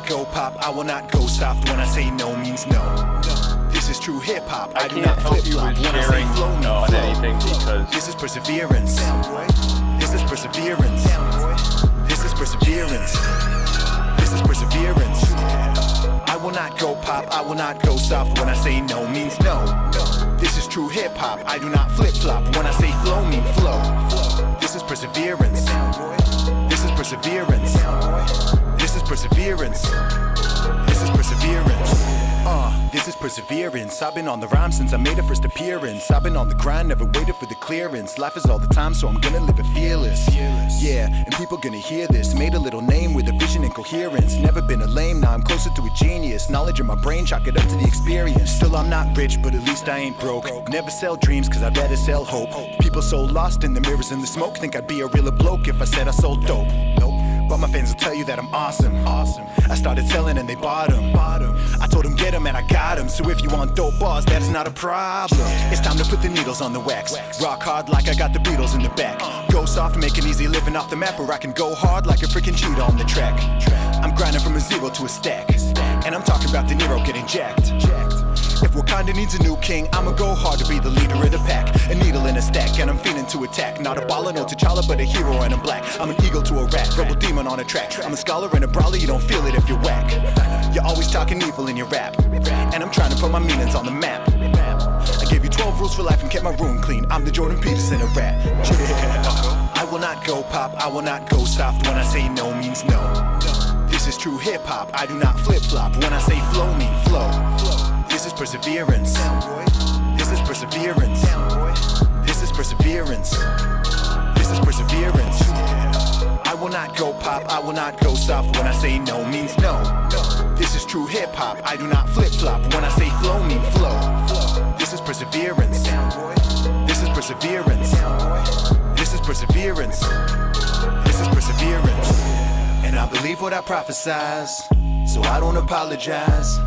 go pop, I will not go soft. When I say no means no. This is true hip hop. I do not flip flop when I say flow means flow. Anything because this is perseverance. This is perseverance. This is perseverance. This is perseverance. I will not go pop, I will not go soft. When I say no means no. This is true hip hop. I do not flip flop when I say flow mean flow. This is perseverance. This is perseverance. This is perseverance. This is perseverance. This is perseverance. I've been on the rhyme since I made a first appearance. I've been on the grind, never waited for the clearance. Life is all the time, so I'm gonna live it fearless. Yeah, and people gonna hear this. Made a little name with a vision and coherence. Never been a lame, now I'm closer to a genius. Knowledge in my brain, chalk it up to the experience. Still I'm not rich, but at least I ain't broke. Never sell dreams, cause I'd rather sell hope. People so lost in the mirrors and the smoke, think I'd be a realer bloke if I said I sold dope. Nope. But my fans will tell you that I'm awesome. I started selling and they bought them. I told them get them and I got them. So if you want dope bars, that's not a problem. It's time to put the needles on the wax. Rock hard like I got the Beatles in the back. Go soft, make an easy living off the map. Or I can go hard like a freaking cheetah on the track. I'm grinding from a zero to a stack. And I'm talking about De Niro getting jacked. If Wakanda needs a new king, I'ma go hard to be the leader of the pack. A needle in a stack, and I'm feeling to attack. Not a baller, no T'Challa, but a hero and I'm black. I'm an eagle to a rat, rebel demon on a track. I'm a scholar and a brawler, you don't feel it if you're whack. You're always talking evil in your rap, and I'm trying to put my meanings on the map. I gave you 12 rules for life and kept my room clean. I'm the Jordan Peterson of rap. I will not go pop, I will not go soft. When I say no means no. This is true hip hop, I do not flip flop. When I say flow mean flow. This is perseverance. This is perseverance. This is perseverance. This is perseverance. I will not go pop, I will not go soft. When I say no means no. This is true hip hop, I do not flip flop. When I say flow mean flow. This is perseverance. This is perseverance. This is perseverance. This is perseverance. And I believe what I prophesize, so I don't apologize.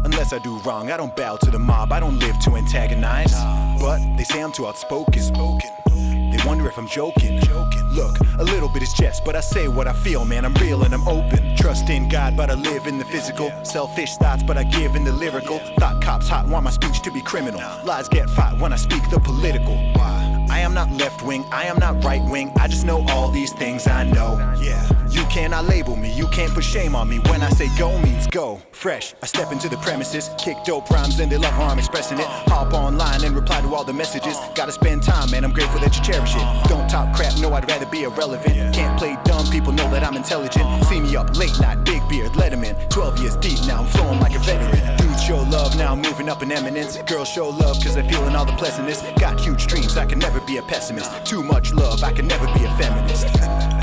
Unless I do wrong, I don't bow to the mob, I don't live to antagonize. But they say I'm too outspoken. They wonder if I'm joking. Look, a little bit is jest, but I say what I feel, man, I'm real and I'm open. Trust in God, but I live in the physical. Selfish thoughts, but I give in the lyrical. Thought cops hot, want my speech to be criminal. Lies get fought when I speak the political. I am not left wing, I am not right wing. I just know all these things I know. You cannot label me, you can't put shame on me. When I say go means go. Fresh, I step into the premises, kick dope rhymes and they love how I'm expressing it. Hop online and reply to all the messages. Gotta spend time and I'm grateful that you cherish it. Don't talk crap, no, I'd rather be irrelevant. Can't play dumb, people know that I'm intelligent. See me up late night, big beard, Letterman. 12 years deep now, I'm flowing like a veteran. Dudes show love, now I'm moving up in eminence. Girls show love cause they're feeling all the pleasantness. Got huge dreams, I can never be a pessimist. Too much love, I can never be a feminist.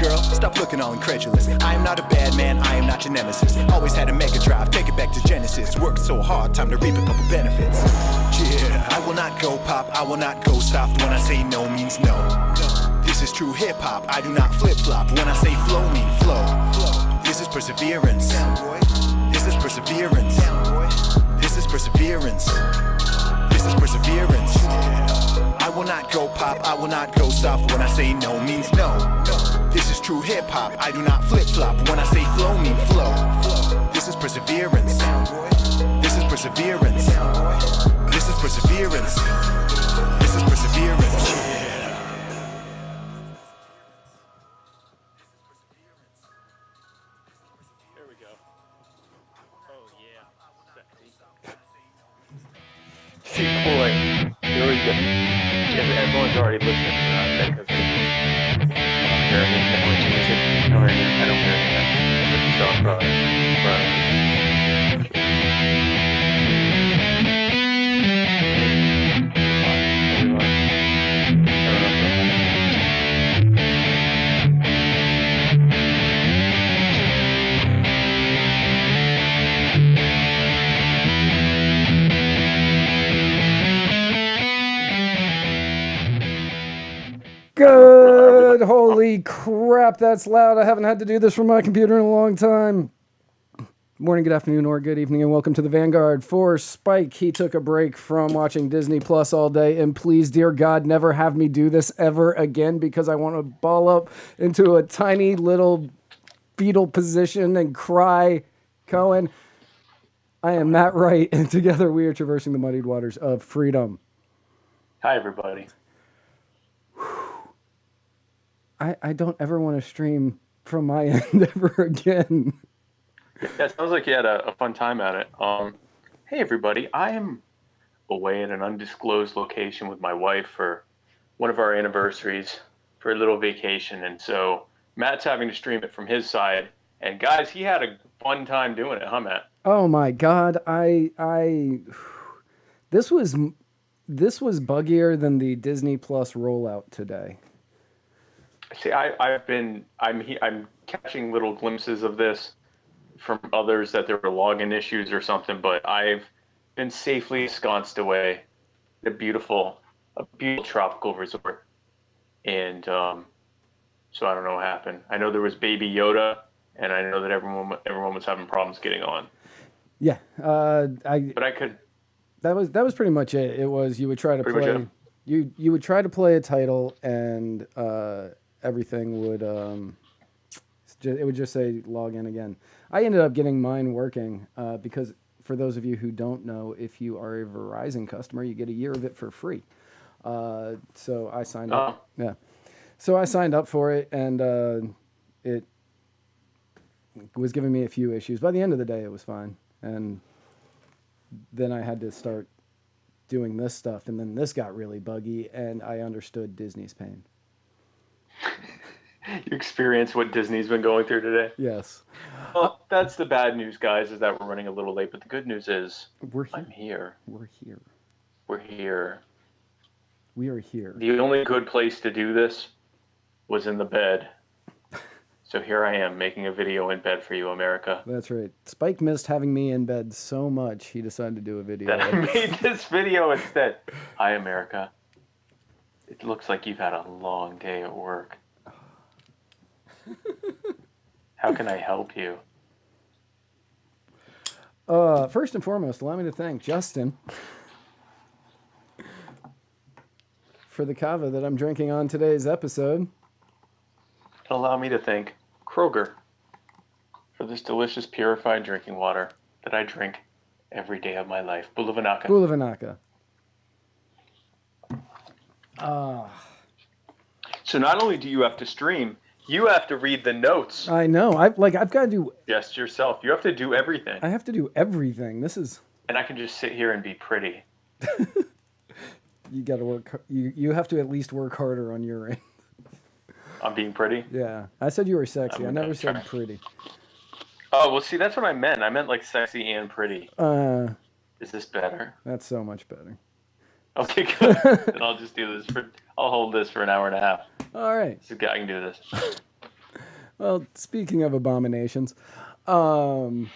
Girl, stop looking all incredulous. I am not a bad man, I am not your nemesis. Always had a mega drive, take it back to Genesis. Worked so hard, time to reap a couple benefits. Yeah, I will not go pop, I will not go soft. When I say no means no. This is true hip hop, I do not flip flop. When I say flow mean flow. This is perseverance. This is perseverance. This is perseverance. This is perseverance. I will not go pop, I will not go soft. When I say no means no. This is true hip hop, I do not flip flop. When I say flow mean flow. This is perseverance. This is perseverance. This is perseverance. This is perseverance. There we go. Oh yeah. See, boy, here we go. Everyone's already listening to that because I don't hear anything. I don't hear anything. It's all probably. Good. Holy crap, that's loud. I haven't had to do this from my computer in a long time. Good morning, good afternoon, or good evening, and welcome to the Vanguard. For Spike, he took a break from watching Disney Plus all day, and please, dear God, never have me do this ever again, because I want to ball up into a tiny little fetal position and cry Cohen. I am Matt Wright, and together we are traversing the muddied waters of freedom. Hi, everybody. I don't ever want to stream from my end ever again. Yeah, it sounds like you had a fun time at it. Hey, everybody. I am away at an undisclosed location with my wife for one of our anniversaries for a little vacation, and so Matt's having to stream it from his side. And guys, he had a fun time doing it, huh, Matt? Oh my God, this was buggier than the Disney Plus rollout today. See, I'm catching little glimpses of this from others that there were login issues or something, but I've been safely ensconced away in a beautiful tropical resort, and so I don't know what happened. I know there was Baby Yoda, and I know that everyone was having problems getting on. Yeah, But I could. That was pretty much it. It was you would try to Pretty much play you would try to play a title and everything would it would just say log in again. I ended up getting mine working because for those of you who don't know, if you are a Verizon customer, you get a year of it for free. So I signed up. Yeah. So I signed up for it, and it was giving me a few issues. By the end of the day, it was fine. And then I had to start doing this stuff, and then this got really buggy, and I understood Disney's pain. You experienced what Disney's been going through today? Yes. Well, that's the bad news, guys, is that we're running a little late, but the good news is I'm here. We're here. We're here. We are here. The only good place to do this was in the bed. So here I am making a video in bed for you, America. That's right. Spike missed having me in bed so much, he decided to do a video. That I made this video instead. Hi, America. It looks like you've had a long day at work. How can I help you? First and foremost, allow me to thank Justin for the kava that I'm drinking on today's episode. Allow me to thank Kroger for this delicious purified drinking water that I drink every day of my life. Bulavanaka. Bulavanaka. So not only do you have to stream, you have to read the notes. I know. I've got to do Just yourself. You have to do everything. I have to do everything. This is. And I can just sit here and be pretty. You got to work. You have to at least work harder on your end. I'm being pretty? Yeah. I said you were sexy. I never said pretty. Oh, well, see, that's what I meant. I meant like sexy and pretty. Is this better? That's so much better. Okay, good. Then I'll just do this I'll hold this for an hour and a half. All right. I can do this. Well, speaking of abominations, a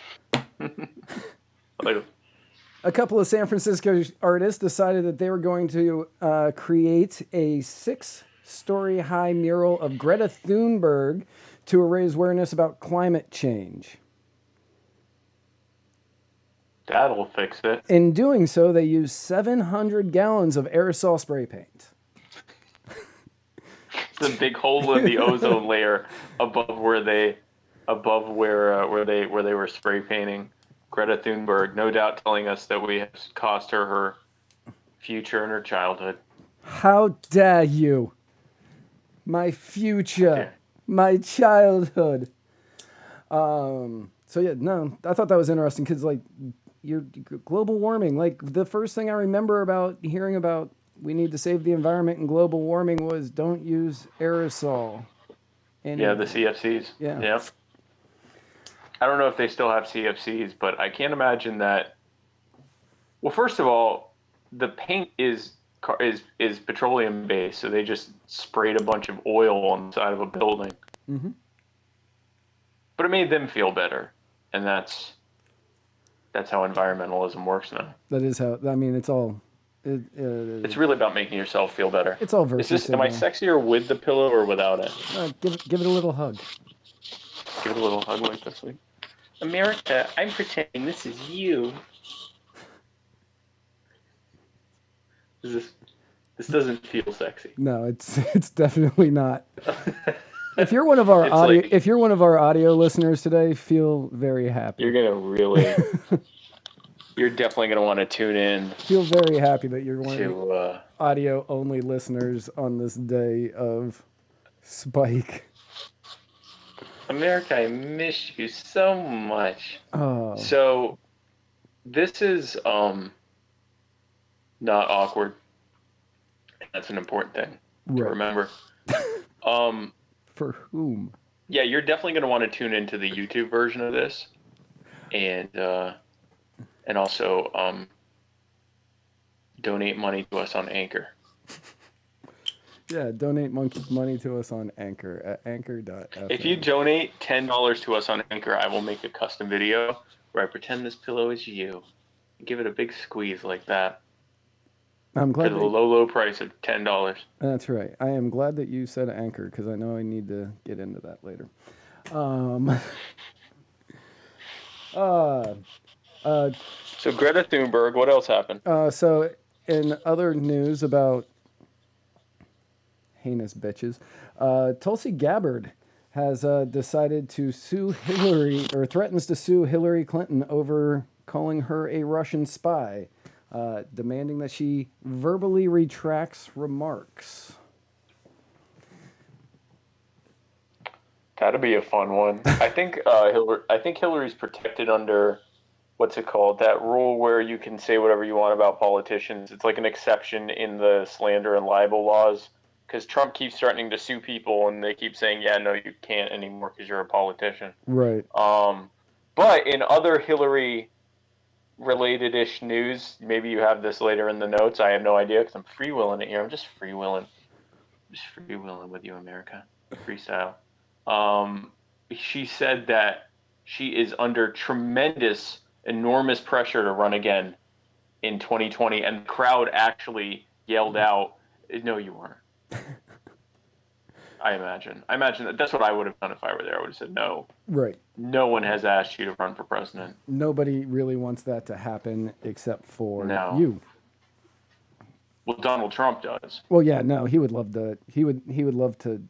couple of San Francisco artists decided that they were going to create a 6-story high mural of Greta Thunberg to raise awareness about climate change. That'll fix it. In doing so, they used 700 gallons of aerosol spray paint. The big hole in the ozone layer above where they were spray painting Greta Thunberg, no doubt telling us that we have cost her future and her childhood. How dare you? My future, my childhood. So yeah, no, I thought that was interesting because like your global warming, like the first thing I remember about hearing about we need to save the environment and global warming was don't use aerosol. Yeah, the CFCs. Yeah. I don't know if they still have CFCs, but I can't imagine that. Well, first of all, the paint is petroleum based, so they just sprayed a bunch of oil on the side of a building. Mm-hmm. But it made them feel better, and that's how environmentalism works now. That is how. I mean, it's all. It's really about making yourself feel better. It's all virtue. Am I sexier with the pillow or without it? Give it a little hug. Give it a little hug like this week. America, I'm pretending this is you. This doesn't feel sexy. No, it's definitely not. If you're one of our It's audio, like- if you're one of our audio listeners today, feel very happy. You're gonna really, you're definitely gonna want to tune in Feel very happy that you're one of the to. audio only listeners on this day of Spike. America, I miss you so much. Oh, So, this is not awkward. That's an important thing to right. remember. For whom? Yeah, you're definitely going to want to tune into the YouTube version of this, and also donate money to us on Anchor. Yeah, donate money to us on Anchor at anchor.fm. If you donate $10 to us on Anchor, I will make a custom video where I pretend this pillow is you. Give it a big squeeze like that. I'm glad for the low price of $10. That's right. I am glad that you said Anchor because I know I need to get into that later. So Greta Thunberg, what else happened? So in other news about heinous bitches, Tulsi Gabbard has decided to sue Hillary, or threatens to sue Hillary Clinton over calling her a Russian spy, demanding that she verbally retracts remarks. That'd be a fun one. I think Hillary's protected under what's it called? That rule where you can say whatever you want about politicians. It's like an exception in the slander and libel laws. Because Trump keeps threatening to sue people, and they keep saying, "Yeah, no, you can't anymore because you're a politician." Right. But in other Hillary-related-ish news, maybe you have this later in the notes. I have no idea because I'm freewheeling it here. I'm just freewheeling with you, America. Freestyle. She said that she is under tremendous, enormous pressure to run again in 2020, and the crowd actually yelled out, "No, you weren't." I imagine that's what I would have done if I were there. I would have said, no. Right. No one has asked you to run for president. Nobody really wants that to happen except for No. you. Well, Donald Trump does. Well, yeah, no, he would love to. He would love to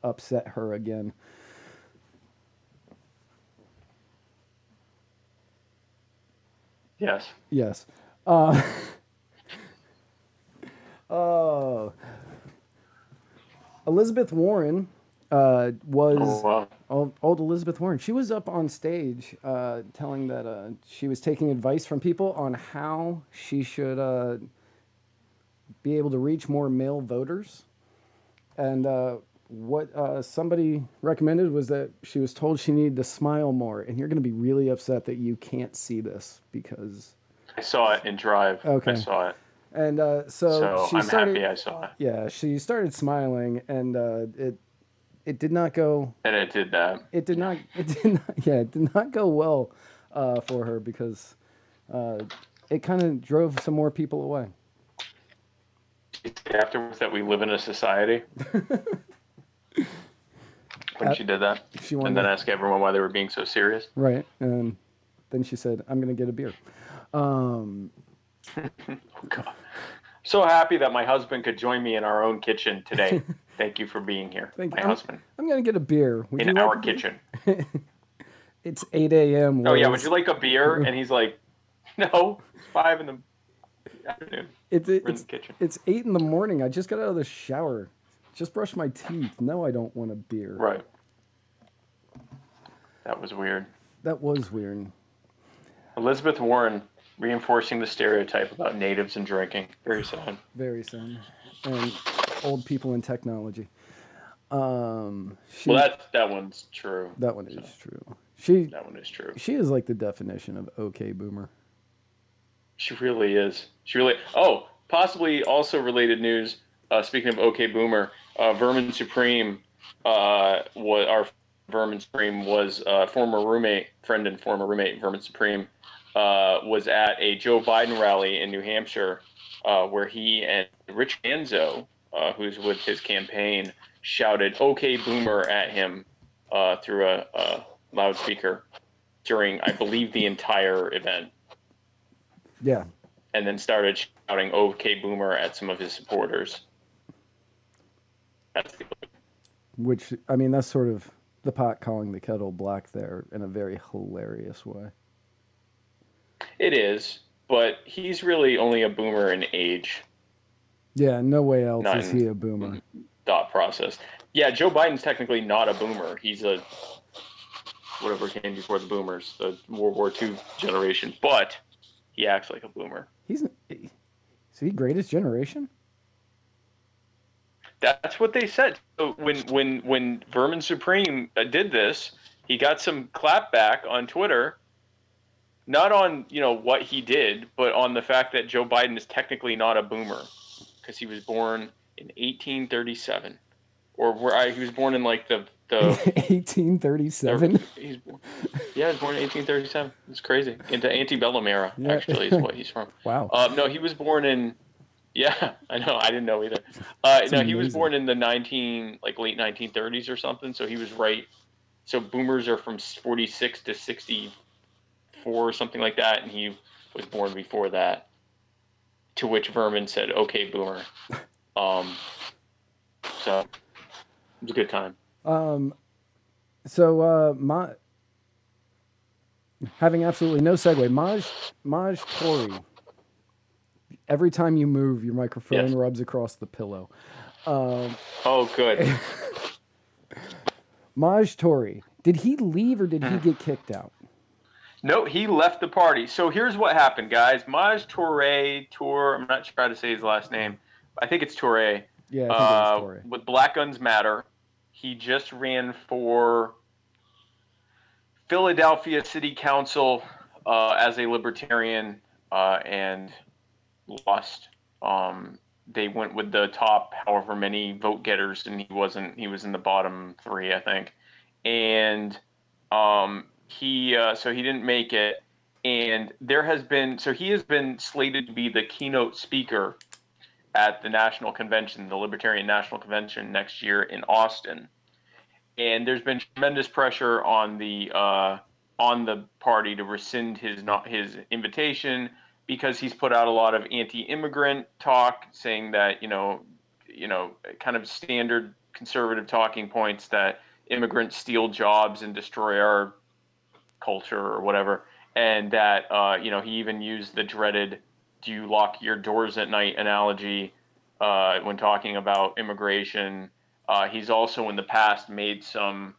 upset her again. Yes. Yes. Elizabeth Warren was old Elizabeth Warren. She was up on stage telling that she was taking advice from people on how she should be able to reach more male voters. And what somebody recommended was that she was told she needed to smile more. And you're going to be really upset that you can't see this because... I saw it in Drive. Okay. I saw it. And so she I'm started, happy I saw it. Yeah, she started smiling, and it did not go. And it did that. It did not. Yeah, it did not go well for her because it kind of drove some more people away. Afterwards, that we live in a society. When she did that, and then ask everyone why they were being so serious. Right, and then she said, "I'm going to get a beer." Oh, God. So happy that my husband could join me in our own kitchen today. Thank you for being here, my husband. I'm going to get a beer. Would in our kitchen. It's 8 a.m. Oh, yeah, would you like a beer? And he's like, no, it's 5 in the afternoon. We're in the kitchen. It's 8 in the morning. I just got out of the shower. Just brushed my teeth. No, I don't want a beer. Right. That was weird. That was weird. Elizabeth Warren reinforcing the stereotype about natives and drinking. Very sad. Very sad. And old people in technology. Well, that one's true. That one is true. That one is true. She is like the definition of okay boomer. She really is. Oh, possibly also related news. Speaking of okay boomer, Vermin Supreme. Our Vermin Supreme was friend and former roommate Vermin Supreme. Was at a Joe Biden rally in New Hampshire, where he and Rich Manzo, who's with his campaign, shouted "Okay, Boomer" at him through a loudspeaker during, I believe, the entire event. Yeah. And then started shouting "Okay, Boomer" at some of his supporters. which, I mean, that's sort of the pot calling the kettle black there in a very hilarious way. It is, but he's really only a boomer in age, Yeah, no way else not is he in a boomer. thought process. Yeah, Joe Biden's technically not a boomer. He's a whatever came before the boomers, the World War II generation, but he acts like a boomer. Is he greatest generation? That's what they said. So when Vermin Supreme did this, he got some clapback on Twitter, not on what he did, but on the fact that Joe Biden is technically not a boomer because he was born in 1837, or he was born in like the 1837. He was born in 1837. It's crazy. Into antebellum era, actually, is what he's from. Wow. No, he was born in. Yeah, I know. I didn't know either. No, he was born in the late 1930s or something. So he was right. So boomers are from 46 to 64 or something like that, and he was born before that. To which Vermin said, "Okay, boomer." So it was a good time. So having absolutely no segue, Maj Tory. Every time you move, your microphone rubs across the pillow. Oh, good. Maj Tory, did he leave or did he get kicked out? No, he left the party. So here's what happened, guys. Maj Toure, I'm not sure how to say his last name. I think it's Toure. Yeah, I think it was Toure. With Black Guns Matter, he just ran for Philadelphia City Council as a libertarian and lost. They went with the top however many vote getters, and he was in the bottom 3, I think. And he didn't make it. And he has been slated to be the keynote speaker at the National Convention, the Libertarian National Convention next year in Austin. And there's been tremendous pressure on the party to rescind his invitation, because he's put out a lot of anti-immigrant talk, saying that kind of standard conservative talking points that immigrants steal jobs and destroy our culture or whatever, and that he even used the dreaded "do you lock your doors at night" analogy when talking about immigration. He's also in the past made some,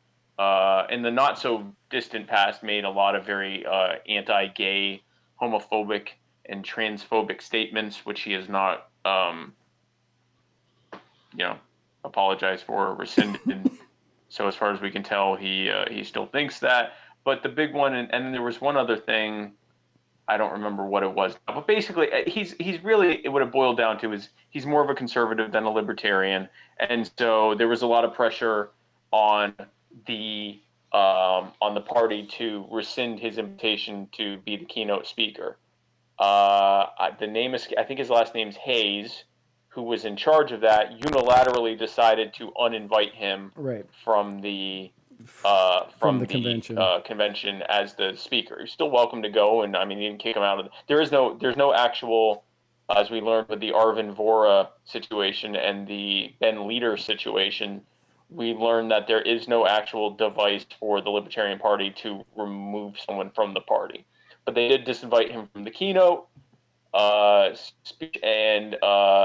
in the not so distant past, made a lot of very anti-gay, homophobic, and transphobic statements, which he has not, apologized for or rescinded. So as far as we can tell, he still thinks that. But the big one, and then there was one other thing, I don't remember what it was. But basically, he's really, what it boiled down to is he's more of a conservative than a libertarian. And so there was a lot of pressure on the party to rescind his invitation to be the keynote speaker. The name is, I think his last name's Hayes, who was in charge of that, unilaterally decided to uninvite him from the convention as the speaker. He's still welcome to go, and I mean, he didn't kick him out of it. There's no actual, as we learned with the Arvin Vohra situation and the Ben Leader situation, we learned that there is no actual device for the Libertarian Party to remove someone from the party. But they did disinvite him from the keynote speech, and the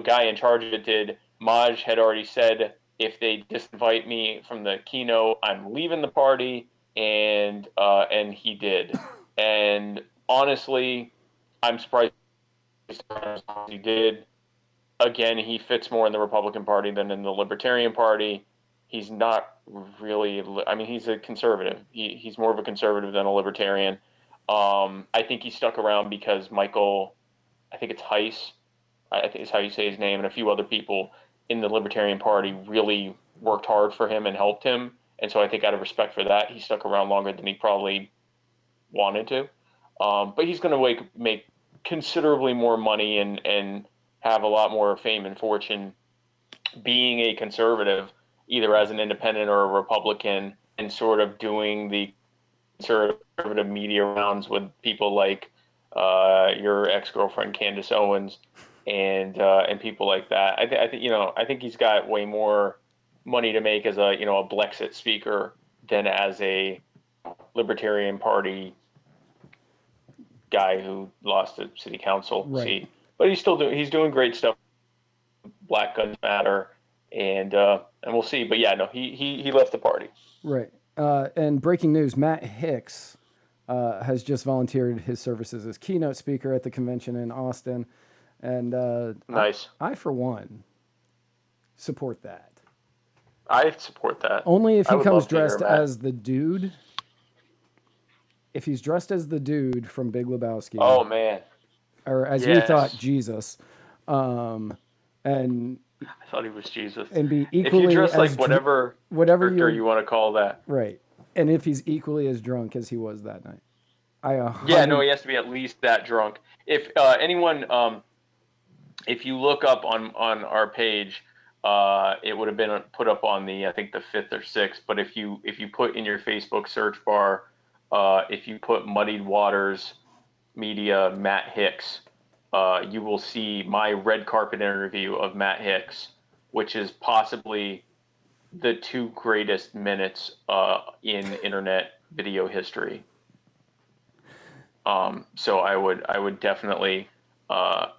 guy in charge of it did. Maj had already said, if they disinvite me from the keynote, I'm leaving the party, and he did. And honestly, I'm surprised he did. Again, he fits more in the Republican Party than in the Libertarian Party. He's not really, I mean, he's a conservative. He's more of a conservative than a libertarian. I think he stuck around because Michael, I think it's Heiss, I think is how you say his name, and a few other people in the Libertarian Party really worked hard for him and helped him. And so I think out of respect for that, he stuck around longer than he probably wanted to. But he's going to make considerably more money and have a lot more fame and fortune being a conservative, either as an independent or a Republican, and sort of doing the conservative media rounds with people like your ex-girlfriend Candace Owens, and people like that. I think I think he's got way more money to make as a a Blexit speaker than as a Libertarian Party guy who lost a city council seat. But he's doing great stuff. Black Guns Matter, and we'll see. But yeah, no, he left the party. Right. And breaking news: Matt Hicks has just volunteered his services as keynote speaker at the convention in Austin, and nice. I for one support that. I support that. Only if he comes dressed as the dude. If he's dressed as the dude from Big Lebowski. Oh man. Or as you thought, Jesus. And I thought he was Jesus. And be equally if you dress like whatever you want to call that. Right. And if he's equally as drunk as he was that night. He has to be at least that drunk. If anyone, if you look up on our page, it would have been put up on I think the 5th or 6th. But if you put in your Facebook search bar, if you put Muddied Waters Media Matt Hicks, you will see my red carpet interview of Matt Hicks, which is possibly the 2 greatest minutes in internet video history. So I would definitely I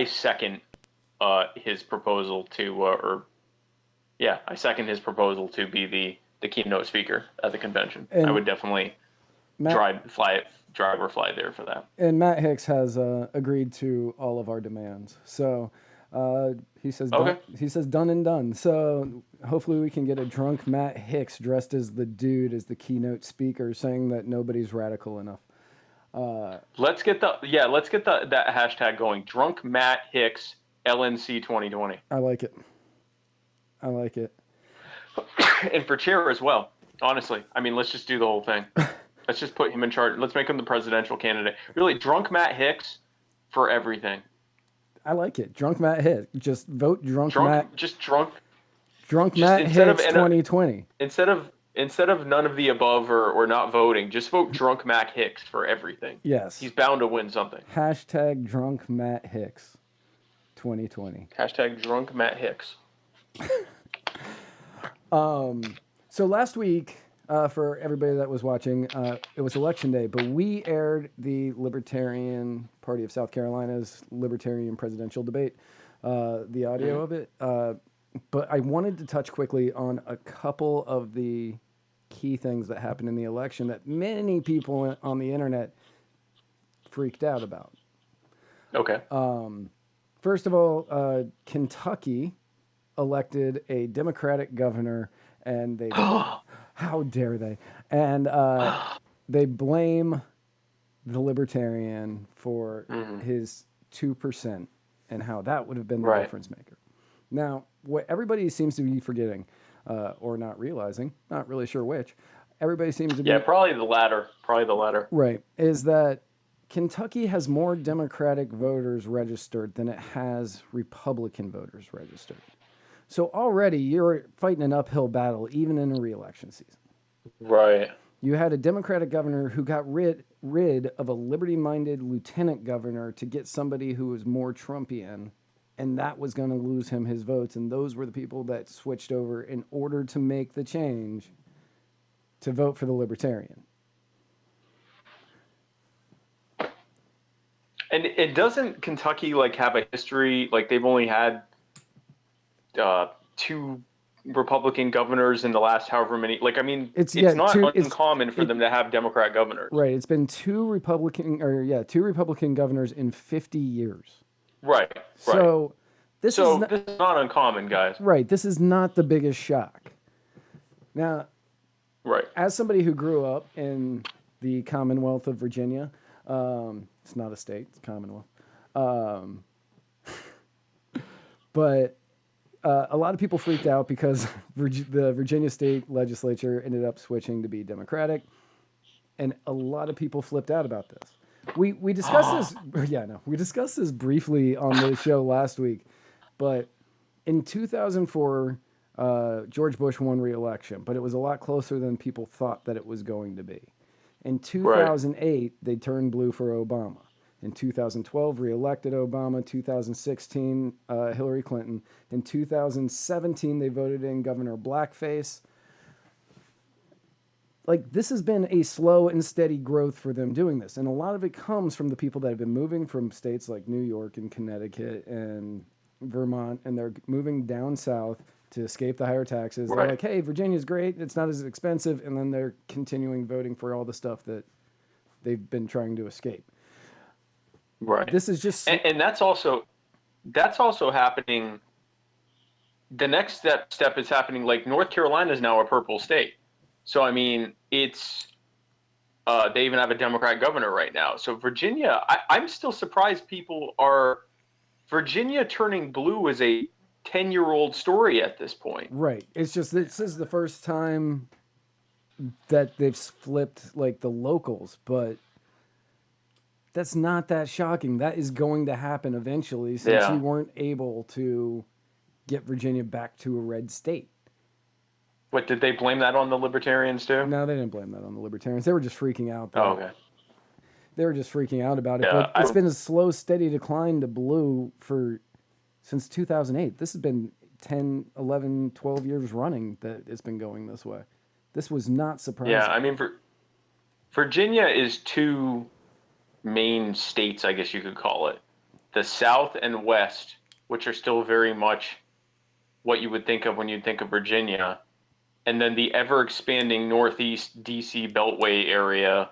second his proposal to I second his proposal to be the keynote speaker at the convention. And I would definitely drive or fly there for that. And Matt Hicks has agreed to all of our demands. So he says done and done. So hopefully we can get a drunk Matt Hicks dressed as the dude as the keynote speaker, saying that nobody's radical enough. Let's get that hashtag going. Drunk Matt Hicks LNC 2020. I like it. And for chair as well. Honestly, I mean, let's just do the whole thing. Let's just put him in charge. Let's make him the presidential candidate. Really, drunk Matt Hicks for everything. I like it. Drunk Matt Hicks. Just vote drunk Matt. Just drunk. Drunk Matt Hicks 2020. Instead of none of the above or not voting, just vote drunk Matt Hicks for everything. Yes. He's bound to win something. Hashtag drunk Matt Hicks 2020. Hashtag drunk Matt Hicks. So last week, for everybody that was watching, it was election day, but we aired the Libertarian Party of South Carolina's Libertarian presidential debate, the audio of it. But I wanted to touch quickly on a couple of the key things that happened in the election that many people on the internet freaked out about. Okay. First of all, Kentucky elected a Democratic governor, and they how dare they? And they blame the Libertarian for his 2% and how that would have been the difference maker. Now, what everybody seems to be forgetting, or not realizing, not really sure which, everybody seems to be... Yeah, probably the latter. Right, is that Kentucky has more Democratic voters registered than it has Republican voters registered. So already you're fighting an uphill battle, even in a re-election season. Right. You had a Democratic governor who got rid of a liberty-minded lieutenant governor to get somebody who was more Trumpian, and that was going to lose him his votes. And those were the people that switched over in order to make the change to vote for the Libertarian. And it doesn't Kentucky have a history, they've only had 2 Republican governors in the last however many, it's not uncommon for them to have Democrat governors. Right. It's been 2 Republican governors in 50 years. Right. So this is not uncommon, guys. Right. This is not the biggest shock. Now, as somebody who grew up in the Commonwealth of Virginia, it's not a state, it's a Commonwealth. But a lot of people freaked out because the Virginia state legislature ended up switching to be Democratic, and a lot of people flipped out about this. We discussed this. Yeah, no, we discussed this briefly on the show last week, but in 2004, George Bush won re-election, but it was a lot closer than people thought that it was going to be. In 2008, they turned blue for Obama. In 2012, reelected Obama. 2016, Hillary Clinton. In 2017, they voted in Governor Blackface. Like, this has been a slow and steady growth for them doing this. And a lot of it comes from the people that have been moving from states like New York and Connecticut and Vermont, and they're moving down south to escape the higher taxes. Right. They're like, hey, Virginia's great. It's not as expensive. And then they're continuing voting for all the stuff that they've been trying to escape. Right. This is just... And that's also happening. The next step is happening. Like, North Carolina is now a purple state. So, I mean, it's they even have a Democrat governor right now. So Virginia, I'm still surprised people are... Virginia turning blue is a 10-year-old story at this point. Right. It's just, this is the first time that they've flipped, like, the locals, but that's not that shocking. That is going to happen eventually, since you weren't able to get Virginia back to a red state. What, did they blame that on the Libertarians too? No, they didn't blame that on the Libertarians. They were just freaking out. Oh, okay. They were just freaking out about it. Yeah, But it's been a slow, steady decline to blue since 2008. This has been 10, 11, 12 years running that it's been going this way. This was not surprising. Yeah, I mean, Virginia is two main states, I guess you could call it. The South and West, which are still very much what you would think of when you think of Virginia. And then the ever-expanding Northeast DC Beltway area,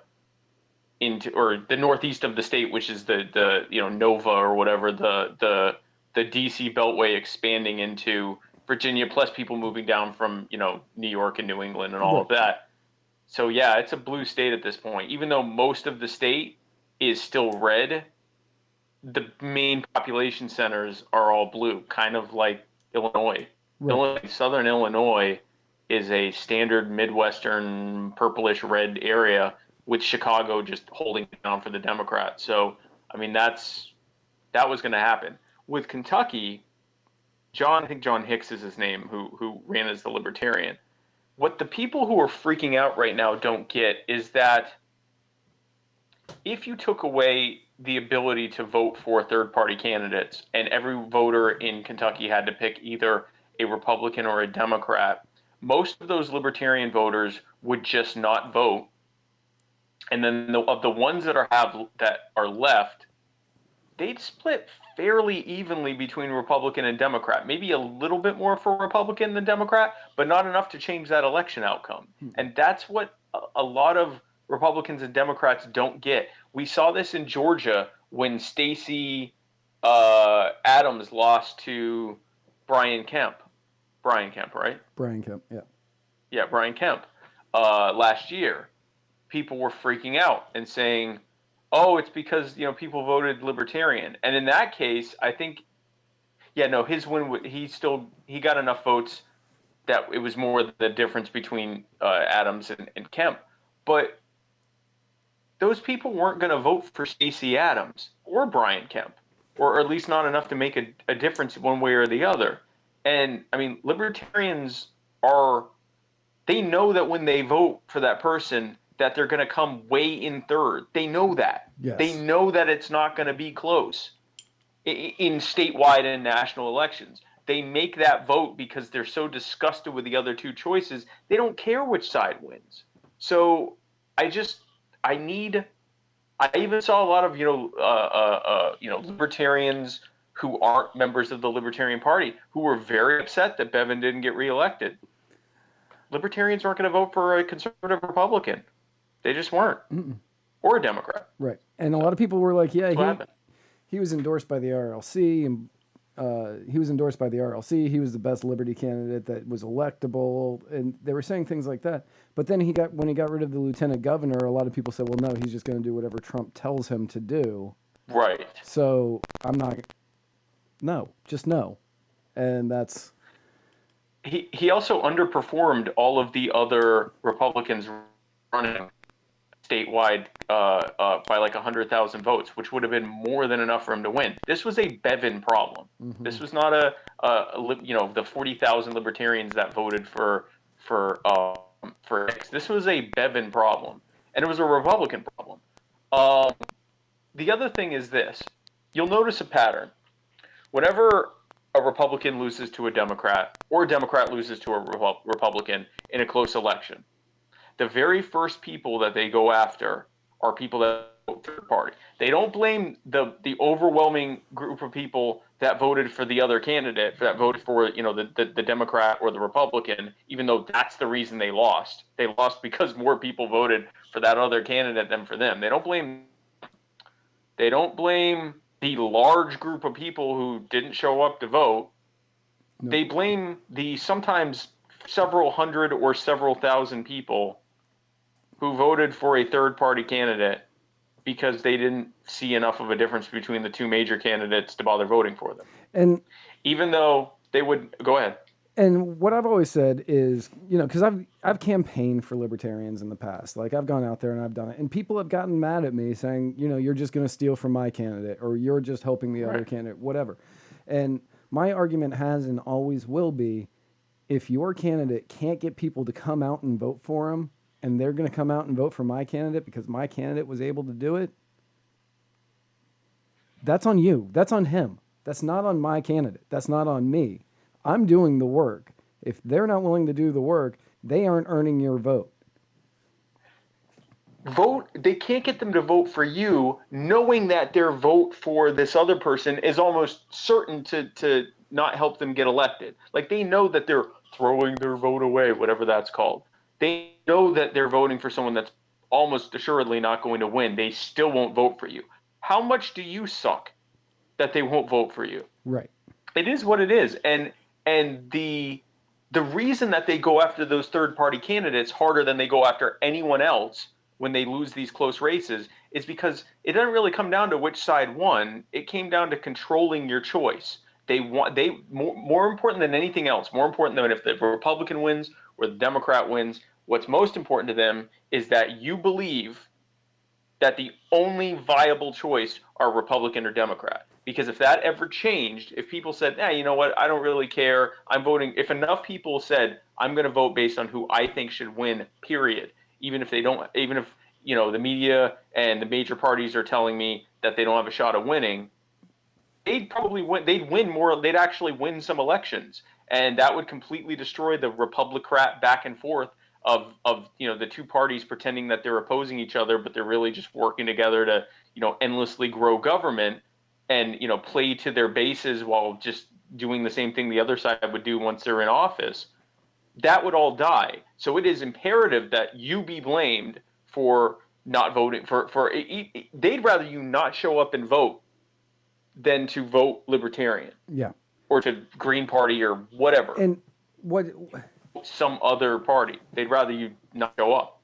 or the northeast of the state, which is the Nova or whatever, the DC Beltway expanding into Virginia, plus people moving down from New York and New England and all of that. So yeah, it's a blue state at this point. Even though most of the state is still red, the main population centers are all blue, kind of like Illinois. Right. Southern Illinois is a standard Midwestern purplish red area, with Chicago just holding it down for the Democrats. So, I mean, that was going to happen. With Kentucky, I think John Hicks is his name, who ran as the Libertarian. What the people who are freaking out right now don't get is that if you took away the ability to vote for third-party candidates, and every voter in Kentucky had to pick either a Republican or a Democrat, most of those Libertarian voters would just not vote. And then of the ones that are left, they'd split fairly evenly between Republican and Democrat. Maybe a little bit more for Republican than Democrat, but not enough to change that election outcome. And that's what a lot of Republicans and Democrats don't get. We saw this in Georgia when Stacey Adams lost to Brian Kemp. Brian Kemp, right? Brian Kemp, yeah. Yeah, Brian Kemp. Last year, people were freaking out and saying, "Oh, it's because people voted Libertarian." And in that case, I think, his win. He got enough votes that it was more the difference between Adams and Kemp. But those people weren't going to vote for Stacey Adams or Brian Kemp, or at least not enough to make a difference one way or the other. And I mean, Libertarians they know that when they vote for that person, that they're going to come way in third. They know that. Yes. They know that it's not going to be close in statewide and national elections. They make that vote because they're so disgusted with the other two choices. They don't care which side wins. So I even saw a lot of Libertarians who aren't members of the Libertarian Party who were very upset that Bevin didn't get reelected. Libertarians weren't going to vote for a conservative Republican. They just weren't. Mm-mm. Or a Democrat. Right. And a lot of people were like, yeah, he was endorsed by the RLC, and he was the best Liberty candidate that was electable, and they were saying things like that. But then when he got rid of the lieutenant governor, a lot of people said, well, no, he's just going to do whatever Trump tells him to do. Right. So just no. And that's... He also underperformed all of the other Republicans running statewide by like 100,000 votes, which would have been more than enough for him to win. This was a Bevin problem. Mm-hmm. This was not the 40,000 Libertarians that voted for Hicks. This was a Bevin problem, and it was a Republican problem. the other thing is this. You'll notice a pattern. Whenever a Republican loses to a Democrat, or a Democrat loses to a Republican in a close election, the very first people that they go after are people that vote third party. They don't blame the overwhelming group of people that voted for the other candidate, that voted for the Democrat or the Republican, even though that's the reason they lost. They lost because more people voted for that other candidate than for them. They don't blame the large group of people who didn't show up to vote. No. They blame the sometimes several hundred or several thousand people who voted for a third-party candidate because they didn't see enough of a difference between the two major candidates to bother voting for them. And even though they would go ahead. And what I've always said is, because I've campaigned for libertarians in the past. Like, I've gone out there and I've done it, and people have gotten mad at me saying, you're just going to steal from my candidate, or you're just helping the other candidate, whatever. And my argument has and always will be, if your candidate can't get people to come out and vote for him, and they're going to come out and vote for my candidate because my candidate was able to do it, that's on you. That's on him. That's not on my candidate. That's not on me. I'm doing the work. If they're not willing to do the work, they aren't earning your vote. They can't get them to vote for you, knowing that their vote for this other person is almost certain to not help them get elected. Like, they know that they're throwing their vote away, whatever that's called. They know that they're voting for someone that's almost assuredly not going to win. They still won't vote for you. How much do you suck that they won't vote for you? Right. It is what it is. And the reason that they go after those third-party candidates harder than they go after anyone else when they lose these close races is because it doesn't really come down to which side won. It came down to controlling your choice. More important than anything else, more important than if the Republican wins or the Democrat wins, what's most important to them is that you believe that the only viable choice are Republican or Democrat. Because if that ever changed, if people said, you know what, I don't really care, I'm voting, if enough people said, I'm going to vote based on who I think should win, period, even if the media and the major parties are telling me that they don't have a shot of winning, they'd actually win some elections. And that would completely destroy the Republican back and forth of the two parties pretending that they're opposing each other, but they're really just working together to, endlessly grow government and, play to their bases while just doing the same thing the other side would do once they're in office. That would all die. So it is imperative that you be blamed for not voting they'd rather you not show up and vote than to vote Libertarian. Yeah. Or to Green Party or whatever. And some other party. They'd rather you not show up.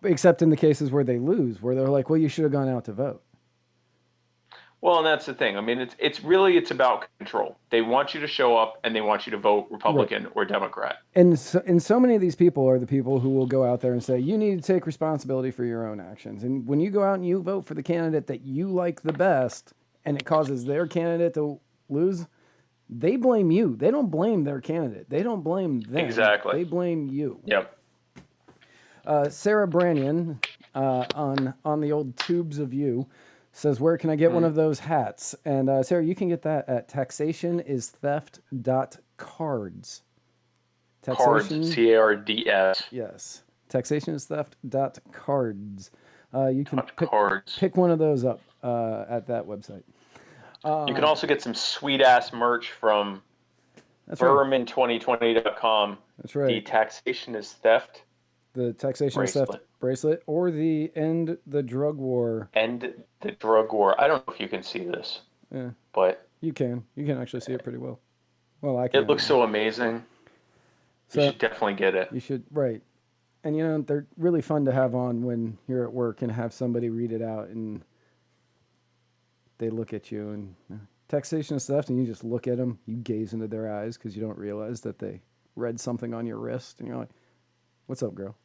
Except in the cases where they lose, where they're like, well, you should have gone out to vote. Well, and that's the thing. I mean, it's about control. They want you to show up and they want you to vote Republican or Democrat. And so many of these people are the people who will go out there and say, you need to take responsibility for your own actions. And when you go out and you vote for the candidate that you like the best and it causes their candidate to lose, they blame you. They don't blame their candidate. They don't blame them. Exactly. They blame you. Yep. Sarah Brannion on the old Tubes of You says, where can I get one of those hats? And Sarah, you can get that at taxationistheft.cards. Cards, C-A-R-D-S. Yes. Taxationistheft.cards. You can pick one of those up at that website. You can also get some sweet-ass merch from Berman2020.com. That's right. The Taxation is Theft. The Taxation is Theft bracelet, or the End the Drug War. End the Drug War. I don't know if you can see this. Yeah. But you can. You can actually see it pretty well. Well, I can. It looks so amazing. So you should definitely get it. You should, right. And, they're really fun to have on when you're at work and have somebody read it out and they look at you and taxation is theft, and you just look at them. You gaze into their eyes because you don't realize that they read something on your wrist, and you're like, "What's up, girl?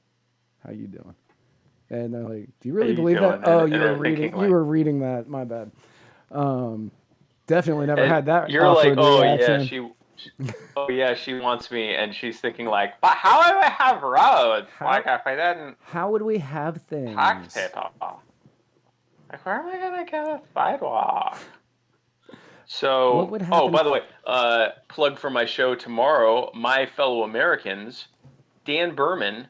How you doing?" And they're like, "Do you really believe that?" Oh, you were reading. You were reading that. My bad. Definitely never had that. You're like, "Oh yeah, she wants me," and she's thinking like, "But how do I have roads? Like if I didn't. How would we have things? Tax paper. Like, where am I gonna get a sidewalk? What So, would oh, happen? by the way, plug for my show tomorrow. My fellow Americans, Dan Berman,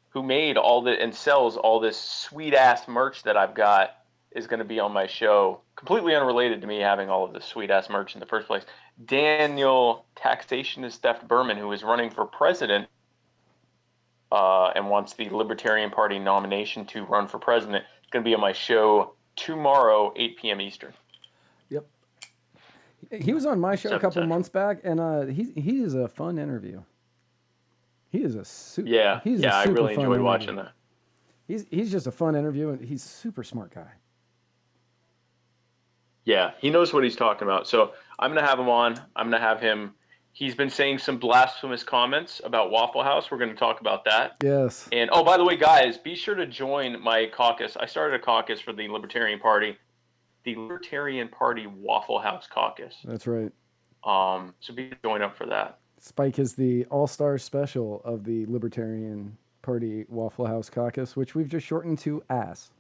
who made all the and sells all this sweet ass merch that I've got, is going to be on my show. Completely unrelated to me having all of this sweet ass merch in the first place. Daniel Taxationist Theft Berman, who is running for president and wants the Libertarian Party nomination to run for president, is going to be on my show tomorrow, 8 p.m. Eastern. Yep. He was on my show a 7 couple Central. months back, and he is a fun interview. He is a super. Yeah, He's yeah, a I super really fun enjoyed interview. watching that. He's just a fun interview, and he's a super smart guy. Yeah, he knows what he's talking about. So I'm going to have him on. I'm going to have him. He's been saying some blasphemous comments about Waffle House. We're going to talk about that. Yes. And, oh, by the way, guys, be sure to join my caucus. I started a caucus for the Libertarian Party, the Libertarian Party Waffle House Caucus. That's right. So be sure to join up for that. Spike is the all-star special of the Libertarian Party Waffle House Caucus, which we've just shortened to ASS.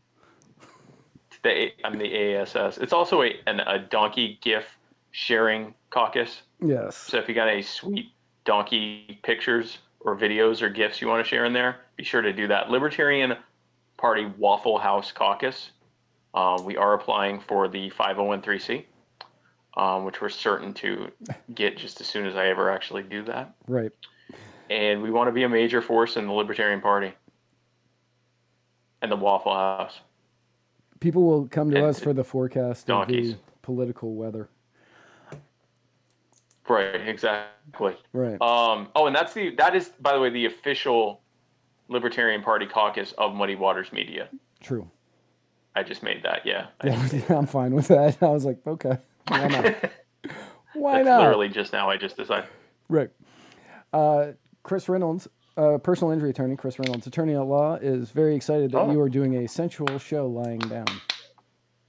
I'm the ASS. It's also a donkey GIF sharing caucus. Yes. So if you got any sweet donkey pictures or videos or GIFs you want to share in there, be sure to do that. Libertarian Party Waffle House Caucus. We are applying for the 501c, which we're certain to get just as soon as I ever actually do that. Right. And we want to be a major force in the Libertarian Party and the Waffle House. People will come to And us for the forecast donkeys. of the political weather. Right, exactly. Right. And that is, by the way, the official Libertarian Party caucus of Muddy Waters Media. True. I just made that, yeah. Yeah, I'm fine with that. I was like, okay, why not? Why That's not? literally just now I just decided. Right. Chris Reynolds, personal injury attorney, Chris Reynolds, attorney at law, is very excited that you are doing a sensual show lying down.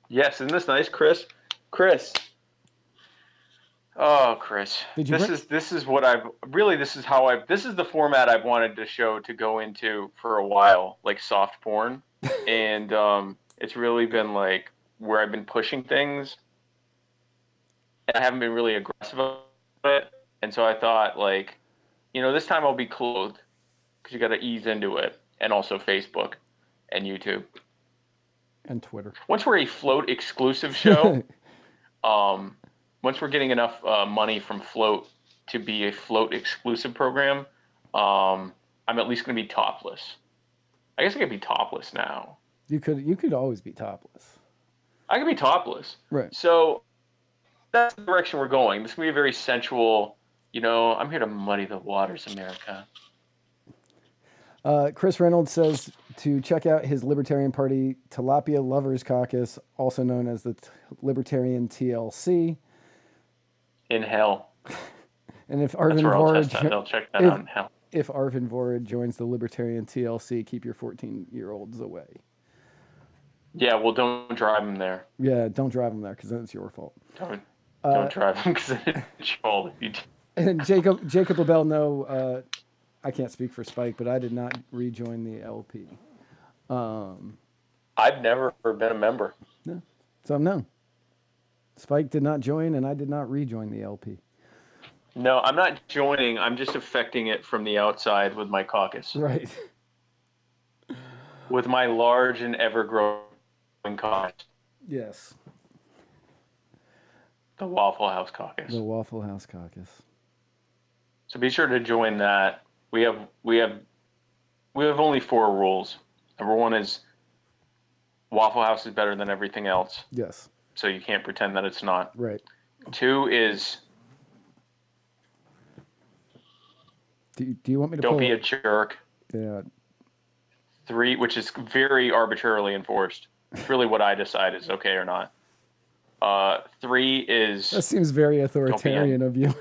Yes, isn't this nice, Chris? Chris. Oh, Chris. This is the format I've wanted the show to go into for a while, like soft porn. And it's really been like where I've been pushing things. And I haven't been really aggressive about it. And so I thought, like, this time I'll be clothed because you got to ease into it. And also Facebook and YouTube. And Twitter. Once we're a Float exclusive show, once we're getting enough money from Float to be a Float exclusive program, I'm at least going to be topless. I guess I could be topless now. You could always be topless. I could be topless. Right. So that's the direction we're going. This is going to be a very sensual, I'm here to muddy the waters, America. Chris Reynolds says to check out his Libertarian Party Tilapia Lovers Caucus, also known as the Libertarian TLC. In hell. And if That's Arvin where they'll check that out in hell. If Arvin Vohra joins the Libertarian TLC, keep your 14-year-olds away. Yeah, well, don't drive them there. Yeah, don't drive them there because then it's your fault. Don't drive them because it's your fault if you do. And Jacob LaBelle, no, I can't speak for Spike, but I did not rejoin the LP. I've never been a member. No, so no. Spike did not join, and I did not rejoin the LP. No, I'm not joining. I'm just affecting it from the outside with my caucus. Right. With my large and ever-growing caucus. Yes. The Waffle House Caucus. The Waffle House Caucus. So be sure to join that. We have only 4 rules. Number 1 is Waffle House is better than everything else. Yes. So you can't pretend that it's not. Right. 2 is Do you want me to don't pull be a jerk. Yeah. 3, which is very arbitrarily enforced. It's really what I decide is okay or not. 3 is That seems very authoritarian of you.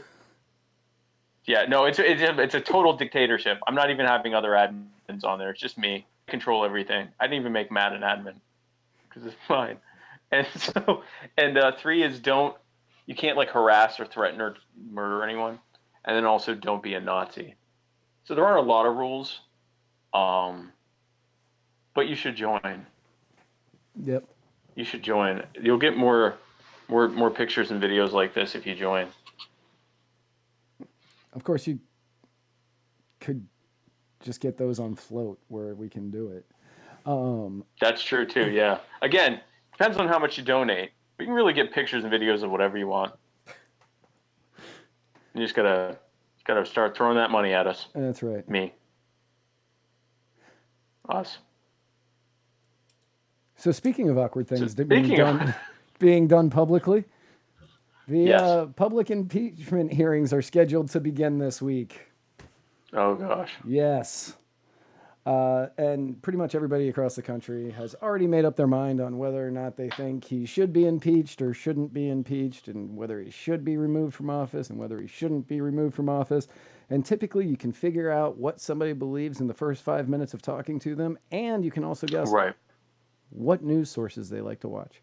Yeah, no, it's a total dictatorship. I'm not even having other admins on there. It's just me. I control everything. I didn't even make Matt an admin because it's mine. And so, 3 is you can't like harass or threaten or murder anyone. And then also don't be a Nazi. So there aren't a lot of rules, but you should join. Yep. You should join. You'll get more pictures and videos like this if you join. Of course, you could just get those on Float where we can do it. That's true too. Yeah. Again, depends on how much you donate. We can really get pictures and videos of whatever you want. You just gotta start throwing that money at us. That's right. Me. Us. So speaking of awkward things Speaking being done publicly, the Yes. public impeachment hearings are scheduled to begin this week. Oh gosh. Yes. And pretty much everybody across the country has already made up their mind on whether or not they think he should be impeached or shouldn't be impeached, and whether he should be removed from office and whether he shouldn't be removed from office. And typically you can figure out what somebody believes in the first 5 minutes of talking to them, and you can also guess Right. what news sources they like to watch.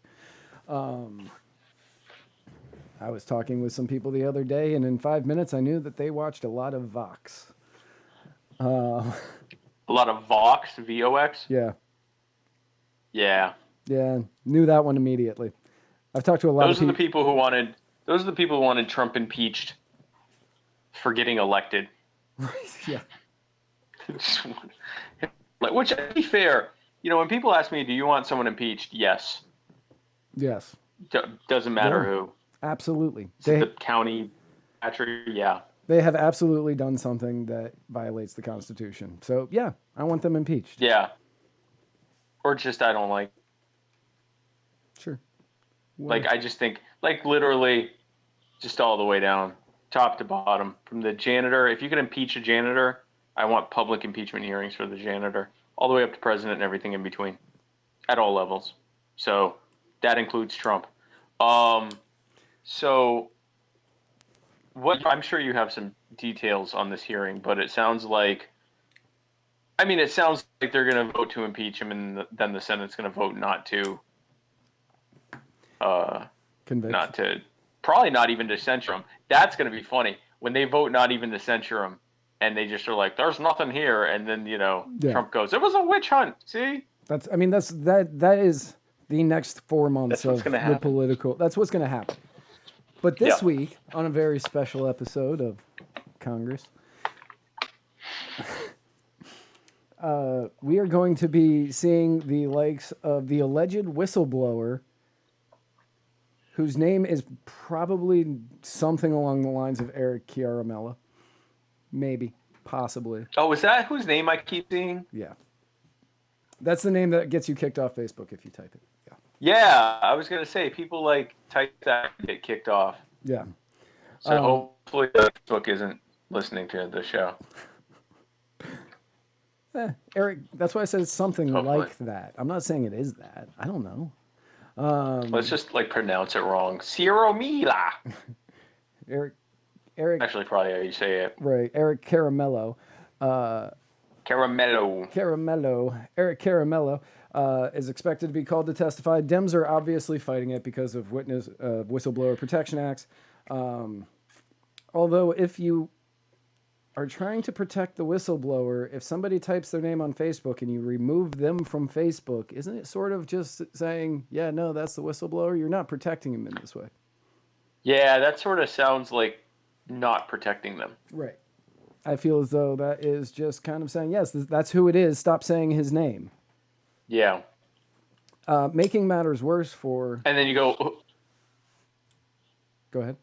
I was talking with some people the other day, and in 5 minutes I knew that they watched a lot of Vox. A lot of Vox, VOX. Yeah. Yeah. Yeah, knew that one immediately. I've talked to a lot Those of are the people. people who wanted. Those are the people who wanted Trump impeached for getting elected. Yeah. Like, which, to be fair, when people ask me, "Do you want someone impeached?" Yes. Yes. Doesn't matter Yeah. who. Absolutely. The county, Patrick. Yeah. They have absolutely done something that violates the Constitution. So yeah, I want them impeached. Yeah. Or just I don't like. Sure. Like I just think, like literally, just all the way down, top to bottom, from the janitor. If you can impeach a janitor, I want public impeachment hearings for the janitor, all the way up to president and everything in between, at all levels. So that includes Trump. So what I'm sure you have some details on this hearing, but it sounds like, they're going to vote to impeach him, and then the Senate's going to vote not to. Convict. Probably not even to censure him. That's going to be funny when they vote not even to censure him, and they just are like, "There's nothing here," and then Trump goes, "It was a witch hunt." See, that is the next 4 months of the political. That's what's going to happen. But this week, on a very special episode of Congress, we are going to be seeing the likes of the alleged whistleblower, whose name is probably something along the lines of Eric Chiaramella. Maybe. Possibly. Oh, is that whose name I keep seeing? Yeah. That's the name that gets you kicked off Facebook if you type it. Yeah. Yeah, I was going to say, people type that and get kicked off. Yeah. So hopefully Facebook isn't listening to the show. Eric, that's why I said something like that. I'm not saying it is that. I don't know. Let's just pronounce it wrong. Ciro Mila. Eric. Actually, probably how you say it. Right. Eric Caramello. Caramello. Eric Caramello is expected to be called to testify. Dems are obviously fighting it because of whistleblower protection acts. Although if you are trying to protect the whistleblower, if somebody types their name on Facebook and you remove them from Facebook, isn't it sort of just saying, yeah, no, that's the whistleblower? You're not protecting him in this way. Yeah, that sort of sounds like not protecting them. Right. I feel as though that is just kind of saying, yes, that's who it is. Stop saying his name. Yeah. Making matters worse for... And then you go... Oh. Go ahead.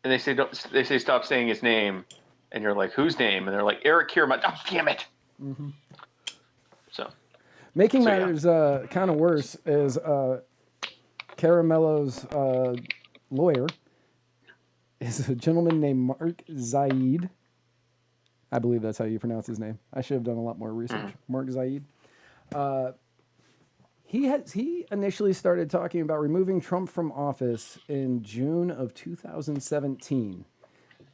And they say stop saying his name. And you're like, whose name? And they're like, Eric Kierman. Oh, damn it. Mm-hmm. So. Making matters kind of worse is Caramello's lawyer is a gentleman named Mark Zaid. I believe that's how you pronounce his name. I should have done a lot more research. Mm-hmm. Mark Zaid. He initially started talking about removing Trump from office in June of 2017,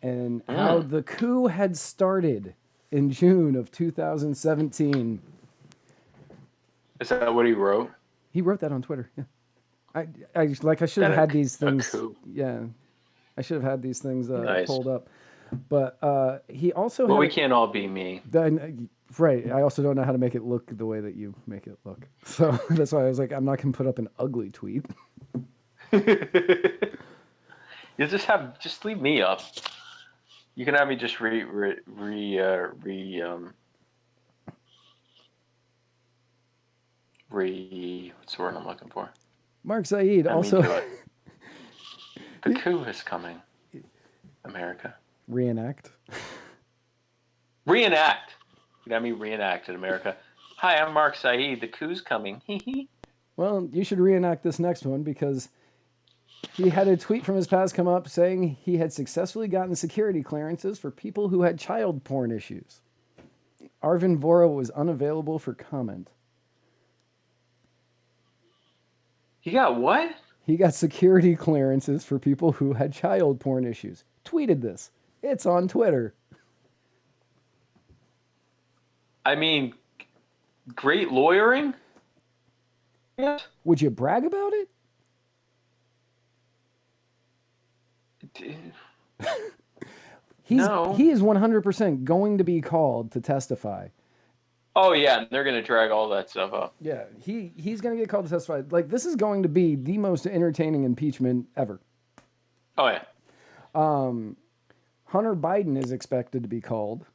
and how the coup had started in June of 2017. Is that what he wrote? He wrote that on Twitter. Yeah. I should have had these things. Yeah, I should have had these things pulled up. But he also. Well, we can't all be me. Right. I also don't know how to make it look the way that you make it look. So that's why I was like, I'm not going to put up an ugly tweet. You just leave me up. You can have me just what's the word I'm looking for? Mark Saeed also. The coup is coming. America. Reenact. Reenact. You got me reenacted, America. Hi, I'm Mark Saeed. The coup's coming. Well, you should reenact this next one because he had a tweet from his past come up saying he had successfully gotten security clearances for people who had child porn issues. Arvin Vohra was unavailable for comment. He got what? He got security clearances for people who had child porn issues. Tweeted this. It's on Twitter. I mean, great lawyering? Yes. Would you brag about it? No. He is 100% going to be called to testify. Oh, yeah, and they're going to drag all that stuff up. Yeah, he's going to get called to testify. Like, this is going to be the most entertaining impeachment ever. Oh, yeah. Hunter Biden is expected to be called,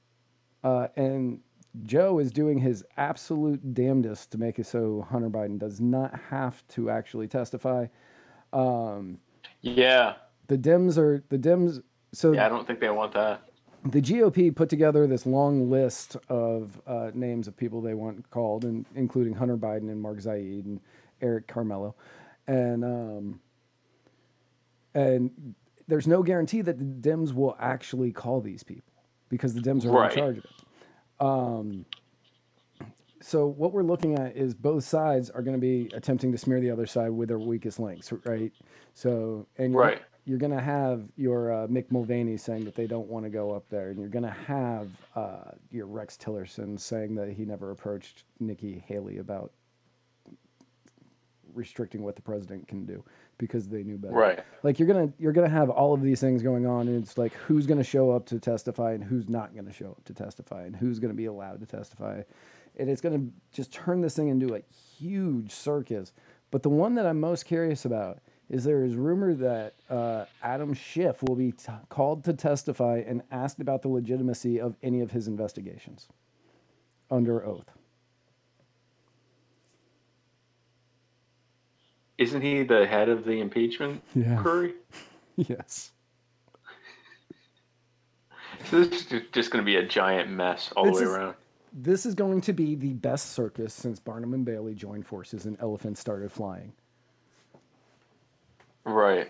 and Joe is doing his absolute damnedest to make it so Hunter Biden does not have to actually testify. Yeah. The Dems. So yeah, I don't think they want that. The GOP put together this long list of names of people they want called, and including Hunter Biden and Mark Zaid and Eric Carmelo, and there's no guarantee that the Dems will actually call these people because the Dems are in charge of it. So what we're looking at is both sides are going to be attempting to smear the other side with their weakest links, right? So, and you're going to have your Mick Mulvaney saying that they don't want to go up there, and you're going to have your Rex Tillerson saying that he never approached Nikki Haley about restricting what the president can do because they knew better. Right. Like you're gonna have all of these things going on, and it's like who's going to show up to testify and who's not going to show up to testify, and who's going to be allowed to testify, and it's going to just turn this thing into a huge circus. But the one that I'm most curious about is there is rumor that Adam Schiff will be called to testify and asked about the legitimacy of any of his investigations under oath. Isn't he the head of the impeachment crew? Yes. So this is just going to be a giant mess all the way around. This is going to be the best circus since Barnum and Bailey joined forces and elephants started flying. Right.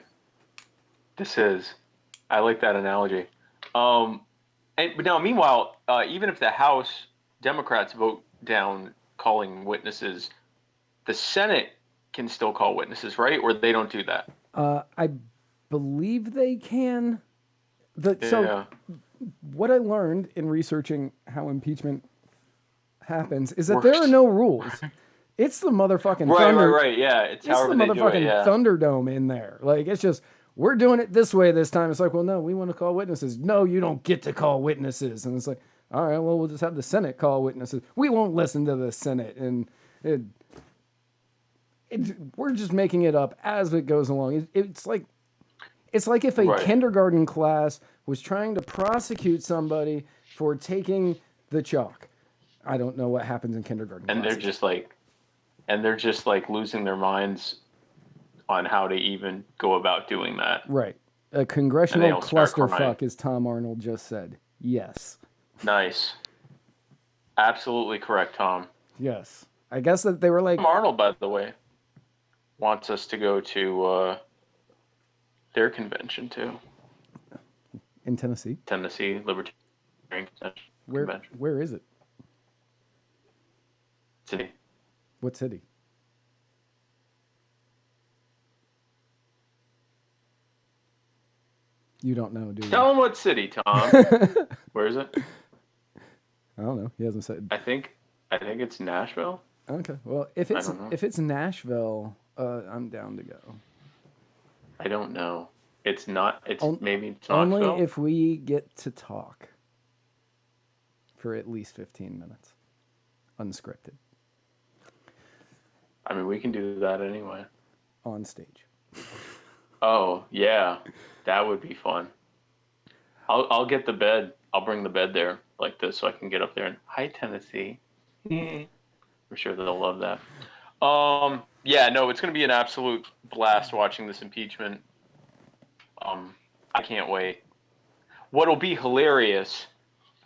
I like that analogy. But now, meanwhile, even if the House Democrats vote down calling witnesses, the Senate can still call witnesses, right? Or they don't do that? I believe they can. So what I learned in researching how impeachment happens is that there are no rules. It's the motherfucking thunder. Right. Yeah, it's the motherfucking Thunderdome in there. Like it's just we're doing it this way this time. It's like, well, no, we want to call witnesses. No, you don't get to call witnesses. And it's like, all right, well, we'll just have the Senate call witnesses. We won't listen to the Senate, and we're just making it up as it goes along. It's like if a kindergarten class was trying to prosecute somebody for taking the chalk. I don't know what happens in kindergarten. And classes. they're just like losing their minds on how to even go about doing that. Right. A congressional clusterfuck, as Tom Arnold just said. Yes. Nice. Absolutely correct, Tom. Yes. I guess that they were like... Tom Arnold, by the way, wants us to go to their convention, too. In Tennessee? Tennessee Libertarian Convention. Where is it? City. What city? You don't know, do you? Tell him what city, Tom. Where is it? I don't know. He hasn't said. I think it's Nashville. Okay. Well, if it's Nashville, I'm down to go. I don't know. It's not. Maybe it's only Knoxville? if we get to talk for at least 15 minutes. unscripted. I mean, we can do that anyway. On stage. Oh, yeah. That would be fun. I'll get the bed. I'll bring the bed there like this so I can get up there and, hi, Tennessee. I'm sure they'll love that. Yeah, no, it's going to be an absolute blast watching this impeachment. I can't wait. What'll be hilarious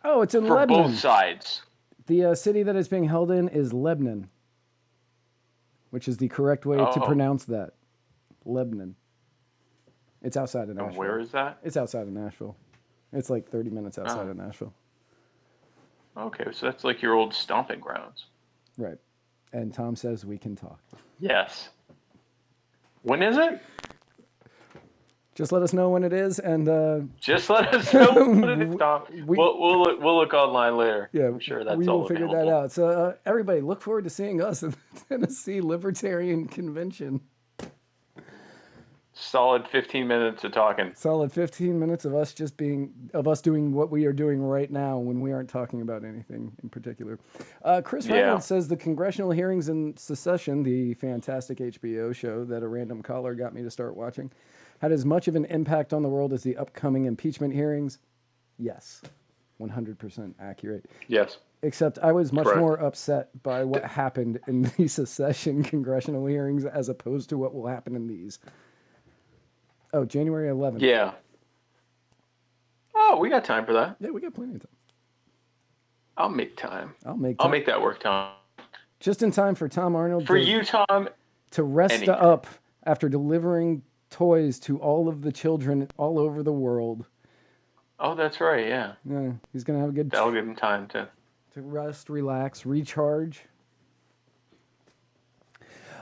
Oh, it's in for Lebanon. both sides. The city that it's being held in is Lebanon, which is the correct way to pronounce that. Lebanon. It's outside of Nashville. And where is that? It's outside of Nashville. It's like 30 minutes outside of Nashville. Okay, so that's like your old stomping grounds. Right. And Tom says we can talk. Yes. When is it? Just let us know when it is, and just let us know when it is, Tom. We'll look online later. Yeah, I'm sure that's we all will figure available. that out. So everybody, look forward to seeing us at the Tennessee Libertarian Convention. Solid 15 minutes of talking. Solid 15 minutes of us doing what we are doing right now when we aren't talking about anything in particular. Chris Reynolds says the congressional hearings in Secession, the fantastic HBO show that a random caller got me to start watching, had as much of an impact on the world as the upcoming impeachment hearings. Yes, 100% accurate. Yes. Except I was much more upset by what happened in the Secession congressional hearings as opposed to what will happen in these. Oh, January 11th. Yeah. Oh, we got time for that. Yeah, we got plenty of time. I'll make time. I'll make that work, Tom. Just in time for Tom Arnold. You, Tom. To rest up after delivering toys to all of the children all over the world. Oh, that's right, yeah. Yeah, he's going to have a good... That'll give him time to rest, relax, recharge.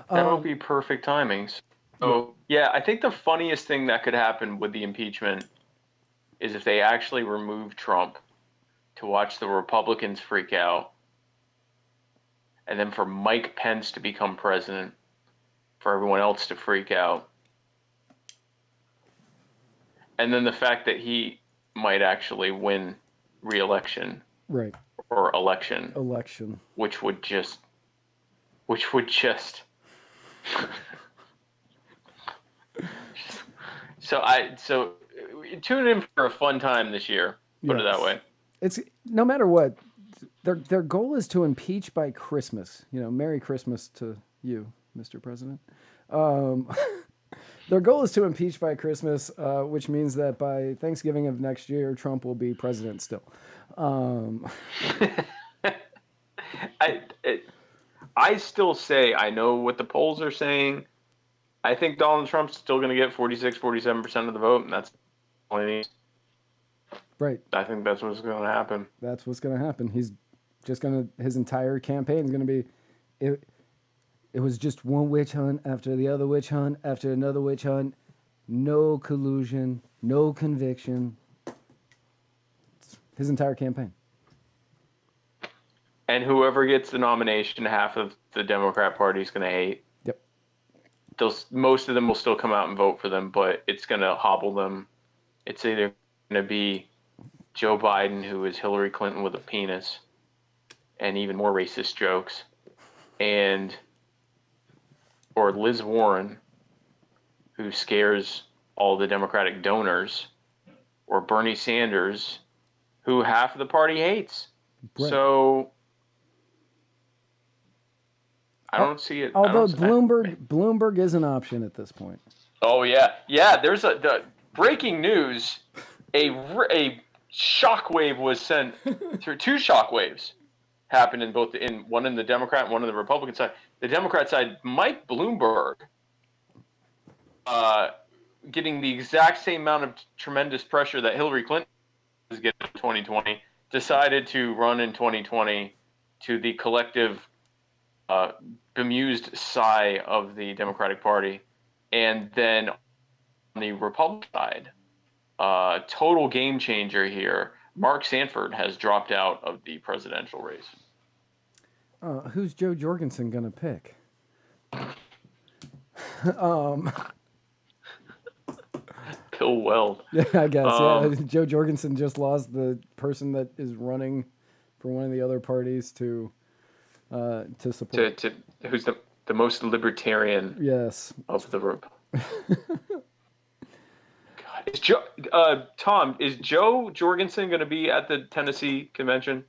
That'll be perfect timings. So, yeah, I think the funniest thing that could happen with the impeachment is if they actually remove Trump to watch the Republicans freak out, and then for Mike Pence to become president, for everyone else to freak out. And then the fact that he might actually win re-election. Right. Or election. Which would just So tune in for a fun time this year. Put it that way. It's no matter what, their goal is to impeach by Christmas. You know, Merry Christmas to you, Mr. President. Their goal is to impeach by Christmas, which means that by Thanksgiving of next year, Trump will be president still. I still say I know what the polls are saying. I think Donald Trump's still going to get 46, 47% of the vote, and that's all he needs. Right. I think that's what's going to happen. That's what's going to happen. He's just his entire campaign is going to be, it was just one witch hunt after the other witch hunt after another witch hunt. No collusion, no conviction. His entire campaign. And whoever gets the nomination, half of the Democrat Party is going to hate. Yep. Most of them will still come out and vote for them, but it's going to hobble them. It's either going to be Joe Biden, who is Hillary Clinton with a penis, and even more racist jokes, or Liz Warren, who scares all the Democratic donors, or Bernie Sanders, who half of the party hates. Right. So I don't see it. Although Bloomberg is an option at this point. Oh yeah. There's the breaking news. A shockwave was sent through. Two shockwaves happened in one in the Democrat and one on the Republican side. The Democrat side, Mike Bloomberg, getting the exact same amount of tremendous pressure that Hillary Clinton was getting in 2020, decided to run in 2020 to the collective bemused sigh of the Democratic Party. And then on the Republican side, total game changer here, Mark Sanford has dropped out of the presidential race. Who's Joe Jorgensen going to pick? Bill Weld. Yeah, I guess. Joe Jorgensen just lost the person that is running for one of the other parties to to support. To who's the most libertarian Yes. of the group? God, Tom, is Joe Jorgensen going to be at the Tennessee convention?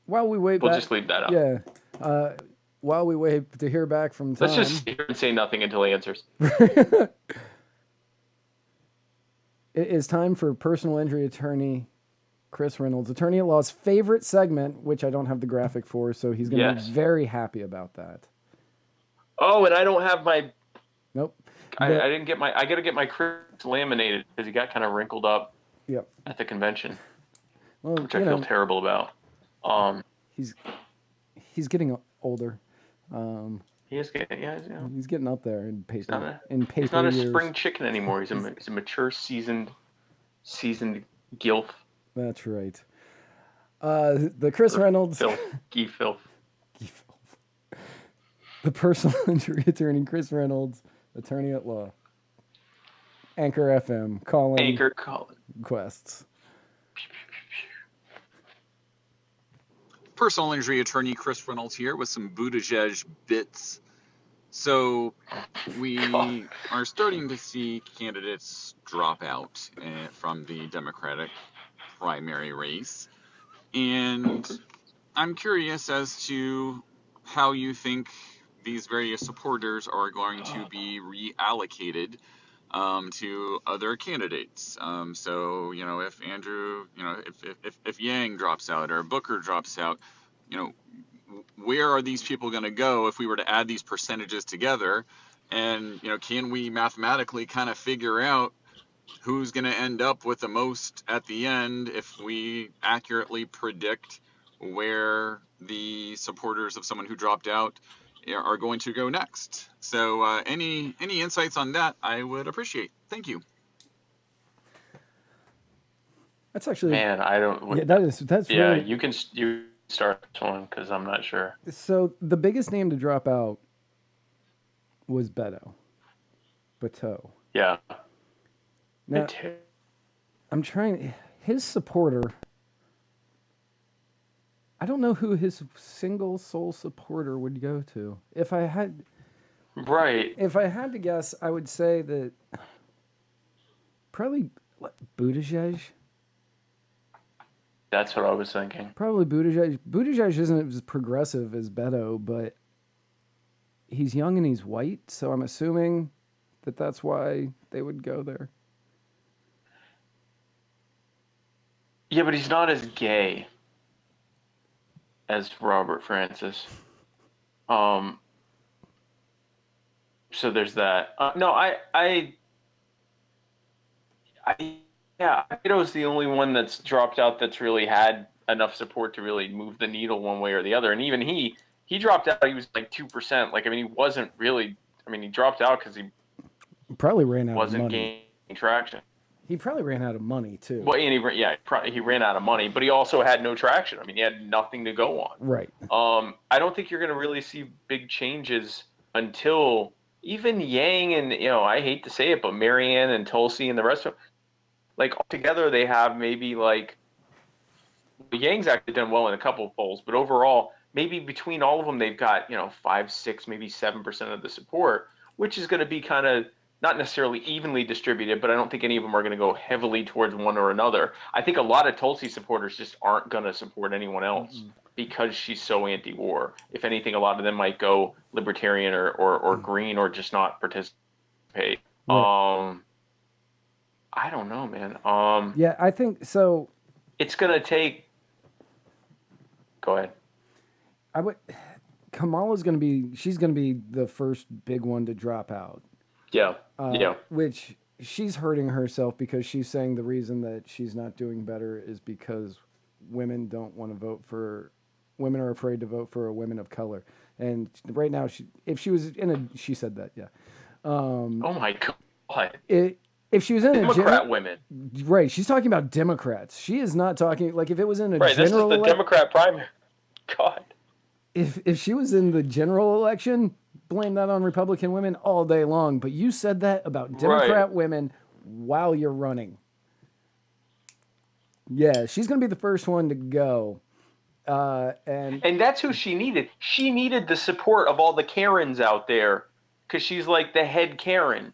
While we wait We'll back, just leave that out. yeah. While we wait to hear back from Tom, Let's just sit here and say nothing until he answers. it is time for personal injury attorney Chris Reynolds, attorney at law's favorite segment, which I don't have the graphic for, so he's going to be very happy about that. Oh, and I don't have my. Nope. I didn't get my. I got to get my Chris laminated because he got kind of wrinkled up. Yep. At the convention, well, which I feel terrible about. He's getting older. He is getting, he's getting up there in paper. He's not a years. spring chicken anymore. He's a mature, seasoned gilf. That's right. The Chris Reynolds. Filth. The personal injury attorney Chris Reynolds, attorney at law. Anchor FM, calling. Quests. Personal injury attorney Chris Reynolds here with some Buttigieg bits. So we are starting to see candidates drop out from the Democratic primary race. And I'm curious as to how you think these various supporters are going to be reallocated to other candidates. So, if Andrew, if Yang drops out or Booker drops out, where are these people going to go if we were to add these percentages together? And, can we mathematically kind of figure out who's going to end up with the most at the end if we accurately predict where the supporters of someone who dropped out are going to go next? So any insights on that I would appreciate. Thank you. That's actually, man, I don't. Yeah, that's yeah. really, You start this one because I'm not sure. So the biggest name to drop out was Beto. Yeah. Now, I'm trying. His supporter. I don't know who his single sole supporter would go to. If I had to guess, I would say that probably Buttigieg. That's what I was thinking. Probably Buttigieg. Buttigieg isn't as progressive as Beto, but he's young and he's white, so I'm assuming that that's why they would go there. Yeah, but he's not as gay as Robert Francis. So there's that. Beto's the only one that's dropped out that's really had enough support to really move the needle one way or the other. And even he dropped out. He was like 2%. Like, I mean, he wasn't really. I mean, he dropped out because he probably ran out of money. Wasn't gaining traction. He probably ran out of money too. Well, and he ran out of money, but he also had no traction. I mean, he had nothing to go on. Right. I don't think you're going to really see big changes until even Yang and, I hate to say it, but Marianne and Tulsi and the rest of them, like, altogether they have maybe like, Yang's actually done well in a couple of polls, but overall, maybe between all of them, they've got, 5, 6, maybe 7% of the support, which is going to be kind of not necessarily evenly distributed, but I don't think any of them are going to go heavily towards one or another. I think a lot of Tulsi supporters just aren't going to support anyone else because she's so anti-war. If anything, a lot of them might go libertarian or green or just not participate. Right. I don't know, man. Yeah, I think so. It's going to take. Go ahead. Kamala's going to be. She's going to be the first big one to drop out. Yeah. Which she's hurting herself because she's saying the reason that she's not doing better is because women don't want to vote for. Women are afraid to vote for a women of color, and right now, she said that. Yeah. Oh my God. If she was in Democrat women, right? She's talking about Democrats. She is not talking like if it was in a right. general. This is the Democrat primary. God. If she was in the general election, blame that on Republican women all day long. But you said that about Democrat women while you're running. Yeah, she's going to be the first one to go. And that's who she needed. She needed the support of all the Karens out there because she's like the head Karen.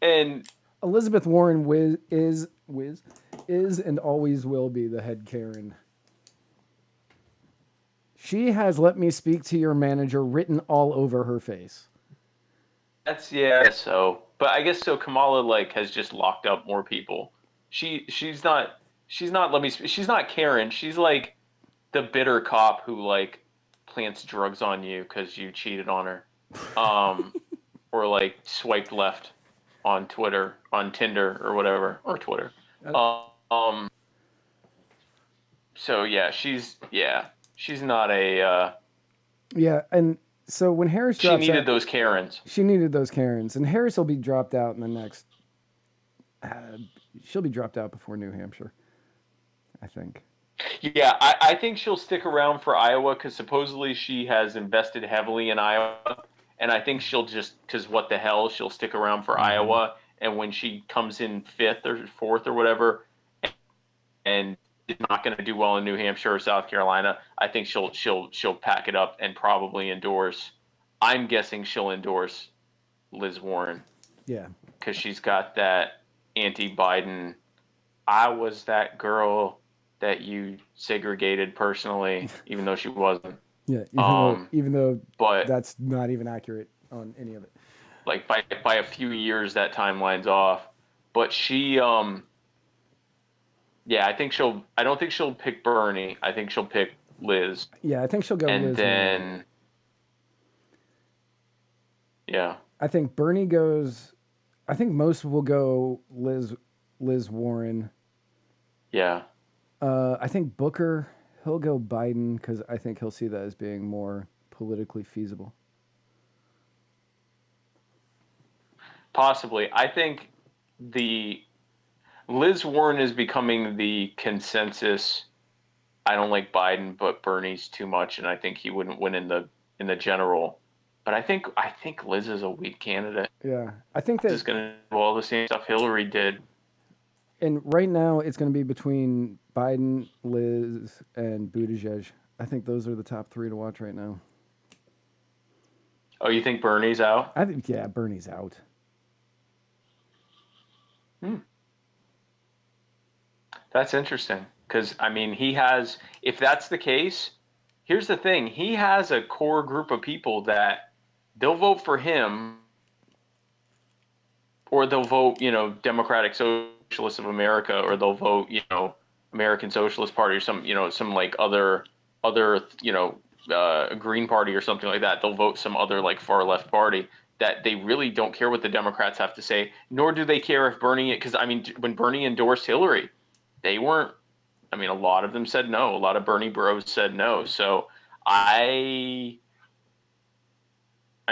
And Elizabeth Warren is and always will be the head Karen. She has "let me speak to your manager" written all over her face. that's, yeah, I guess so. But I guess so Kamala like has just locked up more people. She's not let me she's not Karen. She's like the bitter cop who like plants drugs on you because you cheated on her. Or like swiped left on Twitter, on Tinder or whatever, or Twitter. So yeah, she's not a. Yeah, and so when Harris drops out, she needed those Karens. She needed those Karens, and Harris will be dropped out in the next. She'll be dropped out before New Hampshire, I think. Yeah, I think she'll stick around for Iowa because supposedly she has invested heavily in Iowa, and I think she'll just because what the hell, she'll stick around for Iowa, and when she comes in 5th or 4th or whatever, and is not going to do well in New Hampshire or South Carolina, I think she'll pack it up and probably endorse. I'm guessing she'll endorse Liz Warren. Yeah, because she's got that anti-Biden. I was that girl that you segregated personally, even though she wasn't. Yeah, even though but that's not even accurate on any of it. Like by a few years, that timeline's off. But she, yeah, I don't think she'll pick Bernie. I think she'll pick Liz. Yeah, I think she'll go and Liz. And then, yeah. I think Bernie goes. I think most will go Liz Warren. Yeah. I think Booker, he'll go Biden because I think he'll see that as being more politically feasible. Possibly. I think the Liz Warren is becoming the consensus. I don't like Biden, but Bernie's too much, and I think he wouldn't win in the general. But I think Liz is a weak candidate. Yeah, I think that is going to do all the same stuff Hillary did. And right now, it's going to be between Biden, Liz, and Buttigieg. I think those are the top 3 to watch right now. Oh, you think Bernie's out? I think Bernie's out. That's interesting because I mean he has. If that's the case, here's the thing: he has a core group of people that they'll vote for him, or they'll vote, Democratic Socialists of America, or they'll vote, American Socialist Party or some like other Green Party or something like that. They'll vote some other like far left party that they really don't care what the Democrats have to say, nor do they care if Bernie, because I mean, when Bernie endorsed Hillary, they weren't, I mean, a lot of them said no. A lot of Bernie bros said no. So I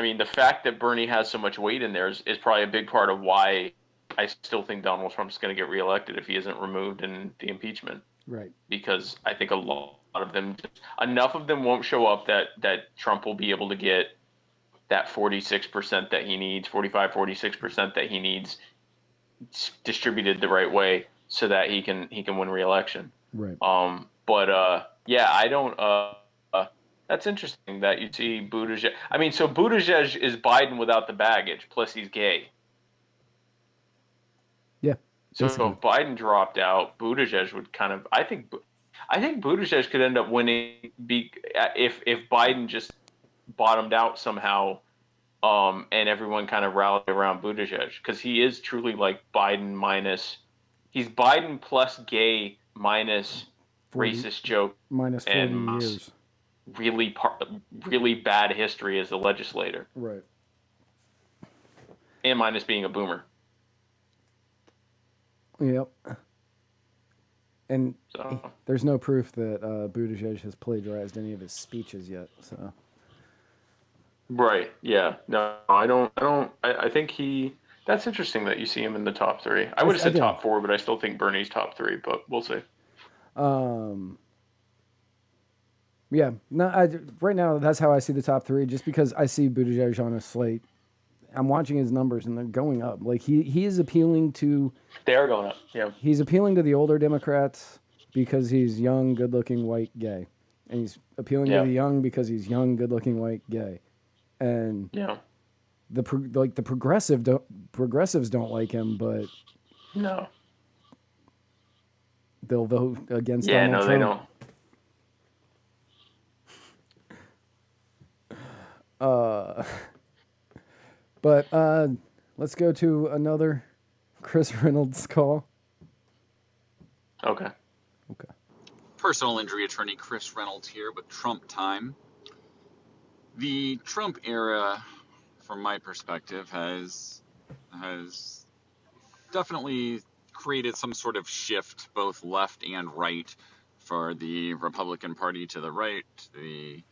mean, the fact that Bernie has so much weight in there is probably a big part of why I still think Donald Trump's going to get reelected if he isn't removed in the impeachment. Right. Because I think a lot of them, enough of them won't show up that Trump will be able to get that 46% that he needs, 46% that he needs distributed the right way so that he can win re-election. Right. Yeah, I don't, that's interesting that you see Buttigieg. I mean, so Buttigieg is Biden without the baggage, plus he's gay. Yeah. So if Biden dropped out, Buttigieg would kind of. I think Buttigieg could end up winning if Biden just bottomed out somehow, and everyone kind of rallied around Buttigieg because he is truly like Biden minus. He's Biden plus gay minus 40, racist joke minus 40 years. Really bad history as a legislator. Right. And minus being a boomer. Yep. And there's no proof that Buttigieg has plagiarized any of his speeches yet. So. Right. Yeah. No, I don't. I think he. That's interesting that you see him in the top 3. I would have said top 4, but I still think Bernie's top 3. But we'll see. Yeah. No. Right now, that's how I see the top 3. Just because I see Buttigieg on a slate. I'm watching his numbers and they're going up. Like he is appealing to. They are going up. Yeah. He's appealing to the older Democrats because he's young, good-looking, white, gay, and he's appealing to the young because he's young, good-looking, white, gay, and the progressives don't like him, but they'll vote against Donald Trump. They don't. But let's go to another Chris Reynolds call. Okay. Personal injury attorney Chris Reynolds here with Trump Time. The Trump era, from my perspective, has definitely created some sort of shift, both left and right, for the Republican Party to the right, the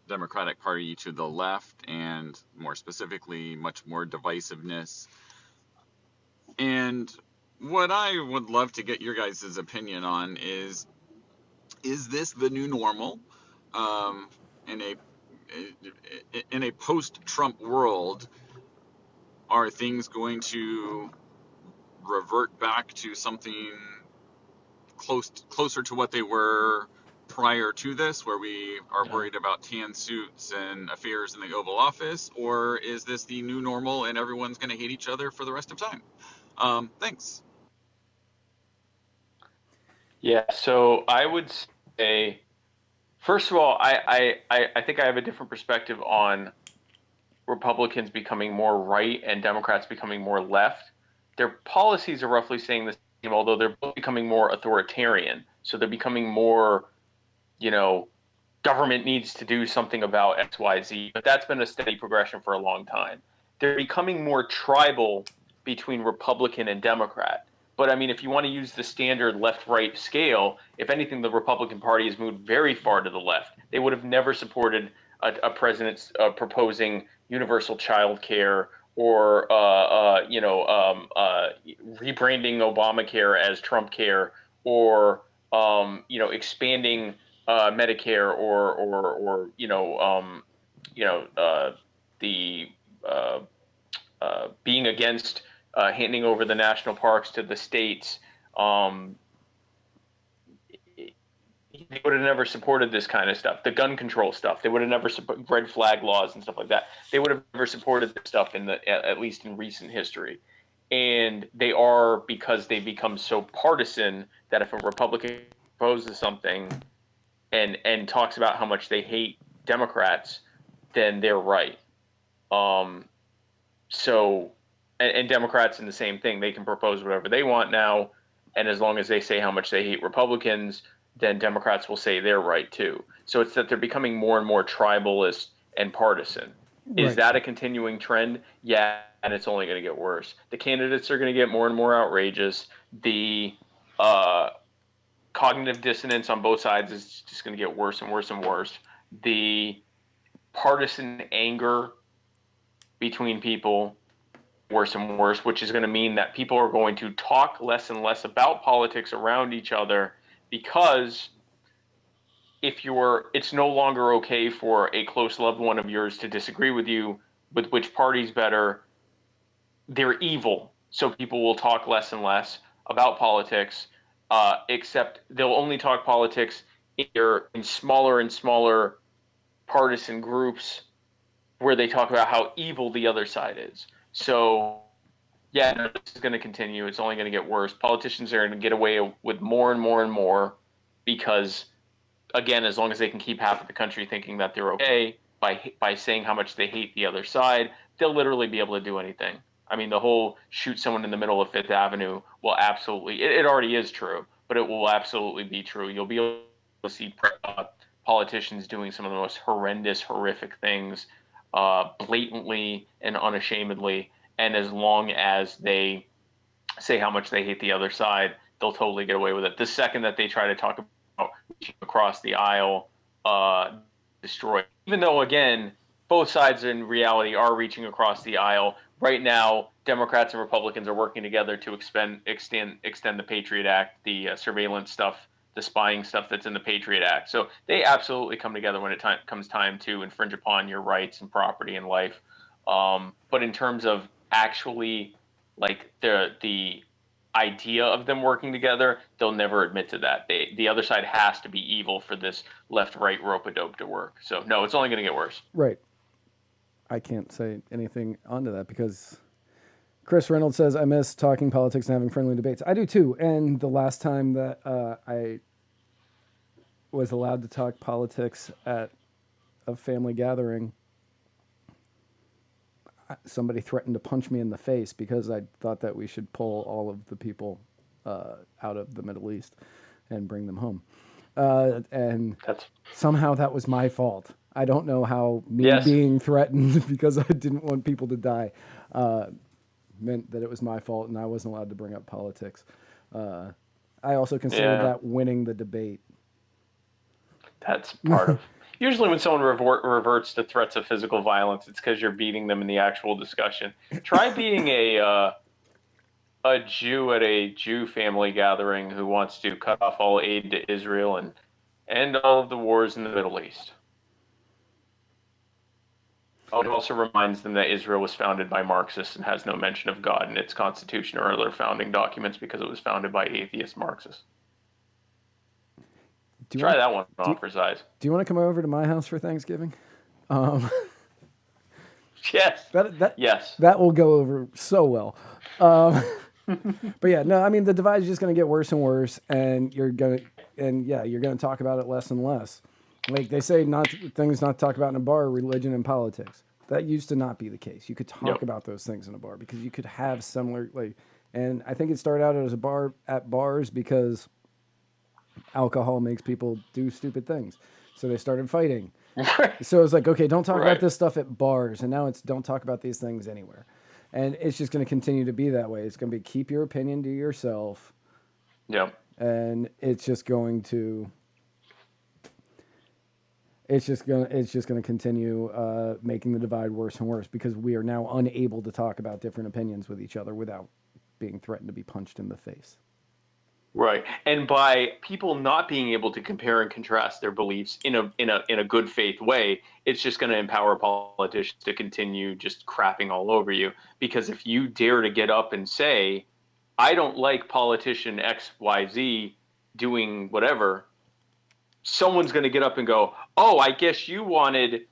Democratic Party to the left, and more specifically, much more divisiveness. And what I would love to get your guys' opinion on is this the new normal? In a post-Trump world, are things going to revert back to something closer to what they were prior to this, where we are worried about tan suits and affairs in the Oval Office, or is this the new normal and everyone's going to hate each other for the rest of time? Thanks. Yeah, so I would say, first of all, I think I have a different perspective on Republicans becoming more right and Democrats becoming more left. Their policies are roughly saying the same, although they're both becoming more authoritarian. So they're becoming more, government needs to do something about X, Y, Z. But that's been a steady progression for a long time. They're becoming more tribal between Republican and Democrat. But I mean, if you want to use the standard left-right scale, if anything, the Republican Party has moved very far to the left. They would have never supported a president proposing universal child care or rebranding Obamacare as Trump Care, or expanding Medicare, or being against handing over the national parks to the states. They would have never supported this kind of stuff, the gun control stuff. They would have never supported red flag laws and stuff like that. They would have never supported this stuff at least in recent history. And they are, because they become so partisan that if a Republican proposes something and talks about how much they hate Democrats, then they're right. And Democrats in the same thing. They can propose whatever they want now, and as long as they say how much they hate Republicans, then Democrats will say they're right too. So it's that they're becoming more and more tribalist and partisan. Right. Is that a continuing trend? Yeah, and it's only going to get worse. The candidates are going to get more and more outrageous. The cognitive dissonance on both sides is just going to get worse and worse and worse. The partisan anger between people worse and worse, which is going to mean that people are going to talk less and less about politics around each other, because it's no longer okay for a close loved one of yours to disagree with you with which party's better. They're evil, so people will talk less and less about politics, except they'll only talk politics in smaller and smaller partisan groups where they talk about how evil the other side is. So, yeah, no, this is going to continue. It's only going to get worse. Politicians are going to get away with more and more and more because, again, as long as they can keep half of the country thinking that they're okay by saying how much they hate the other side, they'll literally be able to do anything. I mean, the whole shoot someone in the middle of Fifth Avenue will absolutely – it already is true, but it will absolutely be true. You'll be able to see politicians doing some of the most horrendous, horrific things blatantly and unashamedly, and as long as they say how much they hate the other side, they'll totally get away with it. The second that they try to talk about reaching across the aisle, destroy. Even though, again, both sides in reality are reaching across the aisle. Right now, Democrats and Republicans are working together to extend the Patriot Act, the surveillance stuff, the spying stuff that's in the Patriot Act. So they absolutely come together when it comes time to infringe upon your rights and property and life. But in terms of actually, like, the idea of them working together, they'll never admit to that. The other side has to be evil for this left-right rope-a-dope to work. So no, it's only going to get worse. Right. I can't say anything onto that because Chris Reynolds says, I miss talking politics and having friendly debates. I do too. And the last time that I was allowed to talk politics at a family gathering, somebody threatened to punch me in the face because I thought that we should pull all of the people out of the Middle East and bring them home. And somehow that was my fault. I don't know how me being threatened because I didn't want people to die meant that it was my fault and I wasn't allowed to bring up politics. I also considered that winning the debate. That's part of. Usually when someone reverts to threats of physical violence, it's because you're beating them in the actual discussion. Try being a Jew at a Jew family gathering who wants to cut off all aid to Israel and end all of the wars in the Middle East. Oh, it also reminds them that Israel was founded by Marxists and has no mention of God in its constitution or other founding documents because it was founded by atheist Marxists. Try that one on for size. Do you want to come over to my house for Thanksgiving? Yes. Yes. That will go over so well. But yeah, no, I mean, the divide is just going to get worse and worse, and you're going to talk about it less and less. Like they say, things not to talk about in a bar are religion and politics. That used to not be the case. You could talk about those things in a bar because you could have similar, and I think it started out as a bar at bars because alcohol makes people do stupid things. So they started fighting. So it's like, okay, don't talk about this stuff at bars. And now it's don't talk about these things anywhere. And it's just going to continue to be that way. It's going to be keep your opinion to yourself. Yep. And it's just going to continue making the divide worse and worse because we are now unable to talk about different opinions with each other without being threatened to be punched in the face. Right. And by people not being able to compare and contrast their beliefs in a good faith way, it's just going to empower politicians to continue just crapping all over you. Because if you dare to get up and say, I don't like politician XYZ doing whatever, someone's going to get up and go, oh, I guess you wanted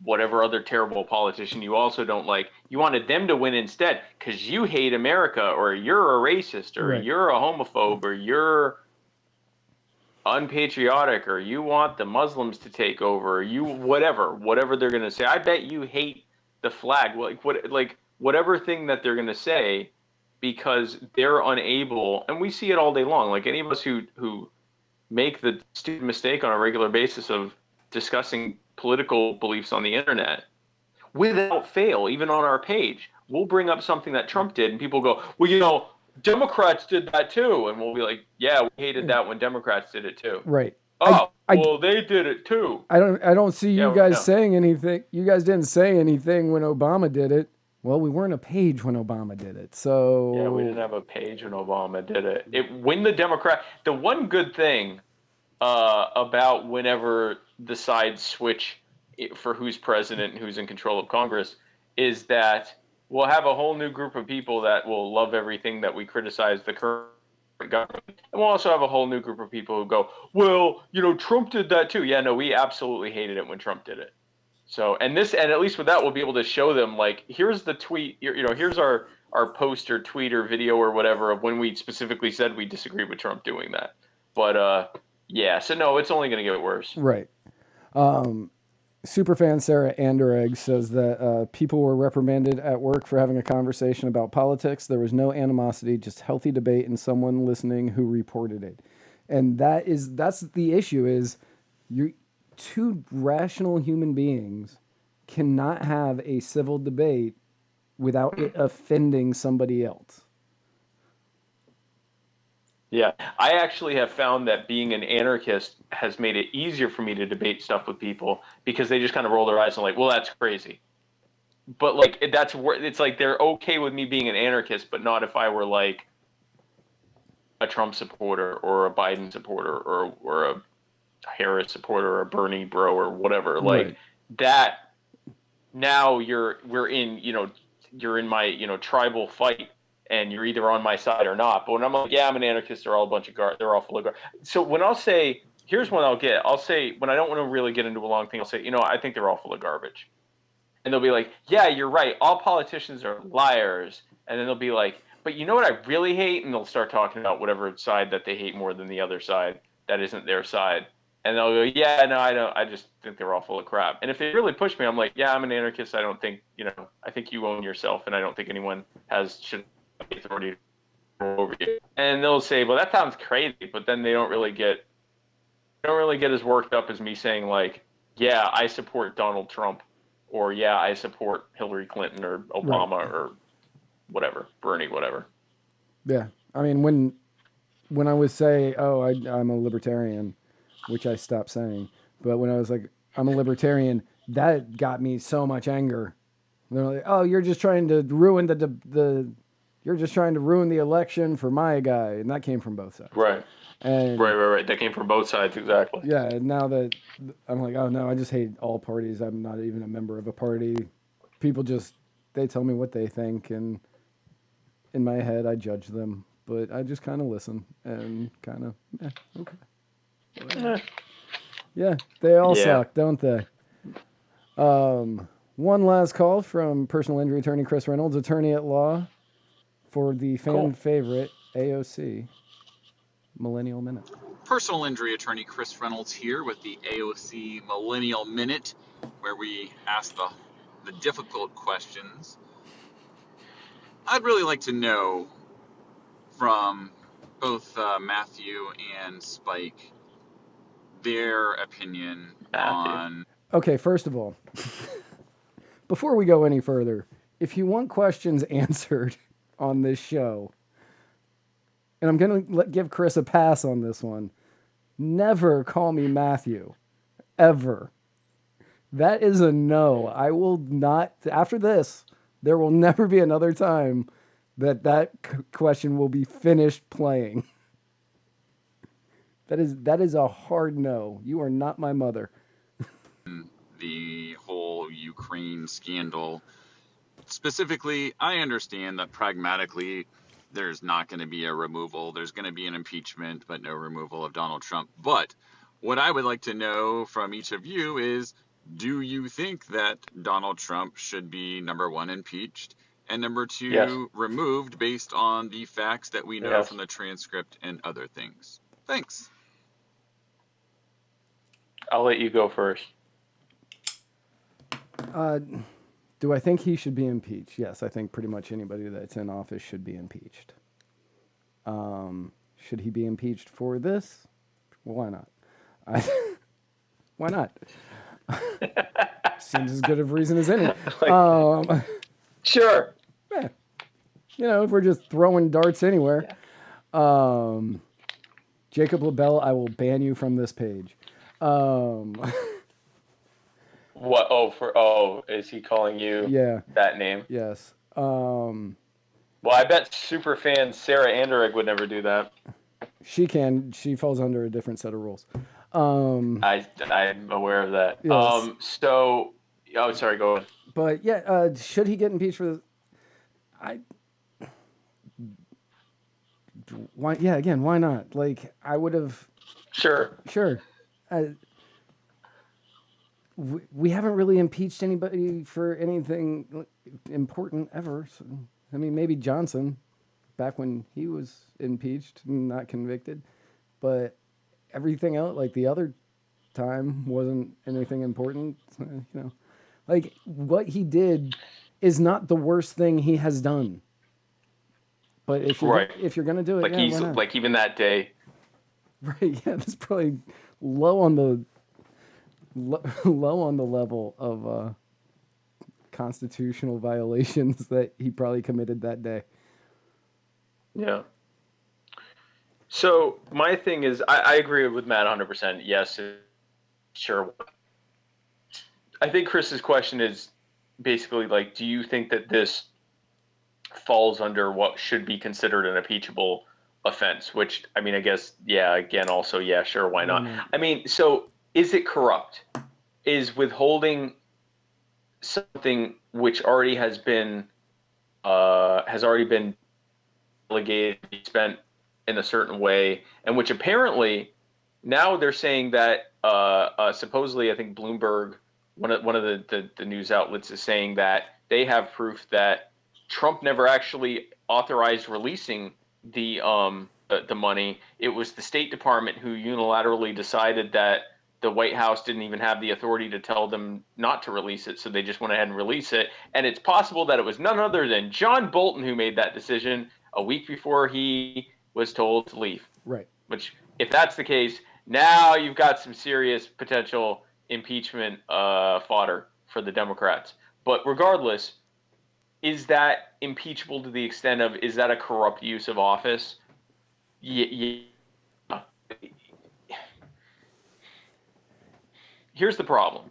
whatever other terrible politician you also don't like. You wanted them to win instead because you hate America or you're a racist or you're a homophobe or you're unpatriotic or you want the Muslims to take over or you whatever they're going to say. I bet you hate the flag. Whatever thing that they're going to say because they're unable. And we see it all day long. Like any of us who make the stupid mistake on a regular basis of discussing political beliefs on the internet, without fail, even on our page, we'll bring up something that Trump did, and people go, well, Democrats did that too, and we'll be like, yeah, we hated that when Democrats did it too. Right. They did it too. I don't see you guys saying anything. You guys didn't say anything when Obama did it. Well, we weren't a page when Obama did it, so yeah, we didn't have a page when Obama did it. The one good thing about whenever the sides switch for who's president and who's in control of Congress is that we'll have a whole new group of people that will love everything that we criticize the current government. And we'll also have a whole new group of people who go, well, Trump did that too. Yeah, no, we absolutely hated it when Trump did it. So, and at least with that, we'll be able to show them, like, here's the tweet, here's our post or tweet or video or whatever of when we specifically said we disagree with Trump doing that. But, yeah, so no, it's only going to get worse. Right. Superfan Sarah Anderegg says that people were reprimanded at work for having a conversation about politics. There was no animosity, just healthy debate and someone listening who reported it. And that's the issue is two rational human beings cannot have a civil debate without it offending somebody else. Yeah, I actually have found that being an anarchist has made it easier for me to debate stuff with people because they just kind of roll their eyes and like, well, that's crazy. But like, it's like they're okay with me being an anarchist, but not if I were like a Trump supporter or a Biden supporter or a Harris supporter or a Bernie bro or whatever. Like that. Now you're in my tribal fight. and you're either on my side or not. But when I'm like, yeah, I'm an anarchist, they're all a bunch of they're all full of garbage. So when I'll say, here's when I'll say, when I don't want to really get into a long thing, I'll say, I think they're all full of garbage. And they'll be like, yeah, you're right. All politicians are liars. And then they'll be like, but you know what I really hate? And they'll start talking about whatever side that they hate more than the other side that isn't their side. And they'll go, yeah, no, I don't. I just think they're all full of crap. And if they really push me, I'm like, yeah, I'm an anarchist. I don't think, I think you own yourself, and I don't think anyone should have the authority to rule over you. And they'll say, well, that sounds crazy, but then they don't really get as worked up as me saying like, yeah, I support Donald Trump, or yeah, I support Hillary Clinton or Obama or whatever, Bernie, whatever. Yeah, I mean, when I would say, oh, I'm a libertarian, which I stopped saying, but when I was like, I'm a libertarian, that got me so much anger. They're like, oh, you're just trying to ruin you're just trying to ruin the election for my guy, and that came from both sides. Right. And right. That came from both sides, exactly. Yeah, and now that I'm like, oh no, I just hate all parties. I'm not even a member of a party. People they tell me what they think, and in my head, I judge them, but I just kind of listen and kind of, okay. Yeah, they all suck, don't they? One last call from personal injury attorney Chris Reynolds, attorney at law for the fan favorite AOC Millennial Minute. Personal injury attorney Chris Reynolds here with the AOC Millennial Minute, where we ask the difficult questions. I'd really like to know from both Matthew and Spike their opinion on... Okay, first of all, before we go any further, if you want questions answered on this show, and I'm going to give Chris a pass on this one, never call me Matthew. Ever. That is a no. I will not, after this, there will never be another time that question will be finished playing. That is a hard no. You are not my mother. The whole Ukraine scandal. Specifically, I understand that pragmatically there's not going to be a removal. There's going to be an impeachment, but no removal of Donald Trump. But what I would like to know from each of you is, do you think that Donald Trump should be, number one, impeached, and number two, removed based on the facts that we know from the transcript and other things? Thanks. I'll let you go first. Do I think he should be impeached? Yes, I think pretty much anybody that's in office should be impeached. Should he be impeached for this? Well, why not? Why not? Seems as good of a reason as any. Sure. Yeah. If we're just throwing darts anywhere. Jacob LaBelle, I will ban you from this page. What? Is he calling you that name? Yes. Well, I bet super fan Sarah Anderegg would never do that. She can. She falls under a different set of rules. I'm aware of that. Yes. Sorry, go on. But should he get impeached for this? Why? Yeah, again, why not? Like, I would have. Sure. We haven't really impeached anybody for anything important ever. So, I mean, maybe Johnson, back when he was impeached and not convicted, but everything else, like the other time, wasn't anything important. Like what he did is not the worst thing he has done. But if you're gonna do it, he's like even that day, right? Yeah, that's probably low on the level of constitutional violations that he probably committed that day. Yeah. So my thing is, I agree with Matt 100%. Yes, sure. I think Chris's question is basically like, do you think that this falls under what should be considered an impeachable offense? Which, I mean, I guess, sure, why not? I mean, so is it corrupt? Is withholding something which already has been delegated to be spent in a certain way, and which apparently now they're saying that supposedly, I think Bloomberg, one of the news outlets, is saying that they have proof that Trump never actually authorized releasing the money. It was the State Department who unilaterally decided that the White House didn't even have the authority to tell them not to release it, so they just went ahead and released it. And it's possible that it was none other than John Bolton who made that decision a week before he was told to leave. Right. Which, if that's the case, now you've got some serious potential impeachment fodder for the Democrats. But regardless, is that impeachable to the extent of, is that a corrupt use of office? Yeah. Here's the problem.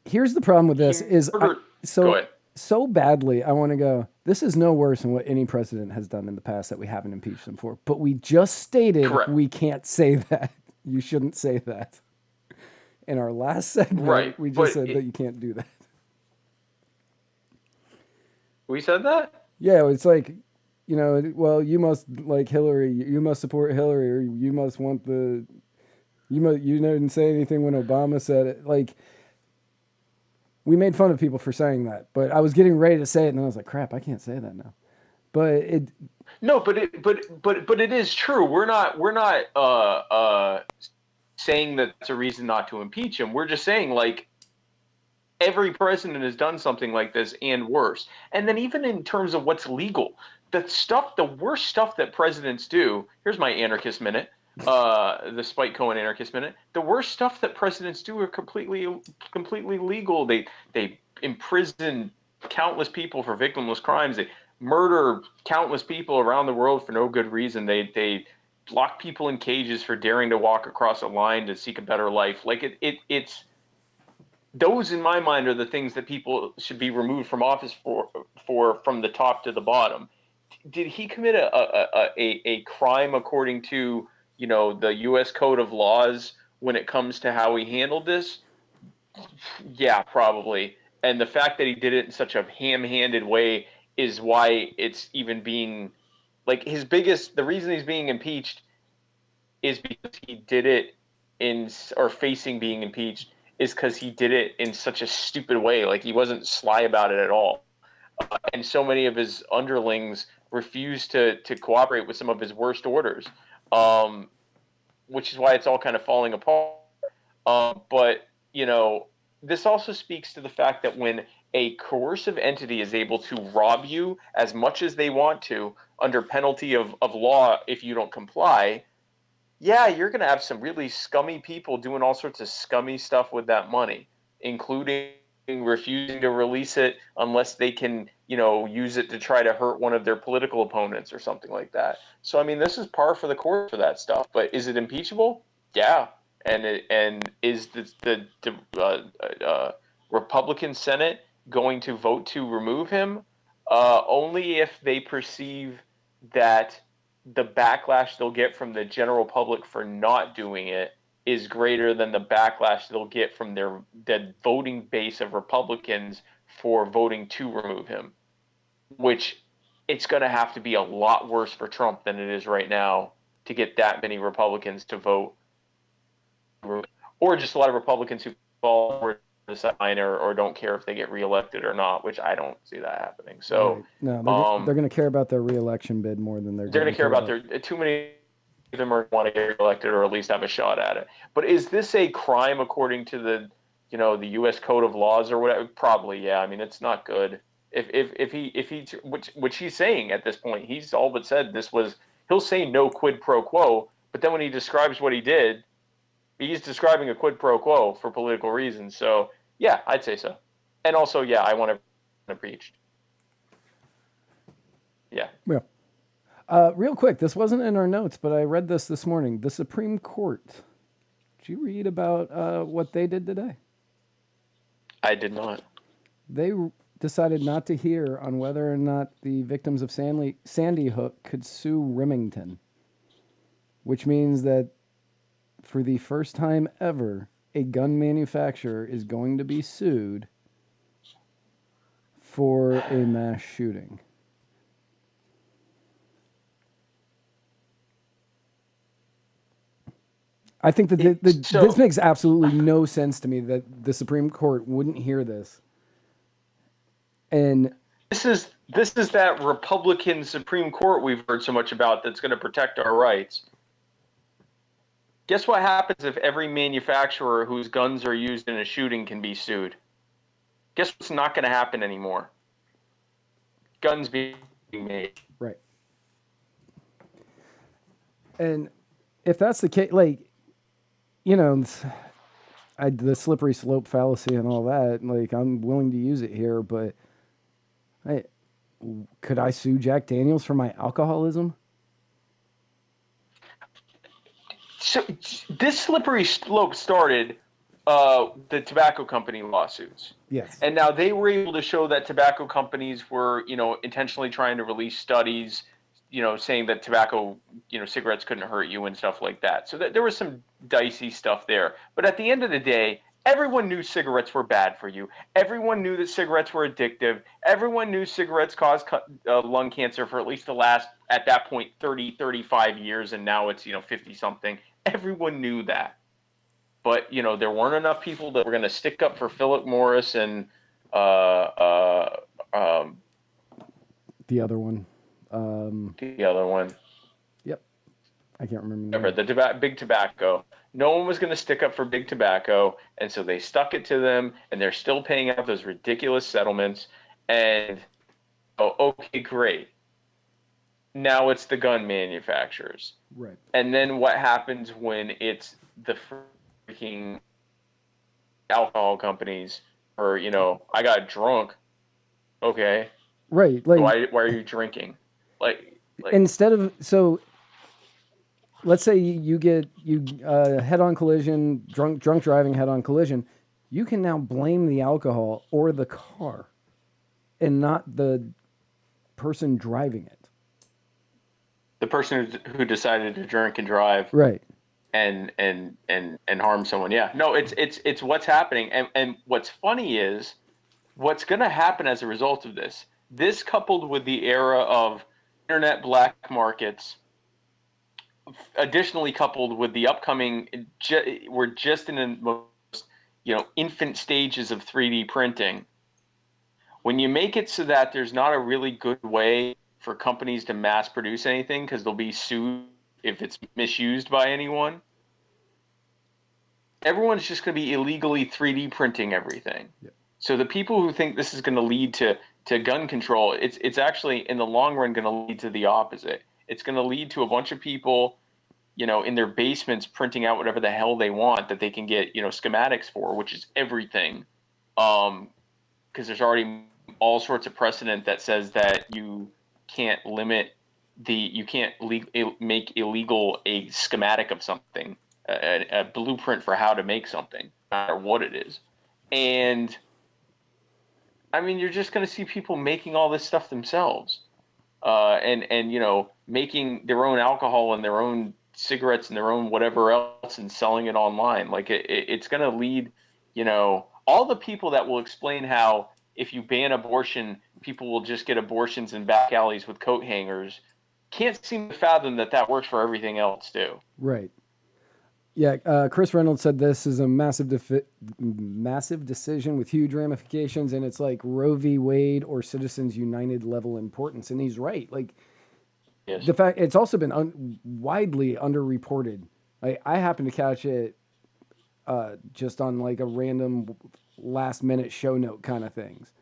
Here's the problem with this Go ahead. So badly I want to go, this is no worse than what any president has done in the past that we haven't impeached him for. But we just stated Correct. We can't say that. You shouldn't say that. In our last segment, we just said that you can't do that. We said that? Yeah, it's like, well, you must like Hillary, you must support Hillary, or you must want you didn't say anything when Obama said it. Like, we made fun of people for saying that, but I was getting ready to say it, and then I was like, crap, I can't say that now. But it. No, but it is true. We're not saying that that's a reason not to impeach him. We're just saying, like, every president has done something like this and worse. And then even in terms of what's legal, the worst stuff that presidents do. Here's my anarchist minute. The Spike Cohen anarchist minute. The worst stuff that presidents do are completely legal. They imprison countless people for victimless crimes. They murder countless people around the world for no good reason. They lock people in cages for daring to walk across a line to seek a better life. Like it's those, in my mind, are the things that people should be removed from office for from the top to the bottom. Did he commit a crime according to the U.S. Code of Laws when it comes to how he handled this? Yeah, probably. And the fact that he did it in such a ham-handed way is why it's even being, like, the reason he's being impeached is because he did it facing being impeached is because he did it in such a stupid way. Like, he wasn't sly about it at all. And so many of his underlings refused to cooperate with some of his worst orders. Which is why it's all kind of falling apart. But, this also speaks to the fact that when a coercive entity is able to rob you as much as they want to under penalty of law if you don't comply, yeah, you're going to have some really scummy people doing all sorts of scummy stuff with that money, including refusing to release it unless they can, use it to try to hurt one of their political opponents or something like that. So, I mean, this is par for the course for that stuff. But is it impeachable? Yeah. And is the Republican Senate going to vote to remove him? Only if they perceive that the backlash they'll get from the general public for not doing it is greater than the backlash they'll get from the voting base of Republicans for voting to remove him, which it's going to have to be a lot worse for Trump than it is right now to get that many Republicans to vote, or just a lot of Republicans who fall over the side or don't care if they get reelected or not, which I don't see that happening. So right. No, they're going to care about their reelection bid more than they're going to care about too many of them are want to get elected or at least have a shot at it. But is this a crime according to the the U.S. Code of Laws or whatever? Probably, yeah. I mean, it's not good. If he which he's saying at this point, he's all but said he'll say no quid pro quo, but then when he describes what he did, he's describing a quid pro quo for political reasons. So yeah, I'd say so. And also, yeah, I want to impeached. Yeah. Yeah. Real quick, this wasn't in our notes, but I read this morning. The Supreme Court. Did you read about what they did today? I did not. They decided not to hear on whether or not the victims of Sandy Hook could sue Remington, which means that for the first time ever, a gun manufacturer is going to be sued for a mass shooting. I think that So this makes absolutely no sense to me that the Supreme Court wouldn't hear this. And this is that Republican Supreme Court we've heard so much about that's going to protect our rights. Guess what happens if every manufacturer whose guns are used in a shooting can be sued? Guess what's not going to happen anymore? Guns being made. right. And if that's the case, like, you know, the slippery slope fallacy and all that, like, I'm willing to use it here, but could I sue Jack Daniels for my alcoholism? So this slippery slope started the tobacco company lawsuits. Yes. And now they were able to show that tobacco companies were, intentionally trying to release studies, saying that tobacco, cigarettes couldn't hurt you and stuff like that. So there was some dicey stuff there. But at the end of the day, everyone knew cigarettes were bad for you. Everyone knew that cigarettes were addictive. Everyone knew cigarettes caused lung cancer for at least the last, at that point, 30, 35 years. And now it's, 50 something. Everyone knew that. But, there weren't enough people that were going to stick up for Philip Morris and The other one. the other one. Yep. I can't remember. The Big Tobacco. No one was going to stick up for Big Tobacco, and so they stuck it to them, and they're still paying out those ridiculous settlements. And, okay, great. Now it's the gun manufacturers. Right. And then what happens when it's the freaking alcohol companies or, I got drunk. Okay. Right. Like, why are you drinking? Like instead of, so let's say you get head-on collision, drunk driving head-on collision, you can now blame the alcohol or the car and not the person driving it. the person who decided to drink and drive. Right. And harm someone. Yeah. No, it's what's happening. And what's funny is what's going to happen as a result of this. This coupled with the era of internet black markets, additionally coupled with the upcoming, we're just in the most, infant stages of 3D printing. When you make it so that there's not a really good way for companies to mass produce anything because they'll be sued if it's misused by anyone, everyone's just going to be illegally 3D printing everything. Yep. So the people who think this is going to lead to gun control, it's actually in the long run going to lead to the opposite. It's going to lead to a bunch of people, in their basements printing out whatever the hell they want that they can get, schematics for, which is everything. Because there's already all sorts of precedent that says that you can't make illegal a schematic of something, a blueprint for how to make something, no matter what it is. And I mean, you're just going to see people making all this stuff themselves, and making their own alcohol and their own cigarettes and their own whatever else and selling it online. Like it's going to lead, all the people that will explain how if you ban abortion, people will just get abortions in back alleys with coat hangers, can't seem to fathom that works for everything else too. Right. Yeah, Chris Reynolds said this is a massive decision with huge ramifications, and it's like Roe v. Wade or Citizens United level importance. And he's right. Like, yes. The fact it's also been widely underreported. Like, I happened to catch it just on like a random last minute show note kind of things,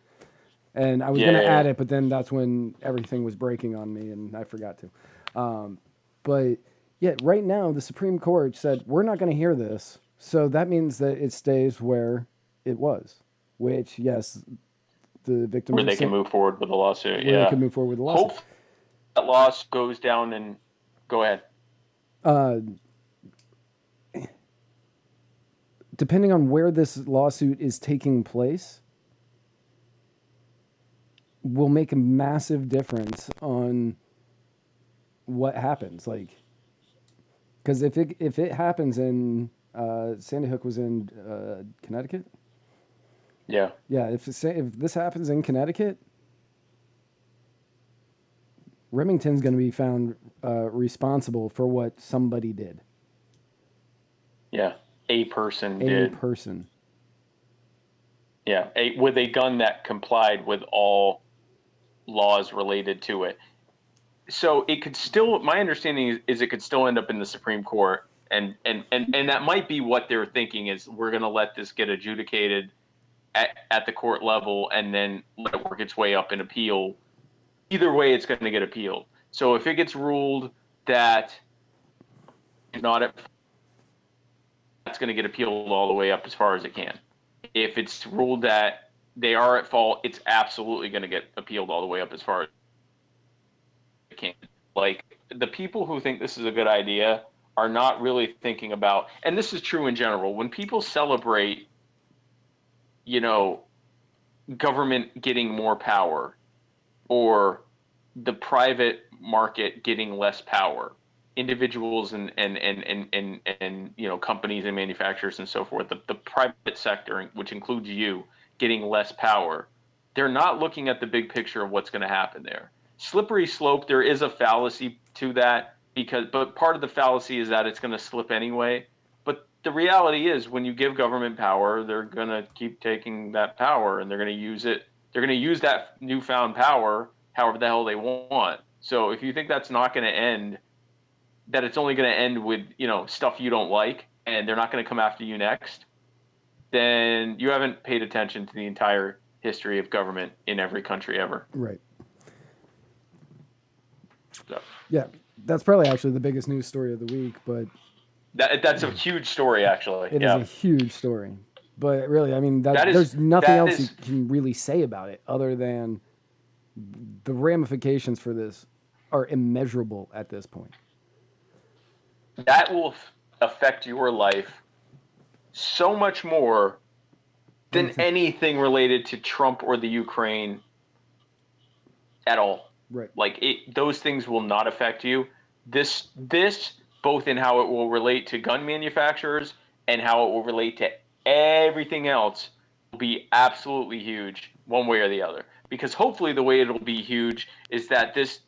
and I was going to add it, but then that's when everything was breaking on me, and I forgot to. But yet, right now, the Supreme Court said, we're not going to hear this. So that means that it stays where it was, which, yes, the victim... Where they can move forward with the lawsuit, where they can move forward with the lawsuit. Hope that lawsuit goes down and... Go ahead. Depending on where this lawsuit is taking place, will make a massive difference on what happens. Like... Because if it happens in Sandy Hook was in Connecticut, yeah. If this happens in Connecticut, Remington's going to be found responsible for what somebody did. Yeah. A person A did. person. Yeah. With a gun that complied with all laws related to it. So it could still, my understanding is it could still end up in the Supreme Court. And that might be what they're thinking is we're going to let this get adjudicated at the court level and then let it work its way up in appeal. Either way, it's going to get appealed. So if it gets ruled that it's not at, it's going to get appealed all the way up as far as it can. If it's ruled that they are at fault, it's absolutely going to get appealed all the way up as far as it can. Like, the people who think this is a good idea are not really thinking about, and this is true in general, when people celebrate, you know, government getting more power or the private market getting less power, individuals and you know, companies and manufacturers and so forth, the private sector, which includes you, getting less power, they're not looking at the big picture of what's going to happen there. Slippery slope, there is a fallacy to that, but part of the fallacy is that it's going to slip anyway. But the reality is, when you give government power, they're going to keep taking that power and they're going to use it. They're going to use that newfound power however the hell they want. So if you think that's not going to end, that it's only going to end with, you know, stuff you don't like and they're not going to come after you next, then you haven't paid attention to the entire history of government in every country ever. Right. So. Yeah, that's probably actually the biggest news story of the week, but that's a huge story, actually. It is a huge story. But really, I mean, there's nothing else you can really say about it other than the ramifications for this are immeasurable at this point. That will affect your life so much more than anything related to Trump or the Ukraine at all. Right. Like, those things will not affect you. This both in how it will relate to gun manufacturers and how it will relate to everything else, will be absolutely huge one way or the other. Because hopefully the way it'll be huge is that this,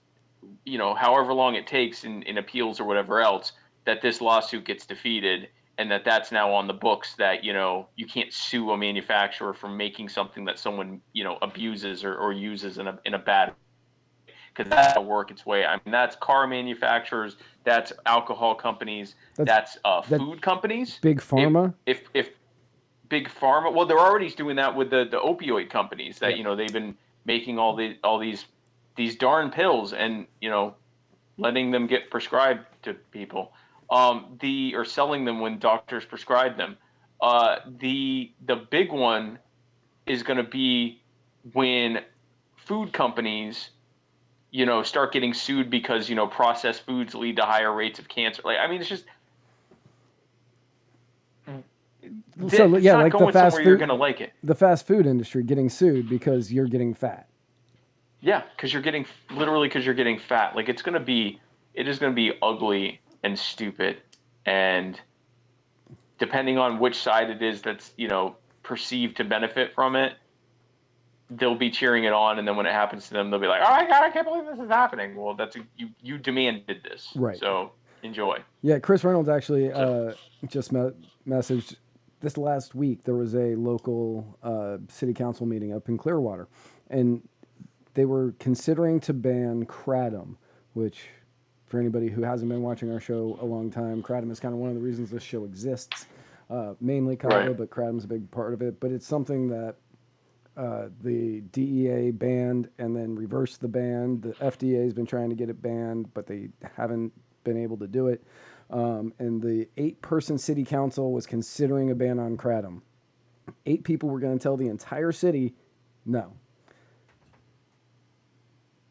you know, however long it takes in appeals or whatever else, that this lawsuit gets defeated and that's now on the books, that, you know, you can't sue a manufacturer for making something that someone, you know, abuses or uses in a bad way. Because that'll work its way. I mean, that's car manufacturers, that's alcohol companies, that's food companies. Big pharma. If big pharma, well, they're already doing that with the opioid companies. That, you know, they've been making all these darn pills and, you know, letting them get prescribed to people, or selling them when doctors prescribe them. The big one is going to be when food companies, you know, start getting sued because, you know, processed foods lead to higher rates of cancer. Like, I mean, it's just, so yeah, like the fast food, you're going to like it. The fast food industry getting sued because you're getting fat. Yeah, because you're getting fat. Like, it is going to be ugly and stupid, and depending on which side it is that's, you know, perceived to benefit from it, they'll be cheering it on, and then when it happens to them, they'll be like, "Oh my God, I can't believe this is happening." Well, you demanded this, right? So enjoy. Yeah, Chris Reynolds actually just messaged this last week. There was a local city council meeting up in Clearwater, and they were considering to ban kratom, which, for anybody who hasn't been watching our show a long time, kratom is kind of one of the reasons this show exists. Mainly kava, but kratom's a big part of it. But it's something that the DEA banned and then reversed the ban. The FDA has been trying to get it banned, but they haven't been able to do it. And the 8-person city council was considering a ban on kratom. 8 people were going to tell the entire city no.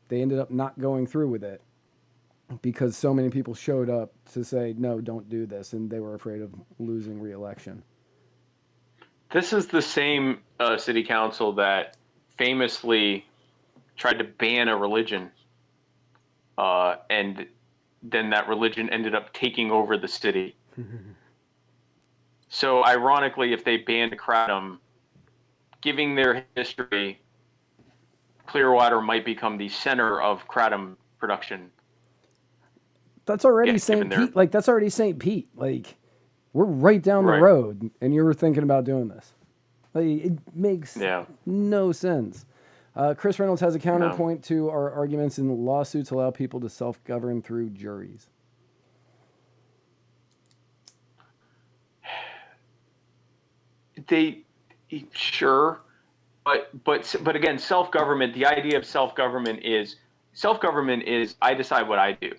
They ended up not going through with it because so many people showed up to say, no, don't do this, and they were afraid of losing re-election. This is the same city council that famously tried to ban a religion, and then that religion ended up taking over the city. So ironically, if they banned kratom, giving their history, Clearwater might become the center of kratom production. That's already St. Pete. Like, that's already St. Pete. Like, We're right down the Right. road, and you were thinking about doing this. Like, it makes no sense. Chris Reynolds has a counterpoint to our arguments in lawsuits allow people to self-govern through juries. Sure, but again, self-government. The idea of self-government is I decide what I do.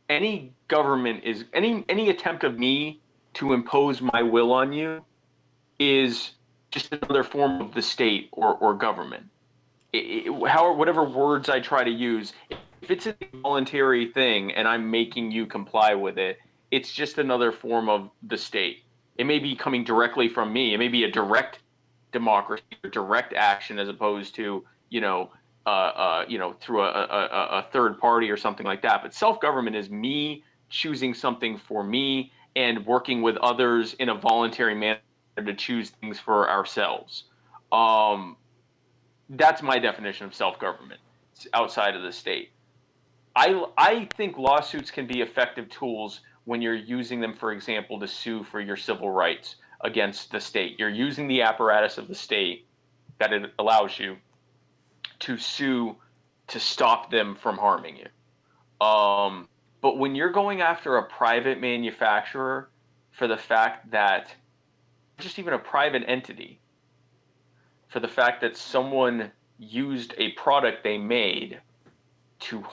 Any government is any attempt of me to impose my will on you is just another form of the state or government. Whatever words I try to use, if it's a voluntary thing and I'm making you comply with it, it's just another form of the state. It may be coming directly from me. It may be a direct democracy or direct action as opposed to, through a third party or something like that. But self-government is me choosing something for me and working with others in a voluntary manner to choose things for ourselves. That's my definition of self-government outside of the state. I think lawsuits can be effective tools when you're using them, for example, to sue for your civil rights against the state. You're using the apparatus of the state that it allows you to sue to stop them from harming you. But when you're going after a private manufacturer for the fact that, just even a private entity, for the fact that someone used a product they made to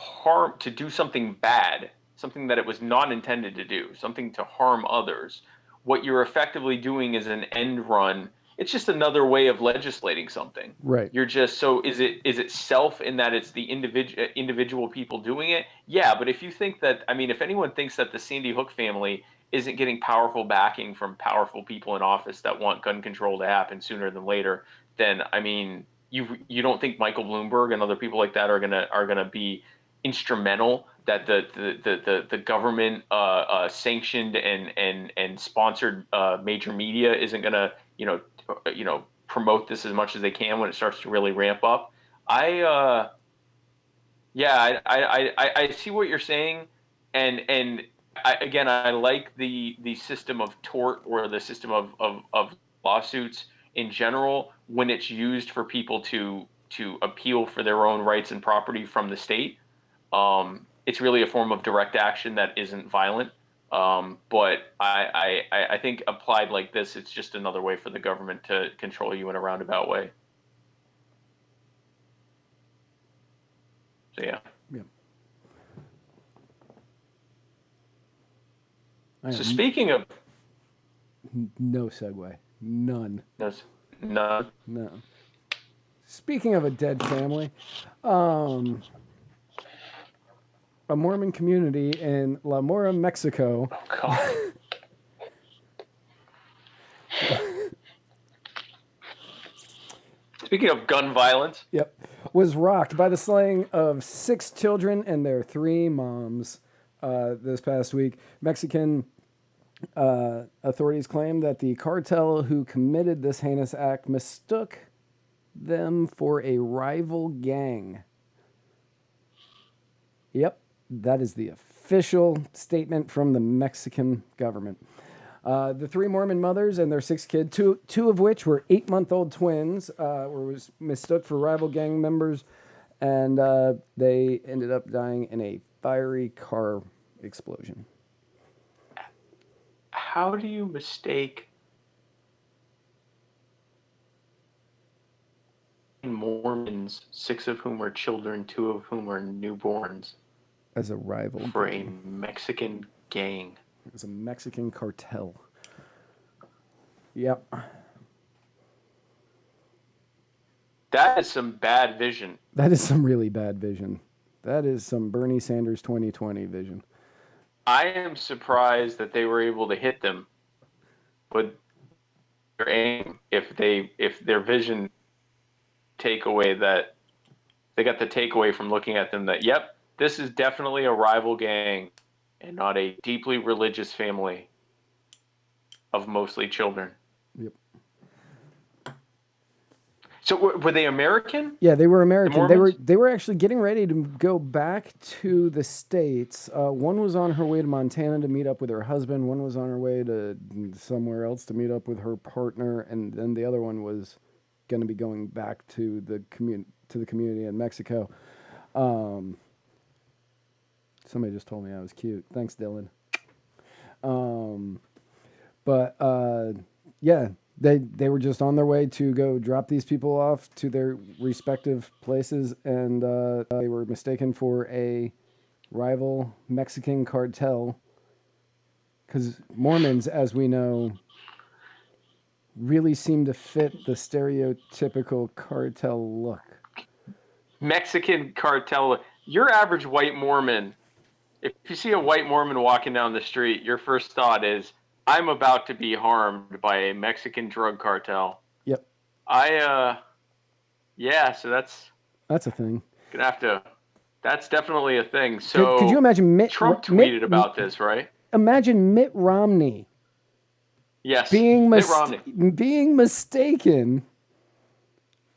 do something bad, something that it was not intended to do, something to harm others, what you're effectively doing is an end run. It's just another way of legislating something. Right. You're just, so is it self in that it's the individual people doing it? Yeah, but if you think that, if anyone thinks that the Sandy Hook family isn't getting powerful backing from powerful people in office that want gun control to happen sooner than later, then you don't think Michael Bloomberg and other people like that are gonna be instrumental, that the government sanctioned and sponsored major media isn't gonna promote this as much as they can when it starts to really ramp up? I see what you're saying, and I like the system of tort or the system of lawsuits in general when it's used for people to appeal for their own rights and property from the state. It's really a form of direct action that isn't violent. But I think applied like this, it's just another way for the government to control you in a roundabout way. So yeah. So speaking of no segue, none. No. Speaking of a dead family, a Mormon community in La Mora, Mexico. Oh God. Speaking of gun violence. Yep. Was rocked by the slaying of 6 children and their 3 moms this past week. Mexican authorities claim that the cartel who committed this heinous act mistook them for a rival gang. Yep, that is the official statement from the Mexican government. The 3 Mormon mothers and their 6 kids, two of which were 8-month-old twins, was mistook for rival gang members, and they ended up dying in a fiery car explosion. How do you mistake Mormons, 6 of whom are children, 2 of whom are newborns, as a rival for a Mexican gang? It's a Mexican cartel. Yep. That is some bad vision. That is some really bad vision. That is some Bernie Sanders 2020 vision. I am surprised that they were able to hit them with their aim. If their vision takeaway, that they got the takeaway from looking at them that, yep, this is definitely a rival gang and not a deeply religious family of mostly children. Yep. So were they American? Yeah, they were American. Mormons? They were actually getting ready to go back to the States. One was on her way to Montana to meet up with her husband. One was on her way to somewhere else to meet up with her partner, and then the other one was going to be going back to the community in Mexico. Somebody just told me I was cute. Thanks, Dylan. Yeah, they were just on their way to go drop these people off to their respective places, and they were mistaken for a rival Mexican cartel. Because Mormons, as we know, really seem to fit the stereotypical cartel look. Mexican cartel. Your average white Mormon, if you see a white Mormon walking down the street, your first thought is, I'm about to be harmed by a Mexican drug cartel. Yep. Yeah, so that's a thing. Gonna have to, that's definitely a thing. So could you imagine Trump tweeted about this, right? Imagine Mitt Romney. Yes, Being Mitt Romney. being mistaken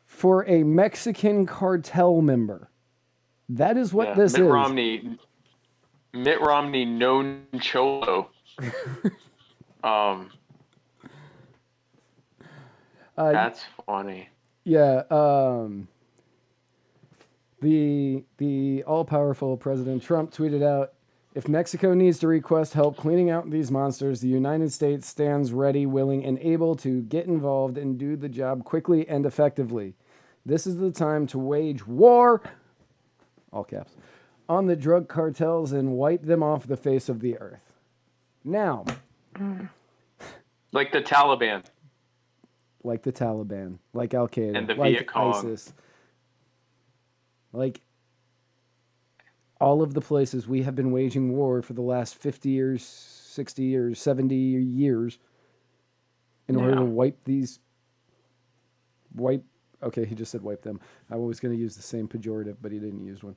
for a Mexican cartel member. That is what this is. Mitt Romney, known cholo. That's funny. Yeah. The all-powerful President Trump tweeted out, "If Mexico needs to request help cleaning out these monsters, the United States stands ready, willing, and able to get involved and do the job quickly and effectively. This is the time to wage war," all caps, "on the drug cartels and wipe them off the face of the earth." Now, like the Taliban, like Al Qaeda, and the like Viet Cong. ISIS, like all of the places we have been waging war for the last 50 years, 60 years, 70 years in order to okay, he just said wipe them. I was going to use the same pejorative, but he didn't use one.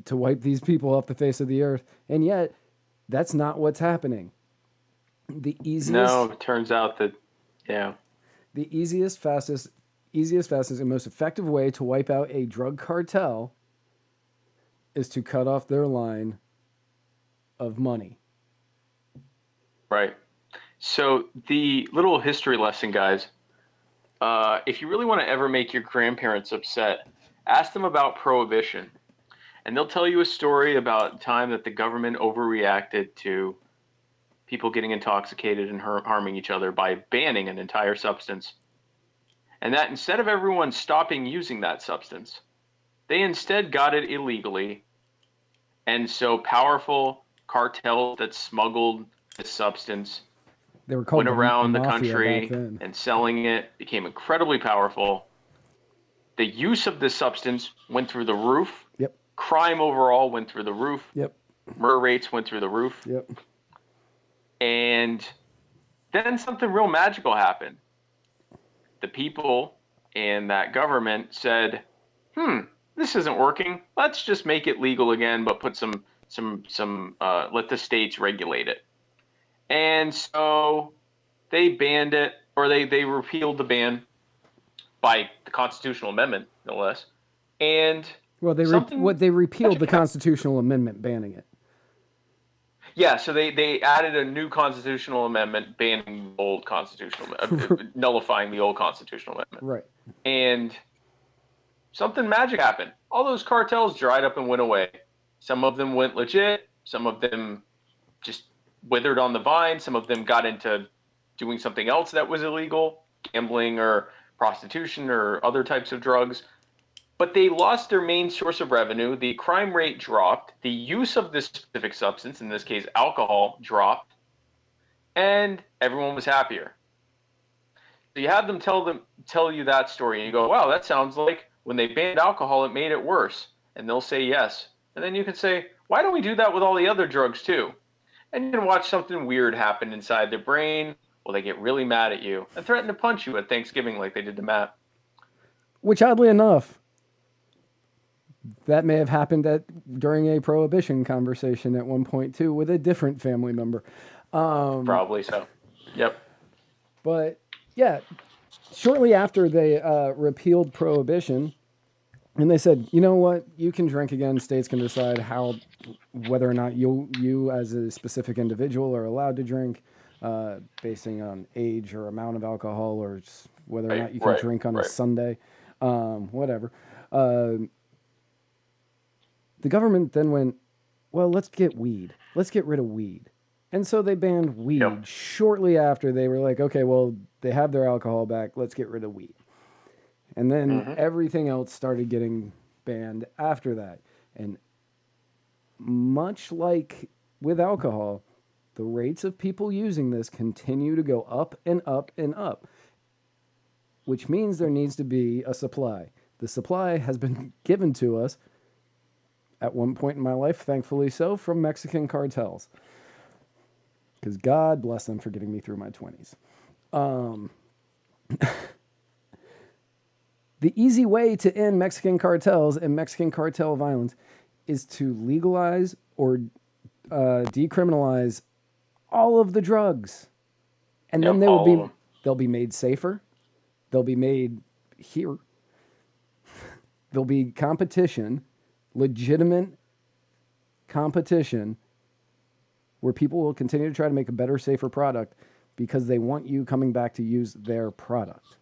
To wipe these people off the face of the earth. And yet, that's not what's happening. No, it turns out that, the easiest, fastest, and most effective way to wipe out a drug cartel is to cut off their line of money. Right. So the little history lesson, guys, if you really want to ever make your grandparents upset, ask them about Prohibition. And they'll tell you a story about time that the government overreacted to people getting intoxicated and harming each other by banning an entire substance. And that instead of everyone stopping using that substance, they instead got it illegally. And so powerful cartels that smuggled this substance went around the country and selling it, became incredibly powerful. The use of this substance went through the roof. Yep. Crime overall went through the roof. Yep. Murder rates went through the roof. Yep. And then something real magical happened. The people in that government said, this isn't working. Let's just make it legal again, but put some let the states regulate it. And so they banned it, or they repealed the ban by the constitutional amendment, no less. And they repealed the constitutional amendment banning it. Yeah, so they added a new constitutional amendment banning the old constitutional nullifying the old constitutional amendment. Right. And something magic happened. All those cartels dried up and went away. Some of them went legit. Some of them just withered on the vine. Some of them got into doing something else that was illegal, gambling or prostitution or other types of drugs. But they lost their main source of revenue. The crime rate dropped. The use of this specific substance, in this case alcohol, dropped. And everyone was happier. So you have them tell you that story, and you go, wow, that sounds like when they banned alcohol, it made it worse. And they'll say yes. And then you can say, why don't we do that with all the other drugs too? And you can watch something weird happen inside their brain. Well, they get really mad at you and threaten to punch you at Thanksgiving like they did to Matt. Which, oddly enough, that may have happened during a Prohibition conversation at one point too, with a different family member. Probably so. Yep. But yeah, shortly after they repealed prohibition, and they said, you know what, you can drink again. States can decide whether or not you as a specific individual are allowed to drink, basing on age or amount of alcohol, or whether or Right, not you can right, drink on a right. Sunday, whatever. The government then went, well, let's get weed. Let's get rid of weed. And so they banned weed Yep. shortly after. They were like, okay, well, they have their alcohol back. Let's get rid of weed. And then everything else started getting banned after that. And much like with alcohol, the rates of people using this continue to go up and up and up, which means there needs to be a supply. The supply has been given to us at one point in my life, thankfully so, from Mexican cartels. Because God bless them for getting me through my 20s. The easy way to end Mexican cartels and Mexican cartel violence is to legalize or decriminalize all of the drugs, and then Yep, all of them. they'll be made safer. They'll be made here. There'll be competition, legitimate competition, where people will continue to try to make a better, safer product because they want you coming back to use their product.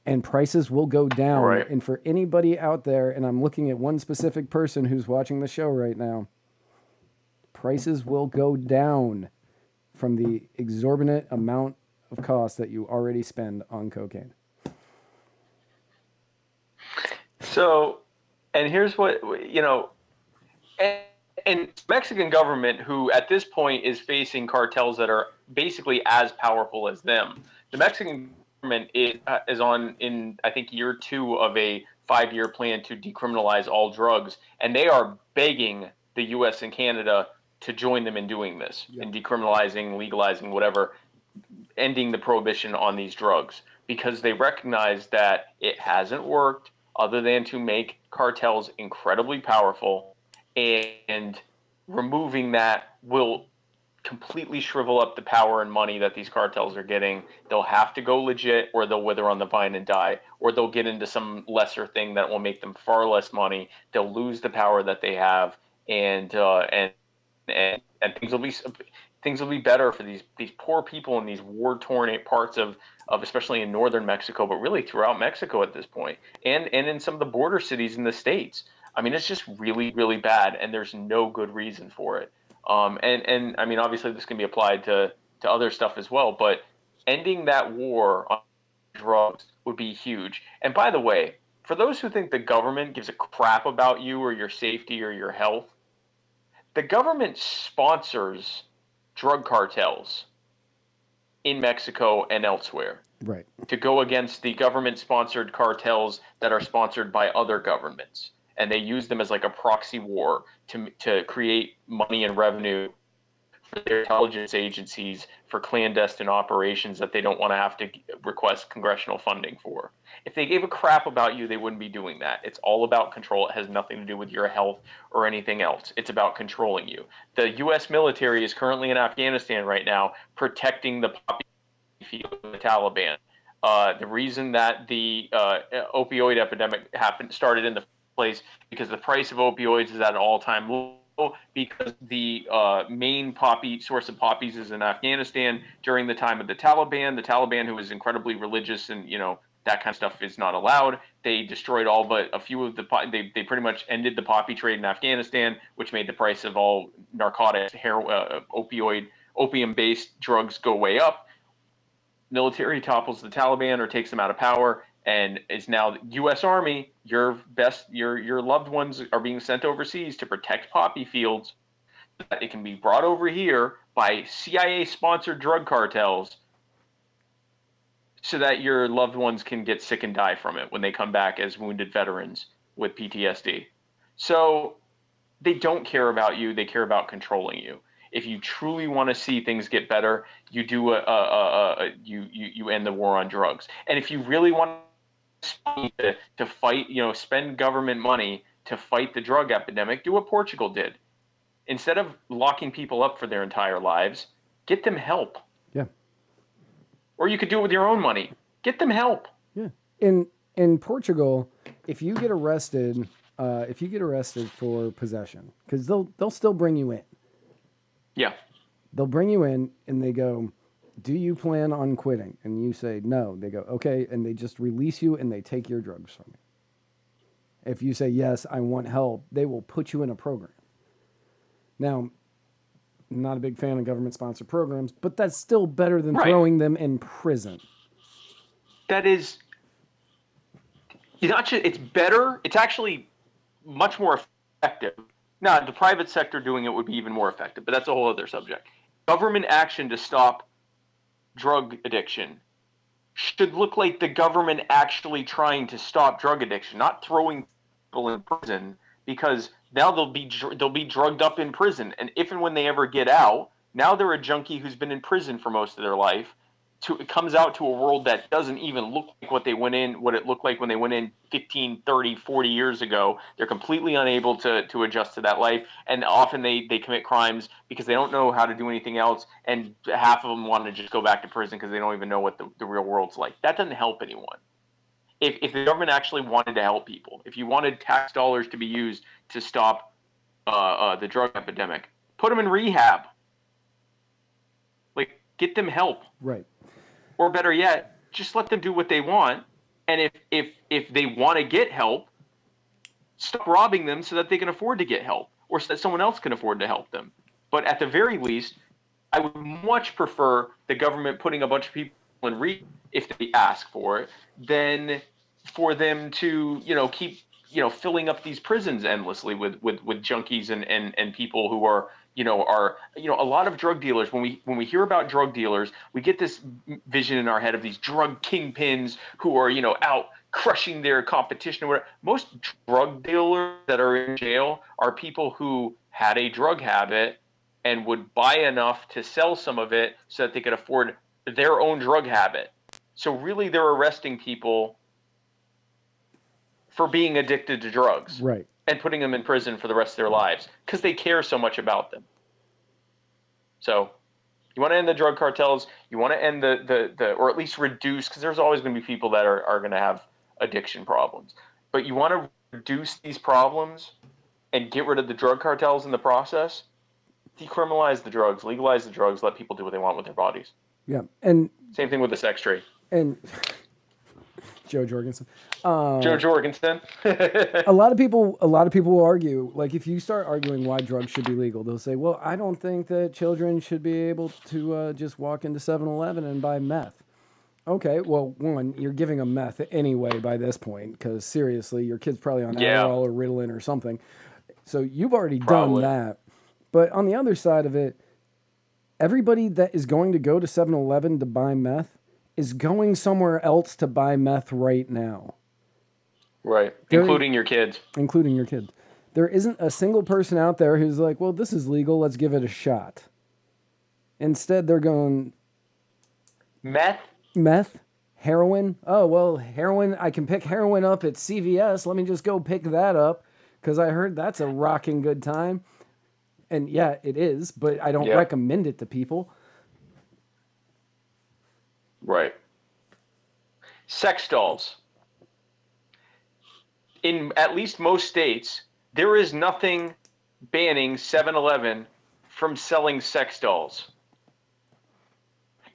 And prices will go down. Right. And for anybody out there, and I'm looking at one specific person who's watching the show right now, prices will go down from the exorbitant amount of cost that you already spend on cocaine. So, and here's what, and Mexican government, who at this point is facing cartels that are basically as powerful as them. The Mexican government is in I think year 2 of a 5-year plan to decriminalize all drugs, and they are begging the U.S. and Canada to join them in doing this, in decriminalizing, legalizing, whatever, ending the prohibition on these drugs, because they recognize that it hasn't worked other than to make cartels incredibly powerful, and removing that will completely shrivel up the power and money that these cartels are getting. They'll have to go legit, or they'll wither on the vine and die, or they'll get into some lesser thing that will make them far less money. They'll lose the power that they have, and things will be better for these poor people in these war-torn parts of especially in northern Mexico, but really throughout Mexico at this point, and in some of the border cities in the States. I mean, it's just really, really bad, and there's no good reason for it. And I mean, obviously this can be applied to other stuff as well, but ending that war on drugs would be huge. And by the way, for those who think the government gives a crap about you or your safety or your health, the government sponsors drug cartels in Mexico and elsewhere. Right. To go against the government-sponsored cartels that are sponsored by other governments. And they use them as like a proxy war to create money and revenue for their intelligence agencies for clandestine operations that they don't want to have to request congressional funding for. If they gave a crap about you, they wouldn't be doing that. It's all about control. It has nothing to do with your health or anything else. It's about controlling you. The U.S. military is currently in Afghanistan right now protecting the poppy field of the Taliban. The reason that the opioid epidemic started in the place because the price of opioids is at an all-time low, because the main source of poppies is in Afghanistan during the time of the Taliban, who is incredibly religious, and that kind of stuff is not allowed. They destroyed all but a few of they pretty much ended the poppy trade in Afghanistan, which made the price of all narcotics, opium-based drugs go way up. Military topples the Taliban or takes them out of power, and is now the U.S. Army. Your loved ones are being sent overseas to protect poppy fields, so that it can be brought over here by CIA-sponsored drug cartels, so that your loved ones can get sick and die from it when they come back as wounded veterans with PTSD. So they don't care about you; they care about controlling you. If you truly want to see things get better, you do you end the war on drugs. And if you really want to fight, spend government money to fight the drug epidemic, do what Portugal did. Instead of locking people up for their entire lives, get them help. Yeah. Or you could do it with your own money. Get them help. Yeah. In Portugal, if you get arrested for possession, because they'll still bring you in. Yeah. They'll bring you in and they go, do you plan on quitting? And you say no. They go, okay, and they just release you and they take your drugs from you. If you say yes, I want help, they will put you in a program. Now, I'm not a big fan of government-sponsored programs, but that's still better than throwing them in prison. That is, it's better. It's actually much more effective. Now, the private sector doing it would be even more effective, but that's a whole other subject. Government action to stop drug addiction should look like the government actually trying to stop drug addiction, not throwing people in prison, because now they'll be drugged up in prison, and if and when they ever get out, now they're a junkie who's been in prison for most of their life. It comes out to a world that doesn't even look like what it looked like when they went in 15, 30, 40 years ago. They're completely unable to adjust to that life, and often they commit crimes because they don't know how to do anything else, and half of them want to just go back to prison because they don't even know what the real world's like. That doesn't help anyone. If the government actually wanted to help people, if you wanted tax dollars to be used to stop the drug epidemic, put them in rehab. Like, get them help. Right. Or better yet, just let them do what they want. And if they want to get help, stop robbing them so that they can afford to get help, or so that someone else can afford to help them. But at the very least, I would much prefer the government putting a bunch of people in rehab if they ask for it, than for them to, keep, filling up these prisons endlessly with junkies and people who are a lot of drug dealers. When we hear about drug dealers, we get this vision in our head of these drug kingpins who are, out crushing their competition or whatever. Most drug dealers that are in jail are people who had a drug habit and would buy enough to sell some of it so that they could afford their own drug habit. So really, they're arresting people for being addicted to drugs. Right. And putting them in prison for the rest of their lives because they care so much about them. So you want to end the drug cartels, you want to end the or at least reduce, because there's always going to be people that are going to have addiction problems. But you want to reduce these problems and get rid of the drug cartels in the process. Decriminalize the drugs, legalize the drugs, let people do what they want with their bodies. Yeah. And same thing with the sex trade. And Joe Jorgensen. Joe Jorgensen. a lot of people will argue, like, if you start arguing why drugs should be legal, they'll say, well, I don't think that children should be able to just walk into 7-Eleven and buy meth. Okay, well, one, you're giving them meth anyway by this point, because seriously, your kid's probably on Adderall or Ritalin or something. So you've already done that. But on the other side of it, everybody that is going to go to 7-Eleven to buy meth is going somewhere else to buy meth right now. Right. Including your kids. Including your kids. There isn't a single person out there who's like, well, this is legal, let's give it a shot. Instead, they're going... Meth? Heroin? Oh, well, heroin, I can pick heroin up at CVS. Let me just go pick that up, because I heard that's a rocking good time. And yeah, it is, but I don't recommend it to people. Right. Sex dolls. In at least most states, there is nothing banning 7-Eleven from selling sex dolls.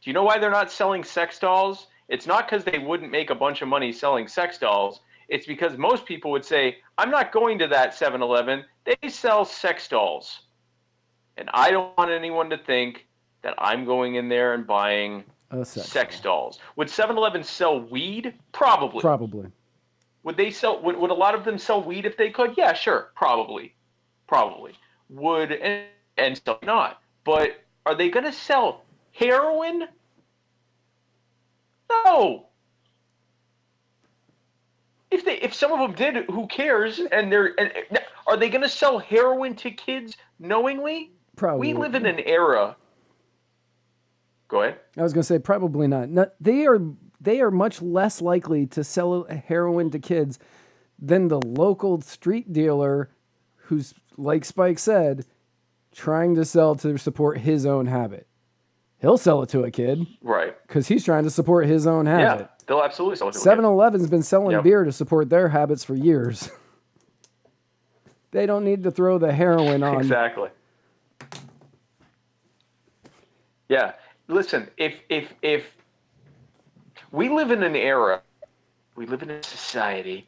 Do you know why they're not selling sex dolls? It's not because they wouldn't make a bunch of money selling sex dolls. It's because most people would say, I'm not going to that 7-Eleven. They sell sex dolls. And I don't want anyone to think that I'm going in there and buying sex dolls. Would 7-Eleven sell weed? Probably. Probably. Would they sell? Would a lot of them sell weed if they could? Yeah, sure. Probably. Would and some not. But are they going to sell heroin? No. If some of them did, who cares? And are they going to sell heroin to kids knowingly? Probably. We live in an era. Go ahead. I was going to say probably not. They are much less likely to sell heroin to kids than the local street dealer who's, like Spike said, trying to sell to support his own habit. he'll sell it to a kid Right. because he's trying to support his own habit. Yeah, they'll absolutely sell it to a kid. 7-Eleven's been selling Yep. beer to support their habits for years. They don't need to throw the heroin on. Exactly. Yeah. Listen, if we live in an era, we live in a society,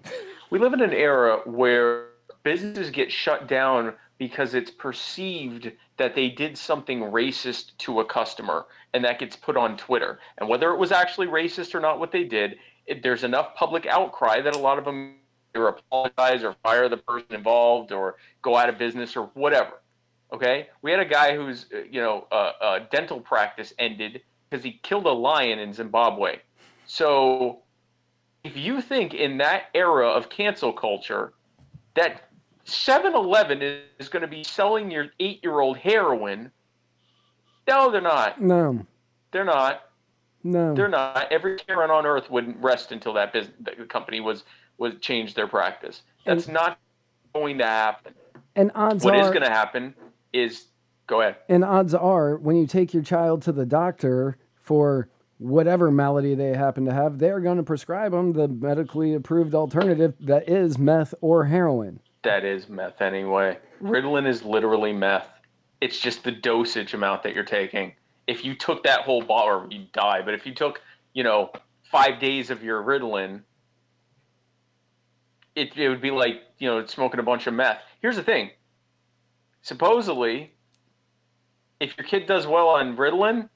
we live in an era where businesses get shut down because it's perceived that they did something racist to a customer, and that gets put on Twitter. And whether it was actually racist or not what they did, there's enough public outcry that a lot of them either apologize or fire the person involved or go out of business or whatever. Okay? We had a guy whose dental practice ended because he killed a lion in Zimbabwe. So if you think in that era of cancel culture that 7-Eleven is going to be selling your 8-year-old heroin, no, they're not. No. They're not. No. They're not. Every Karen on earth wouldn't rest until the company was changed their practice. That's not going to happen. And odds what are, is going to happen is, go ahead. And odds are, when you take your child to the doctor for whatever malady they happen to have, they're going to prescribe them the medically approved alternative that is meth or heroin. That is meth anyway. Ritalin is literally meth. It's just the dosage amount that you're taking. If you took that whole bottle, you'd die. But if you took, 5 days of your Ritalin, it would be like, smoking a bunch of meth. Here's the thing. Supposedly, if your kid does well on Ritalin,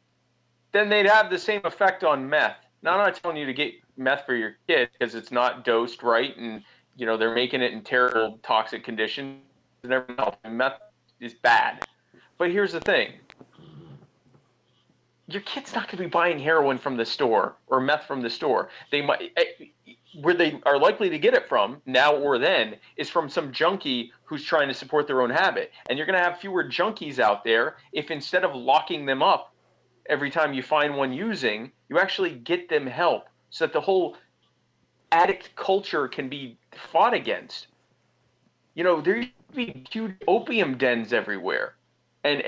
then they'd have the same effect on meth. Now, I'm not telling you to get meth for your kid because it's not dosed right and, they're making it in terrible toxic conditions and everything else. And meth is bad. But here's the thing. Your kid's not going to be buying heroin from the store or meth from the store. They might, where they are likely to get it from now or then is from some junkie who's trying to support their own habit. And you're going to have fewer junkies out there if instead of locking them up every time you find one using, you actually get them help so that the whole addict culture can be fought against. There used to be huge opium dens everywhere. And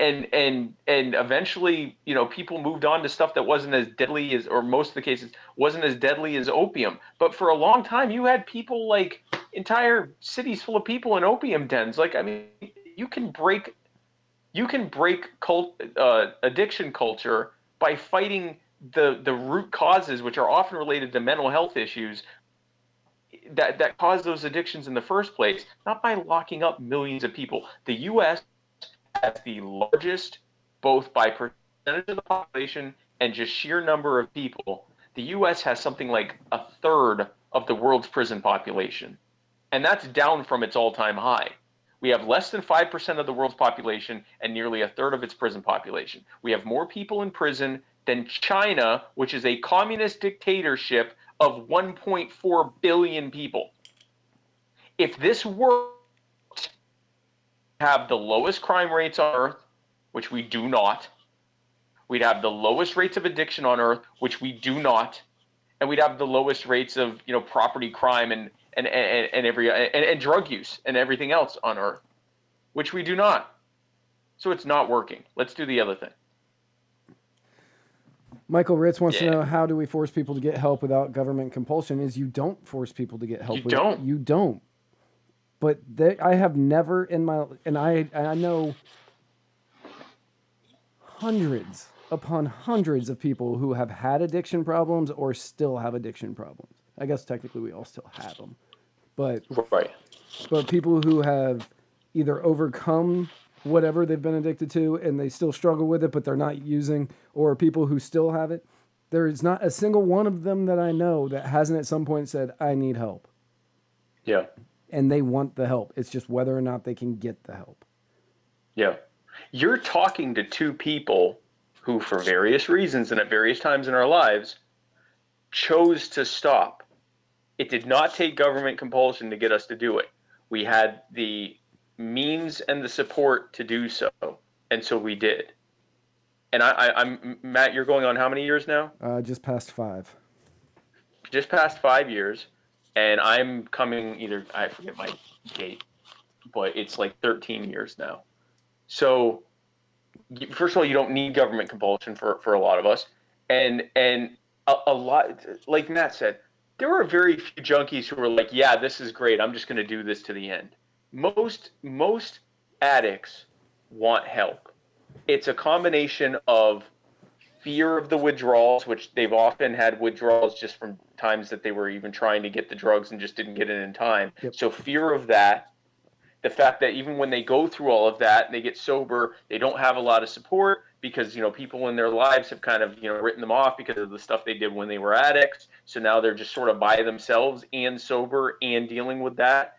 eventually, people moved on to stuff that wasn't as deadly as, or most of the cases, wasn't as deadly as opium. But for a long time, you had people like entire cities full of people in opium dens. Like, I mean, you can break addiction culture by fighting the root causes, which are often related to mental health issues that cause those addictions in the first place, not by locking up millions of people. The U.S. has the largest, both by percentage of the population and just sheer number of people, the U.S. has something like a third of the world's prison population. And that's down from its all-time high. We have less than 5% of the world's population and nearly a third of its prison population. We have more people in prison than China, which is a communist dictatorship of 1.4 billion people. If this worked, have the lowest crime rates on earth, which we do not. We'd have the lowest rates of addiction on earth, which we do not. And we'd have the lowest rates of, property crime and drug use and everything else on earth, which we do not. So it's not working. Let's do the other thing. Michael Ritz wants to know, how do we force people to get help without government compulsion? Is you don't force people to get help. You don't. But I have never in my, and I know hundreds upon hundreds of people who have had addiction problems or still have addiction problems. I guess technically we all still have them. But people who have either overcome whatever they've been addicted to and they still struggle with it, but they're not using, or people who still have it, there is not a single one of them that I know that hasn't at some point said, I need help. Yeah. And they want the help. It's just whether or not they can get the help. Yeah. You're talking to two people who, for various reasons and at various times in our lives, chose to stop. It did not take government compulsion to get us to do it. We had the means and the support to do so, and so we did. And I'm Matt, you're going on how many years now? Just past 5. Just past 5 years, and I'm coming I forget my date, but it's like 13 years now. So first of all, you don't need government compulsion for a lot of us, and a lot, like Matt said, there were very few junkies who were like, yeah, this is great, I'm just going to do this to the end. Most addicts want help. It's a combination of fear of the withdrawals, which they've often had withdrawals just from times that they were even trying to get the drugs and just didn't get it in time. Yep. So fear of that, the fact that even when they go through all of that and they get sober, they don't have a lot of support because, people in their lives have kind of, written them off because of the stuff they did when they were addicts. So now they're just sort of by themselves and sober and dealing with that.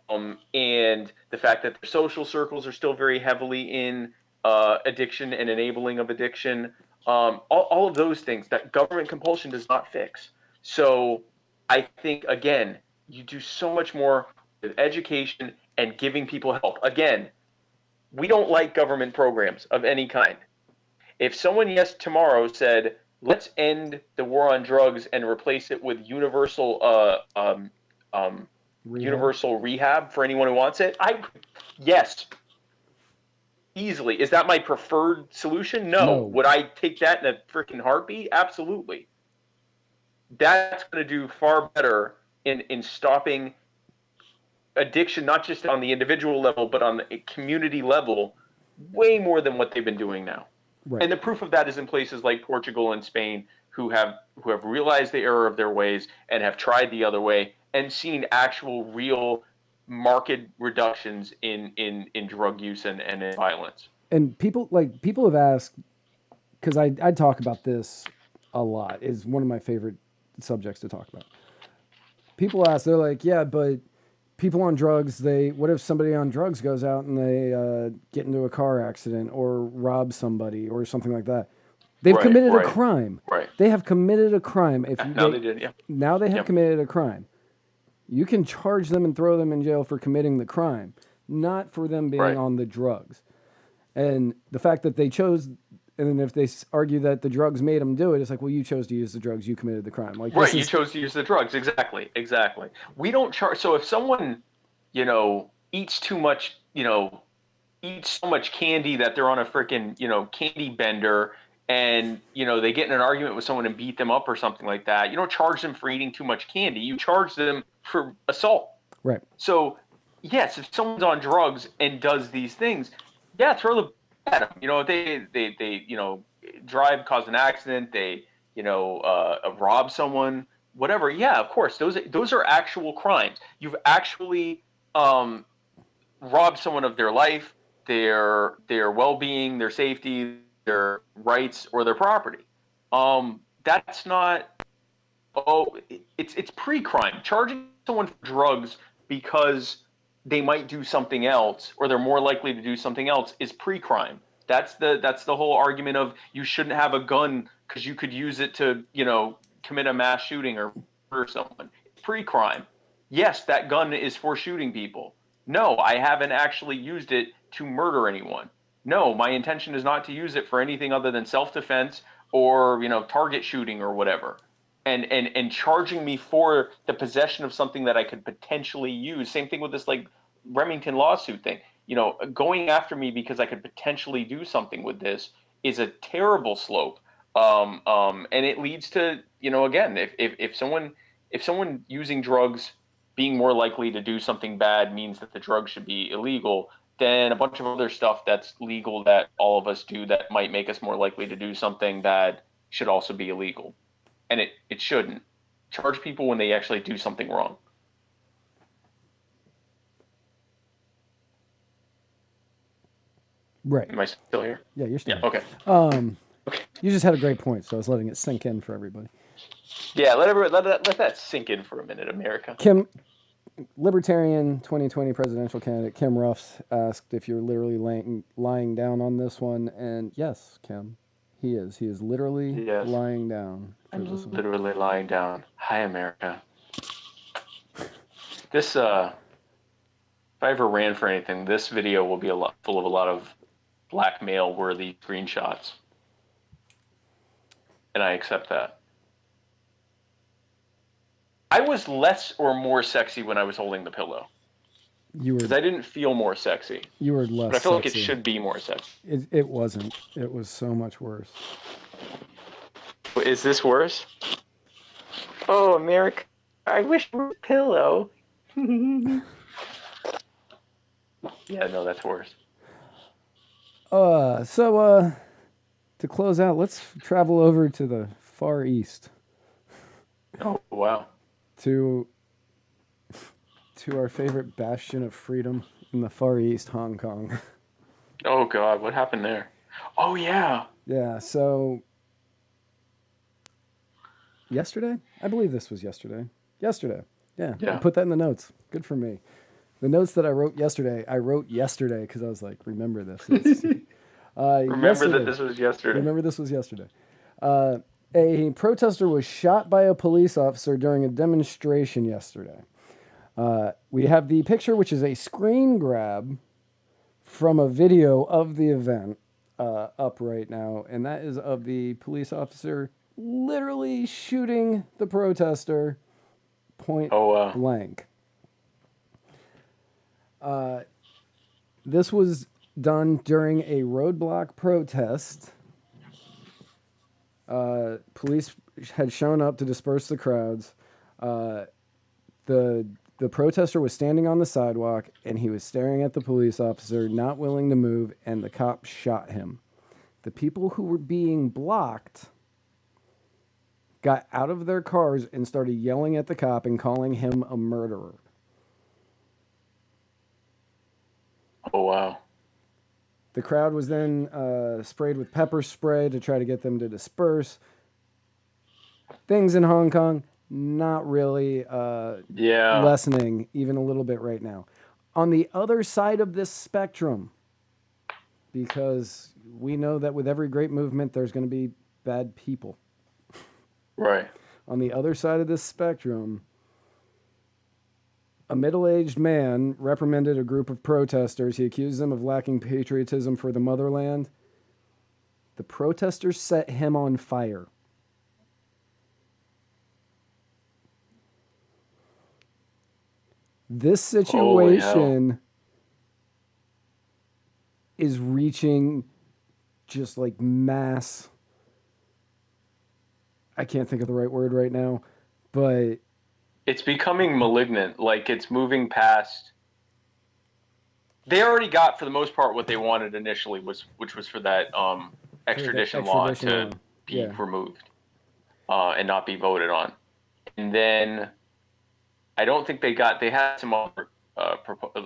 And the fact that their social circles are still very heavily in addiction and enabling of addiction. All of those things that government compulsion does not fix. So I think, again, you do so much more with education and giving people help. Again, we don't like government programs of any kind. If someone tomorrow said, let's end the war on drugs and replace it with universal universal rehab for anyone who wants it, yes, easily. Is that my preferred solution? No. Would I take that in a freaking heartbeat? Absolutely. That's going to do far better in stopping addiction, not just on the individual level, but on the community level, way more than what they've been doing now. Right. And the proof of that is in places like Portugal and Spain, who have realized the error of their ways and have tried the other way and seen actual real marked reductions in drug use and in violence. And people have asked, because I talk about this a lot, is one of my favorite subjects to talk about. People ask, they're like, yeah, but people on drugs, what if somebody on drugs goes out and they get into a car accident or rob somebody or something like that? They've committed a crime. Right. They have committed a crime. Now they did, yeah. Now they have committed a crime. You can charge them and throw them in jail for committing the crime, not for them being on the drugs. And the fact that they chose, and then if they argue that the drugs made them do it, it's like, well, you chose to use the drugs, you committed the crime. Like, you chose to use the drugs. Exactly. We don't charge. So if someone, eats too much, eats so much candy that they're on a freaking, candy bender, and, they get in an argument with someone and beat them up or something like that, you don't charge them for eating too much candy. You charge them for assault. Right. So, yes, if someone's on drugs and does these things, throw the at them. They drive, cause an accident, they, rob someone, whatever. Yeah, of course, those are actual crimes. You've actually robbed someone of their life, their well-being, their safety, their rights, or their property. That's not. It's pre-crime. Charging someone for drugs because they might do something else, or they're more likely to do something else, is pre-crime. That's the whole argument of you shouldn't have a gun because you could use it to, commit a mass shooting or murder someone. It's pre-crime. Yes, that gun is for shooting people. No, I haven't actually used it to murder anyone. No, my intention is not to use it for anything other than self-defense or, target shooting or whatever. And charging me for the possession of something that I could potentially use. Same thing with this Remington lawsuit thing. Going after me because I could potentially do something with this is a terrible slope. And it leads to, again, if someone using drugs being more likely to do something bad means that the drug should be illegal, then a bunch of other stuff that's legal that all of us do that might make us more likely to do something bad should also be illegal. And it shouldn't. Charge people when they actually do something wrong. Right. Am I still here? Yeah, you're still here. Okay. Okay. You just had a great point, so I was letting it sink in for everybody. Yeah, let that sink in for a minute, America. Kim, Libertarian 2020 presidential candidate Kim Ruffs asked if you're literally lying down on this one, and yes, Kim, he is. He is literally lying down. I'm literally lying down. Hi, America. This, if I ever ran for anything, this video will be full of a lot of blackmail-worthy screenshots. And I accept that. I was less or more sexy when I was holding the pillow. You were Because I didn't feel more sexy. you were But less I feel like it sexy. should be more sexy. It wasn't. It was so much worse. Is this worse? Oh, America, I wish we were a pillow. Yeah, no, that's worse. So to close out, let's travel over to the Far East Oh, wow. to our favorite bastion of freedom in the Far East, Hong Kong. Oh, God, what happened there? Oh, yeah. Yeah, so yesterday? I believe this was yesterday. Yesterday. Yeah, I Yeah. put that in the notes. Good for me. The notes that I wrote yesterday because I was like, remember this. Remember that this was yesterday. Remember this was yesterday. A protester was shot by a police officer during a demonstration yesterday. We have the picture, which is a screen grab from a video of the event up right now, and that is of the police officer literally shooting the protester point blank. This was done during a roadblock protest. Police had shown up to disperse the crowds. The protester was standing on the sidewalk, and he was staring at the police officer, not willing to move, and the cop shot him. The people who were being blocked got out of their cars and started yelling at the cop and calling him a murderer. Oh, wow. The crowd was then sprayed with pepper spray to try to get them to disperse. Things in Hong Kong, not really lessening even a little bit right now. On the other side of this spectrum, because we know that with every great movement, there's going to be bad people. Right. On the other side of this spectrum, a middle-aged man reprimanded a group of protesters. He accused them of lacking patriotism for the motherland. The protesters set him on fire. This situation is reaching just like mass. I can't think of the right word right now, but it's becoming malignant. Like, it's moving past. They already got, for the most part, what they wanted initially, which was for that extradition law to be removed and not be voted on. And then I don't think they had some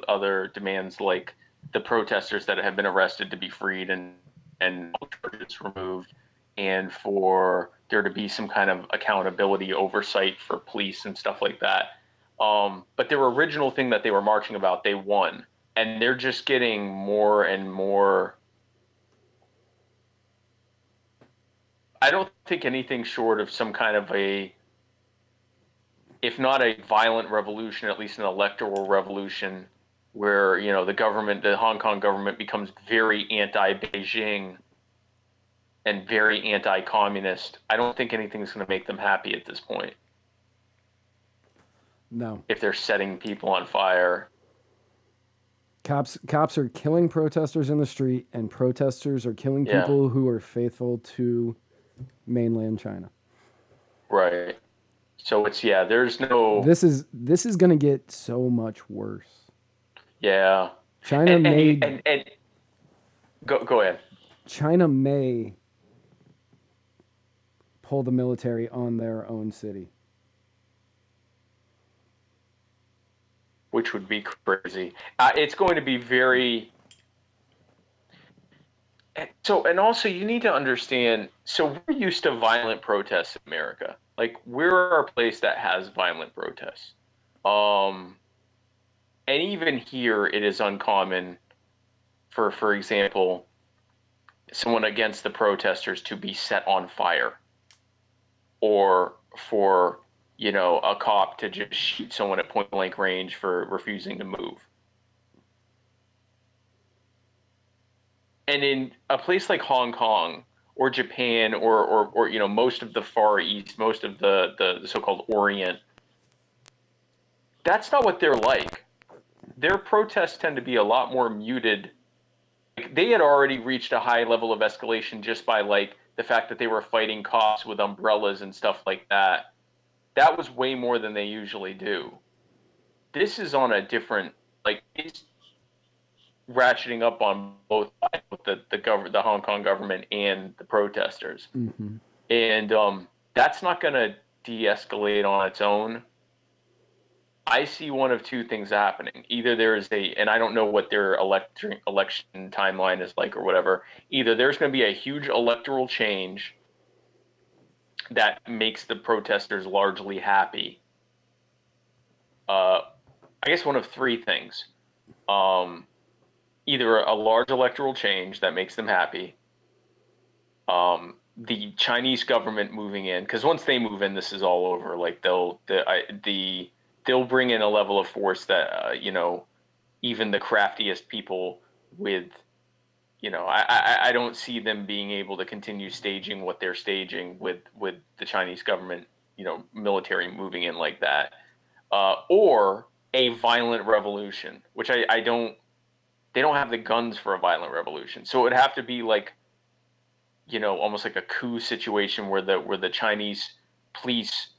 other demands, like the protesters that have been arrested to be freed and charges removed, and for there to be some kind of accountability oversight for police and stuff like that. But their original thing that they were marching about, they won. And they're just getting more and more. I don't think anything short of some kind of if not a violent revolution, at least an electoral revolution, where, the Hong Kong government becomes very anti-Beijing and very anti-communist. I don't think anything's going to make them happy at this point. No. If they're setting people on fire. Cops are killing protesters in the street, and protesters are killing people who are faithful to mainland China. Right. So it's there's no. This is going to get so much worse. Yeah. China go ahead. China may pull the military on their own city, which would be crazy. It's going to be very. So, and also you need to understand, so we're used to violent protests in America. Like, we're a place that has violent protests. And even here, it is uncommon for example, someone against the protesters to be set on fire, or for, a cop to just shoot someone at point blank range for refusing to move. And in a place like Hong Kong or Japan or most of the Far East, most of the so-called Orient, that's not what they're like. their protests tend to be a lot more muted. Like, they had already reached a high level of escalation just by like the fact that they were fighting cops with umbrellas and stuff like that. That was way more than they usually do. This is on a different, like, it's ratcheting up on both sides with the Hong Kong government and the protesters. Mm-hmm. And that's not going to de-escalate on its own. I see one of two things happening. Either there is and I don't know what their election timeline is like or whatever. Either there's going to be a huge electoral change that makes the protesters largely happy. I guess one of three things. Either a large electoral change that makes them happy. The Chinese government moving in, because once they move in, this is all over. Like they'll bring in a level of force that even the craftiest people with, I don't see them being able to continue staging what they're staging with the Chinese government, military moving in like that, or a violent revolution, which I don't. They don't have the guns for a violent revolution, so it would have to be like, almost like a coup situation where the Chinese police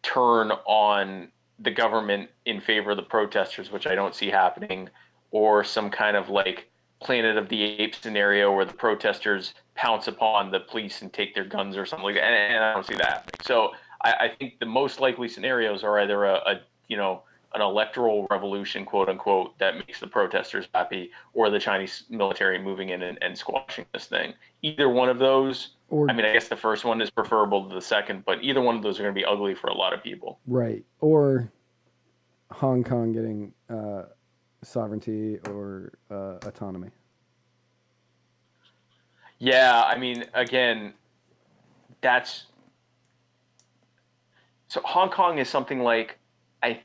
turn on the government in favor of the protesters, which I don't see happening, or some kind of like Planet of the Apes scenario where the protesters pounce upon the police and take their guns or something like that, and I don't see that happening. So I think the most likely scenarios are either an electoral revolution, quote unquote, that makes the protesters happy, or the Chinese military moving in and squashing this thing. Either one of those, I guess the first one is preferable to the second, but either one of those are going to be ugly for a lot of people. Right. Or Hong Kong getting sovereignty or autonomy. Yeah, again, so Hong Kong is something like, I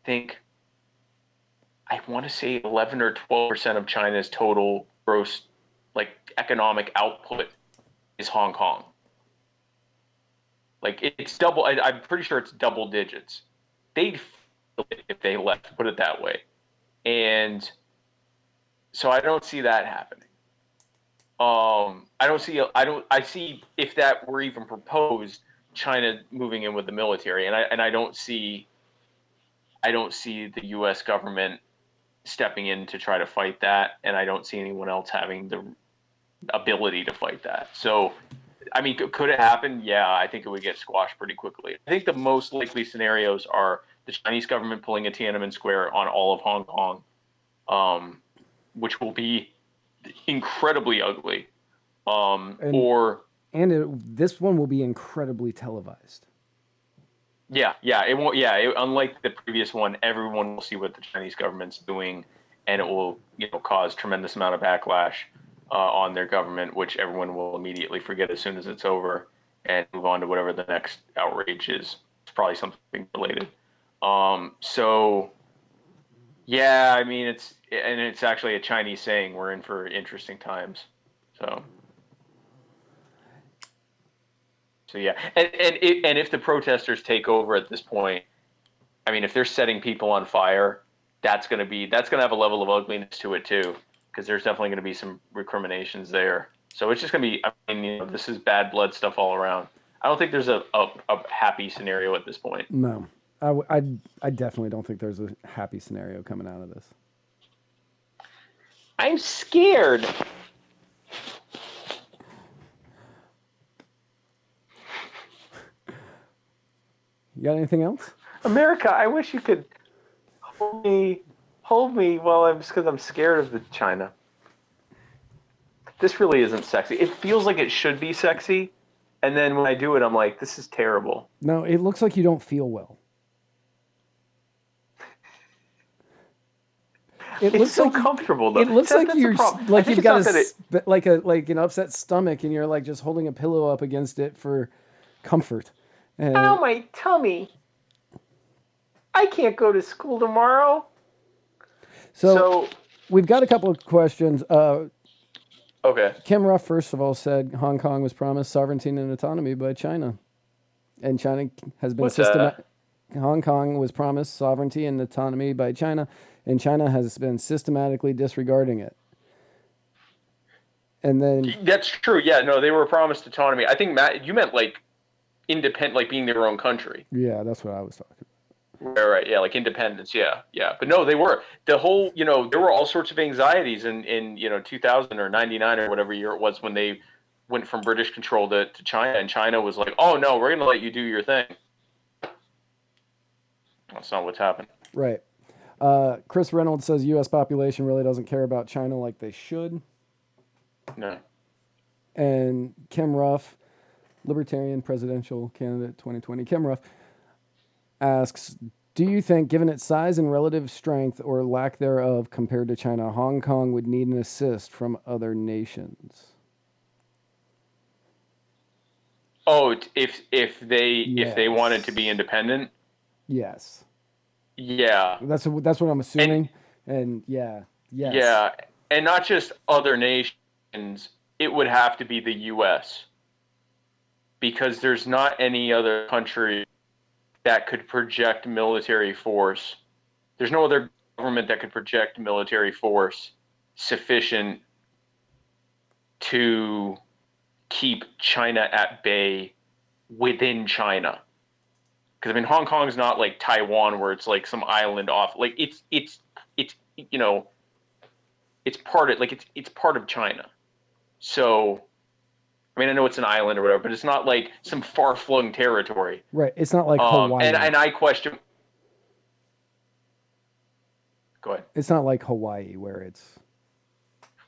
want to say 11 or 12% of China's total gross, like, economic output is Hong Kong. Like, it's double. I'm pretty sure it's double digits. They'd feel it if they left, put it that way. And so I don't see that happening. I see if that were even proposed, China moving in with the military, and I don't see the U.S. government stepping in to try to fight that, and I don't see anyone else having the ability to fight that. So, could it happen? Yeah, I think it would get squashed pretty quickly. I think the most likely scenarios are the Chinese government pulling a Tiananmen Square on all of Hong Kong, which will be incredibly ugly. This one will be incredibly televised. Yeah, it won't. Yeah, unlike the previous one, everyone will see what the Chinese government's doing, and it will, cause tremendous amount of backlash on their government, which everyone will immediately forget as soon as it's over and move on to whatever the next outrage is. It's probably something related. So, yeah, it's actually a Chinese saying, "We're in for interesting times." So yeah, and if the protesters take over at this point, if they're setting people on fire, that's gonna have a level of ugliness to it too, because there's definitely gonna be some recriminations there. So it's just gonna be, this is bad blood stuff all around. I don't think there's a happy scenario at this point. No, I definitely don't think there's a happy scenario coming out of this. I'm scared. You got anything else? America, I wish you could hold me because I'm scared of the China. This really isn't sexy. It feels like it should be sexy, and then when I do it, I'm like, this is terrible. No, it looks like you don't feel well. It's so comfortable though. It looks like you've got an upset stomach, and you're like just holding a pillow up against it for comfort. Ow, my tummy. I can't go to school tomorrow. So we've got a couple of questions. Okay. Kim Ruff, first of all, said Hong Kong was promised sovereignty and autonomy by China. And China has been Hong Kong was promised sovereignty and autonomy by China, and China has been systematically disregarding it. And then that's true. Yeah, no, they were promised autonomy. I think, Matt, you meant like independent, like being their own country. yeah, that's what I was talking about. Right, yeah, like independence, yeah. But no, they were the whole, there were all sorts of anxieties in 2000 or 99 or whatever year it was when they went from British control to China, and China was like, oh no, we're going to let you do your thing. That's not what's happened. Right. Chris Reynolds says U.S. population really doesn't care about China like they should. No. And Kim Ruff, Libertarian presidential candidate 2020, Kim Ruff asks, do you think, given its size and relative strength or lack thereof compared to China, Hong Kong would need an assist from other nations? Oh, if they wanted to be independent? Yes. Yeah. That's what I'm assuming. And yes. Yeah, and not just other nations, it would have to be the U.S. because there's not any other country that could project military force. There's no other government that could project military force sufficient to keep China at bay within China. Because I mean, Hong Kong's not like Taiwan where it's like some island off. Like it's part of China. So, I mean, I know it's an island or whatever, but it's not like some far-flung territory. Right. It's not like Hawaii. And I question. Go ahead. It's not like Hawaii where it's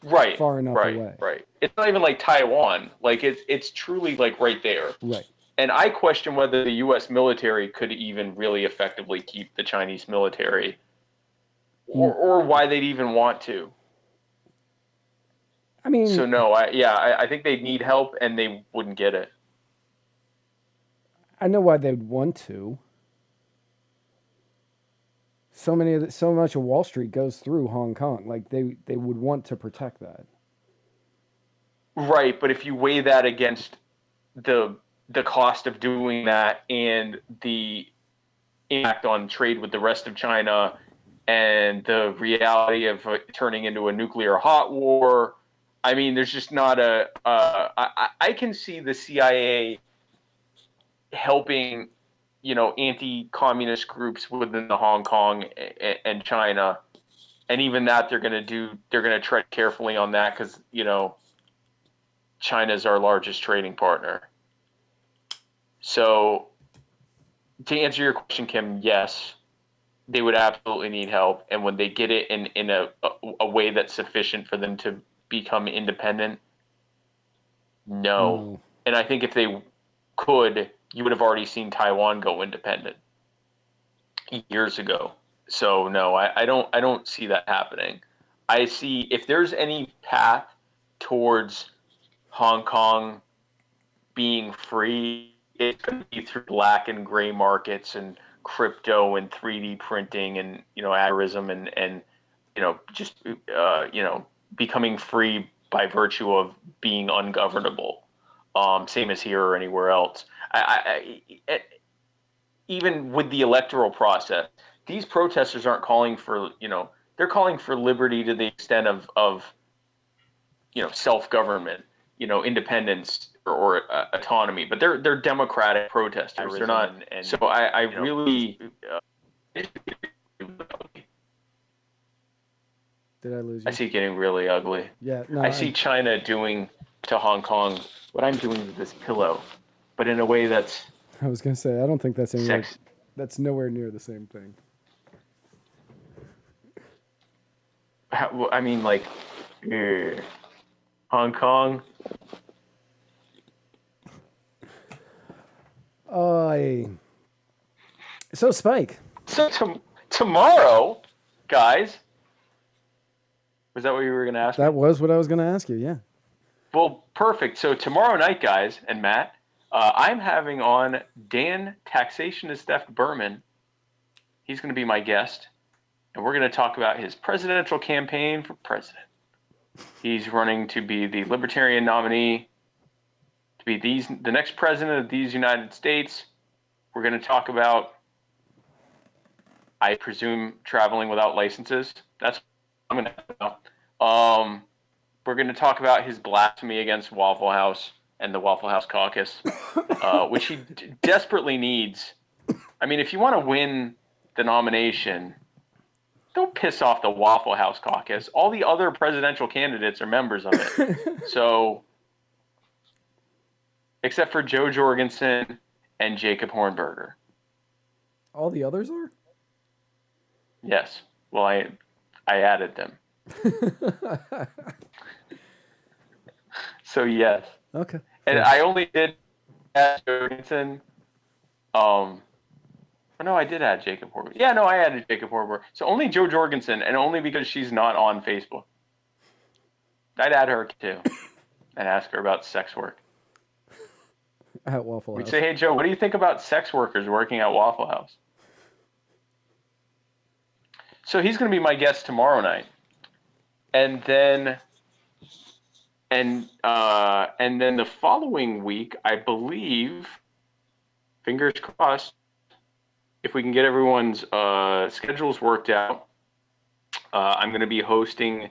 right far enough away. Right. It's not even like Taiwan. Like it's truly like right there. Right. And I question whether the U.S. military could even really effectively keep the Chinese military, or why they'd even want to. I mean, so no, I think they'd need help and they wouldn't get it. I know why they'd want to. So much of Wall Street goes through Hong Kong. Like they would want to protect that. Right, but if you weigh that against the cost of doing that and the impact on trade with the rest of China and the reality of turning into a nuclear hot war, I mean, there's just not I can see the CIA helping, anti-communist groups within the Hong Kong and China. And even that they're going to tread carefully on that because, China's our largest trading partner. So to answer your question, Kim, yes, they would absolutely need help. And when they get it in a way that's sufficient for them to become independent, no. And I think if they could, you would have already seen Taiwan go independent years ago. So no, I don't see that happening. I see if there's any path towards Hong Kong being free, it's going to be through black and gray markets and crypto and 3D printing and agorism and just becoming free by virtue of being ungovernable. Same as here or anywhere else. Even with the electoral process, these protesters aren't calling for, they're calling for liberty to the extent of self-government, independence or autonomy, but they're democratic protesters. They're not. And so I really. Did I lose you? I see it getting really ugly. Yeah. No, I see China doing to Hong Kong what I'm doing with this pillow, but in a way that's. I was gonna say I don't think that's anywhere. That's nowhere near the same thing. I mean, like, Hong Kong. So Spike. So tomorrow, guys. Was that what you were going to ask me? That was what I was going to ask you, yeah. Well, perfect. So tomorrow night, guys, and Matt, I'm having on Dan Taxation is Theft Berman. He's going to be my guest, and we're going to talk about his presidential campaign for president. He's running to be the Libertarian nominee, to be the next president of these United States. We're going to talk about I presume traveling without licenses. That's what I'm going to know. We're going to talk about his blasphemy against Waffle House and the Waffle House caucus, which he desperately needs. I mean, if you want to win the nomination, don't piss off the Waffle House caucus. All the other presidential candidates are members of it. So, except for Joe Jorgensen and Jacob Hornberger. All the others are? Yes. Well, I added them. So, yes. Okay. And Cool. I only did add Jorgensen. No, I did add Jacob Hornberger. Yeah, no, I added Jacob Hornberger. So only Joe Jorgensen, and only because she's not on Facebook. I'd add her too, and ask her about sex work. At Waffle House. We'd say, hey, Joe, what do you think about sex workers working at Waffle House? So he's going to be my guest tomorrow night. And then the following week, I believe, fingers crossed, if we can get everyone's schedules worked out, I'm going to be hosting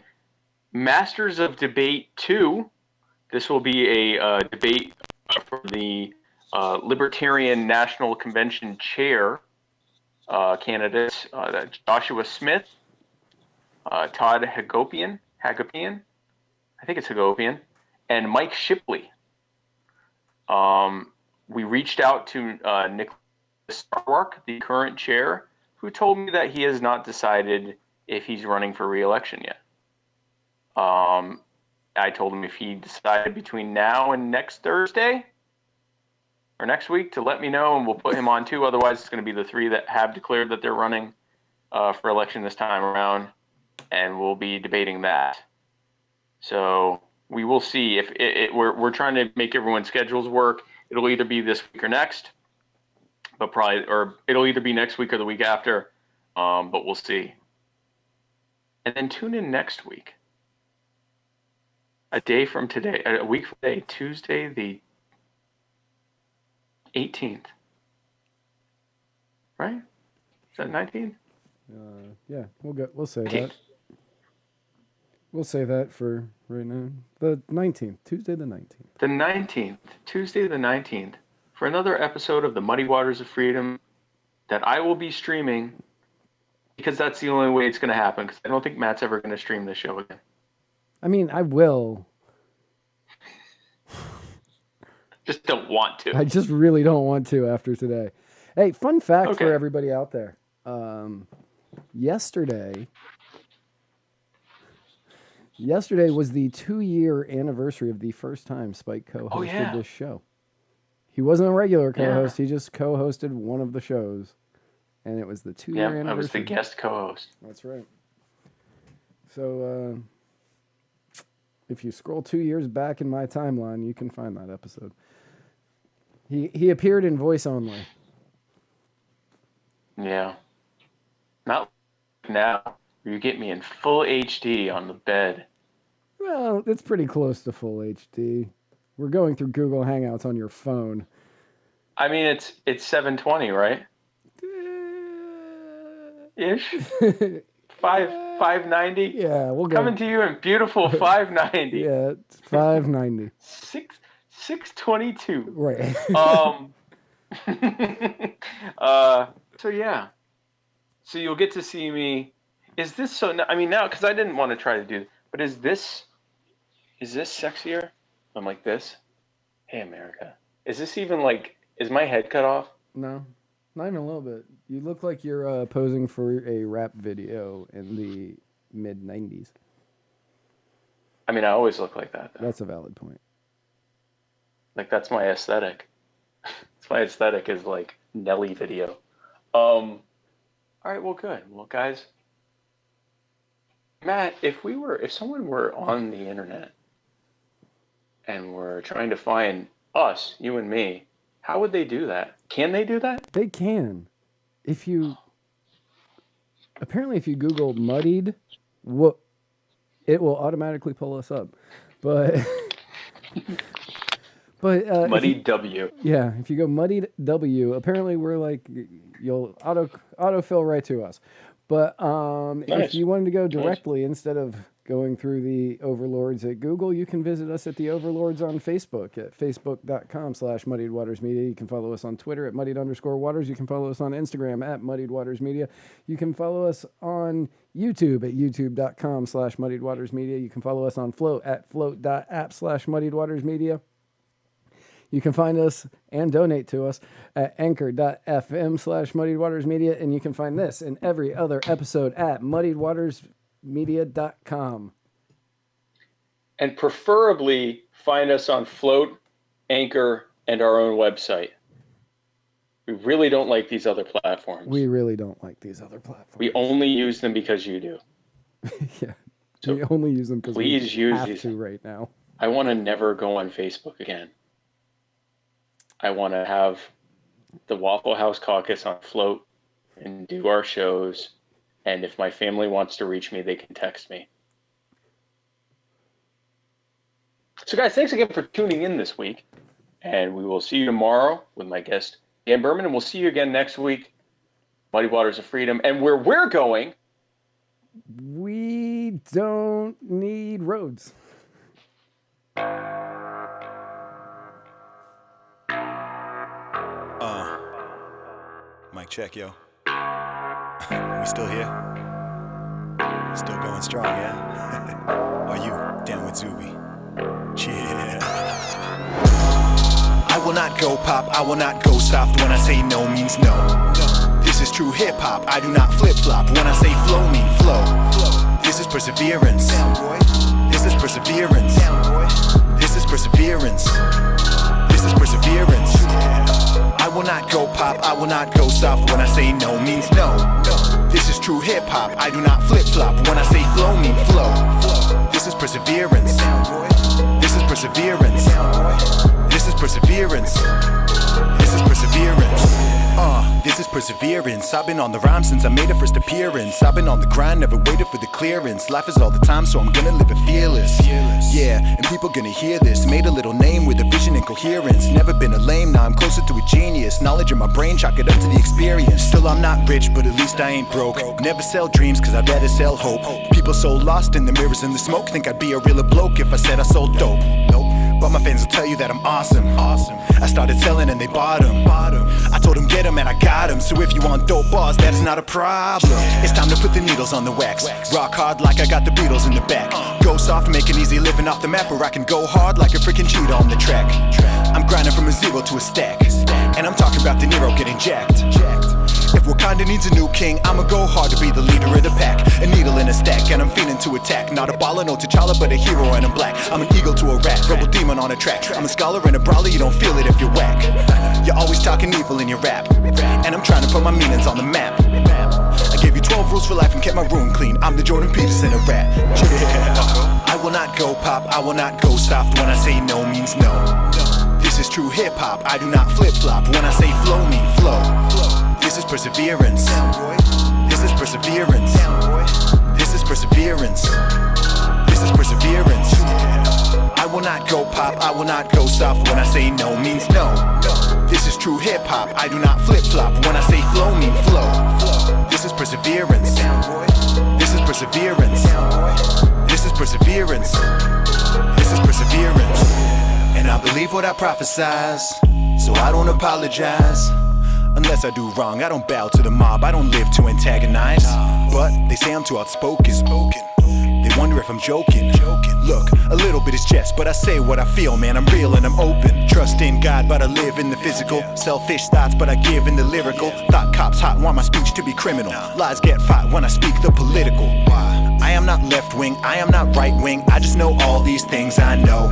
Masters of Debate 2. This will be a debate for the Libertarian National Convention chair candidates, Joshua Smith, Todd Hagopian, I think it's Hagopian, and Mike Shipley. We reached out to Nicholas Starwark, the current chair, who told me that he has not decided if he's running for re-election yet. I told him if he decided between now and next Thursday or next week to let me know, and we'll put him on too. Otherwise, it's going to be the three that have declared that they're running for election this time around, and we'll be debating that. So we will see if we're trying to make everyone's schedules work. It'll either be this week or next, or it'll either be next week or the week after, but we'll see. And then tune in next week. A week from today, Tuesday the 18th. Right? Is that 19th? Yeah, we'll say that. We'll say that for right now. The 19th, Tuesday the 19th. The 19th, Tuesday the 19th, for another episode of the Muddy Waters of Freedom that I will be streaming, because that's the only way it's going to happen, because I don't think Matt's ever going to stream this show again. I mean, I will. Just don't want to. I just really don't want to after today. Hey, fun fact Okay. for everybody out there. Yesterday was the 2-year anniversary of the first time Spike co-hosted this show. He wasn't a regular co-host. He just co-hosted one of the shows. And it was the 2-year anniversary. I was the guest co-host. That's right. So, if you scroll 2 years back in my timeline, you can find that episode. He appeared in voice only. Yeah. Not now. You get me in full HD on the bed. Well, it's pretty close to full HD. We're going through Google Hangouts on your phone. I mean, it's 720, right? Ish. 590. Yeah, we'll go. Coming to you in beautiful 590. Yeah, it's 590. 622. Right. So yeah. So you'll get to see me. Is this so? I mean, now, because I didn't want to try to do, but is this sexier? I'm like this. Hey, America. Is this even like? Is my head cut off? No, not even a little bit. You look like you're posing for a rap video in the mid 90s. I mean, I always look like that, though. That's a valid point. Like, that's my aesthetic. My aesthetic is like Nelly video. All right, well, good. Well, guys, Matt, if someone were on the internet and were trying to find us, you and me, how would they do that? Can they do that? They can. Apparently if you Google muddied, it will automatically pull us up. But But Muddy W. yeah, if you go Muddy W, apparently we're like, you'll autofill right to us. But Nice. if you wanted to go directly instead of going through the overlords at Google, you can visit us at the overlords on Facebook at facebook.com/muddiedwatersmedia. You can follow us on Twitter at muddied_waters. You can follow us on Instagram at muddiedwatersmedia. You can follow us on YouTube at youtube.com/muddiedwatersmedia. You can follow us on Float at float.app/muddiedwatersmedia. You can find us and donate to us at anchor.fm/muddiedwatersmedia. And you can find this and every other episode at muddiedwatersmedia.com. And preferably find us on Float, Anchor, and our own website. We really don't like these other platforms. We really don't like these other platforms. We only use them because you do. Yeah. So we only use them because we please use have these. to right now. I want to never go on Facebook again. I want to have the Waffle House Caucus on Float and do our shows. And if my family wants to reach me, they can text me. So guys, thanks again for tuning in this week. And we will see you tomorrow with my guest, Dan Berman. And we'll see you again next week, Muddy Waters of Freedom. And where we're going, we don't need roads. Mic check, yo. We still here? Still going strong, yeah? Are you down with Zuby? Yeah. I will not go pop, I will not go soft. When I say no means no. This is true hip hop, I do not flip flop. When I say flow mean flow. This is perseverance. This is perseverance. This is perseverance. This is perseverance. I will not go pop, I will not go soft. When I say no means no. This is true hip hop, I do not flip flop. When I say flow mean flow. This is perseverance. This is perseverance. This is perseverance. This is perseverance. This is perseverance. I've been on the rhyme since I made a first appearance. I've been on the grind, never waited for the clearance. Life is all the time, so I'm gonna live it fearless. Yeah, and people gonna hear this. Made a little name with a vision and coherence. Never been a lame, now I'm closer to a genius. Knowledge in my brain, chalk it up to the experience. Still I'm not rich, but at least I ain't broke. Never sell dreams, cause I'd rather sell hope. People so lost in the mirrors and the smoke, think I'd be a realer bloke if I said I sold dope. Nope. But my fans will tell you that I'm awesome. I started selling and they bought them. I told them get them and I got them. So if you want dope bars, that's not a problem. It's time to put the needles on the wax. Rock hard like I got the Beatles in the back. Go soft, making easy living off the map. Or I can go hard like a freaking cheetah on the track. I'm grinding from a zero to a stack. And I'm talking about De Niro getting jacked. If Wakanda needs a new king, I'ma go hard to be the leader of the pack. A needle in a stack, and I'm feeling to attack. Not a baller, no T'Challa, but a hero and I'm black. I'm an eagle to a rat, rebel demon on a track. I'm a scholar and a brawler, you don't feel it if you're whack. You're always talking evil in your rap, and I'm trying to put my meanings on the map. I gave you 12 rules for life and kept my room clean. I'm the Jordan Peterson of rap. Yeah. I will not go pop, I will not go soft. When I say no means no. This is true hip hop, I do not flip flop. When I say flow mean flow. This is perseverance. This is perseverance. This is perseverance. This is perseverance. I will not go pop, I will not go soft. When I say no means no. This is true hip hop, I do not flip flop. When I say flow mean flow. This is perseverance. This is perseverance. This is perseverance. This is perseverance. And I believe what I prophesize, so I don't apologize. Unless I do wrong, I don't bow to the mob, I don't live to antagonize. But they say I'm too outspoken. They wonder if I'm joking. Look, a little bit is jest, but I say what I feel, man, I'm real and I'm open. Trust in God, but I live in the physical. Selfish thoughts, but I give in the lyrical. Thought cops hot, want my speech to be criminal. Lies get fought when I speak the political. I am not left wing, I am not right wing. I just know all these things I know.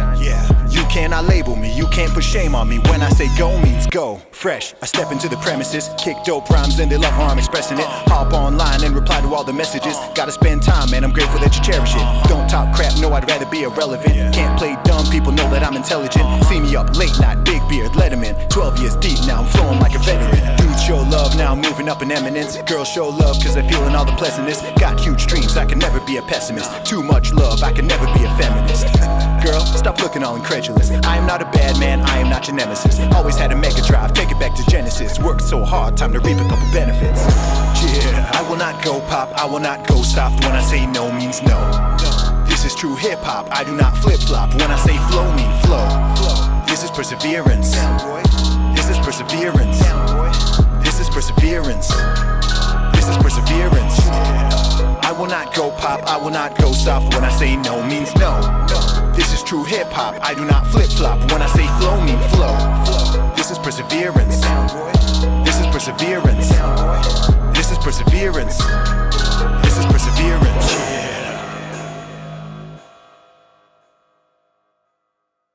You cannot label me, you can't put shame on me. When I say go means go. Fresh, I step into the premises, kick dope rhymes and they love how I'm expressing it. Hop online and reply to all the messages. Gotta spend time and I'm grateful that you cherish it. Don't talk crap, no, I'd rather be irrelevant. Can't play dumb, people know that I'm intelligent. See me up late night, big beard, let 'em in. 12 years deep now, I'm flowing like a veteran. Dudes show love, now I'm moving up in eminence. Girls show love cause they're feeling all the pleasantness. Got huge dreams, I can never be a pessimist. Too much love, I can never be a feminist. Girl, stop looking all incredulous. regardless. I am not a bad man, I am not your nemesis. Always had a mega drive, take it back to Genesis. Worked so hard, time to reap a couple benefits. Yeah, I will not go pop, I will not go soft. When I say no means no. This is true hip-hop, I do not flip-flop. When I say flow, mean flow. This is perseverance. This is perseverance. This is perseverance. This is perseverance. I will not go pop, I will not go soft. When I say no means no. This is true hip-hop, I do not flip-flop. When I say flow, mean flow. This is perseverance. This is perseverance. This is perseverance.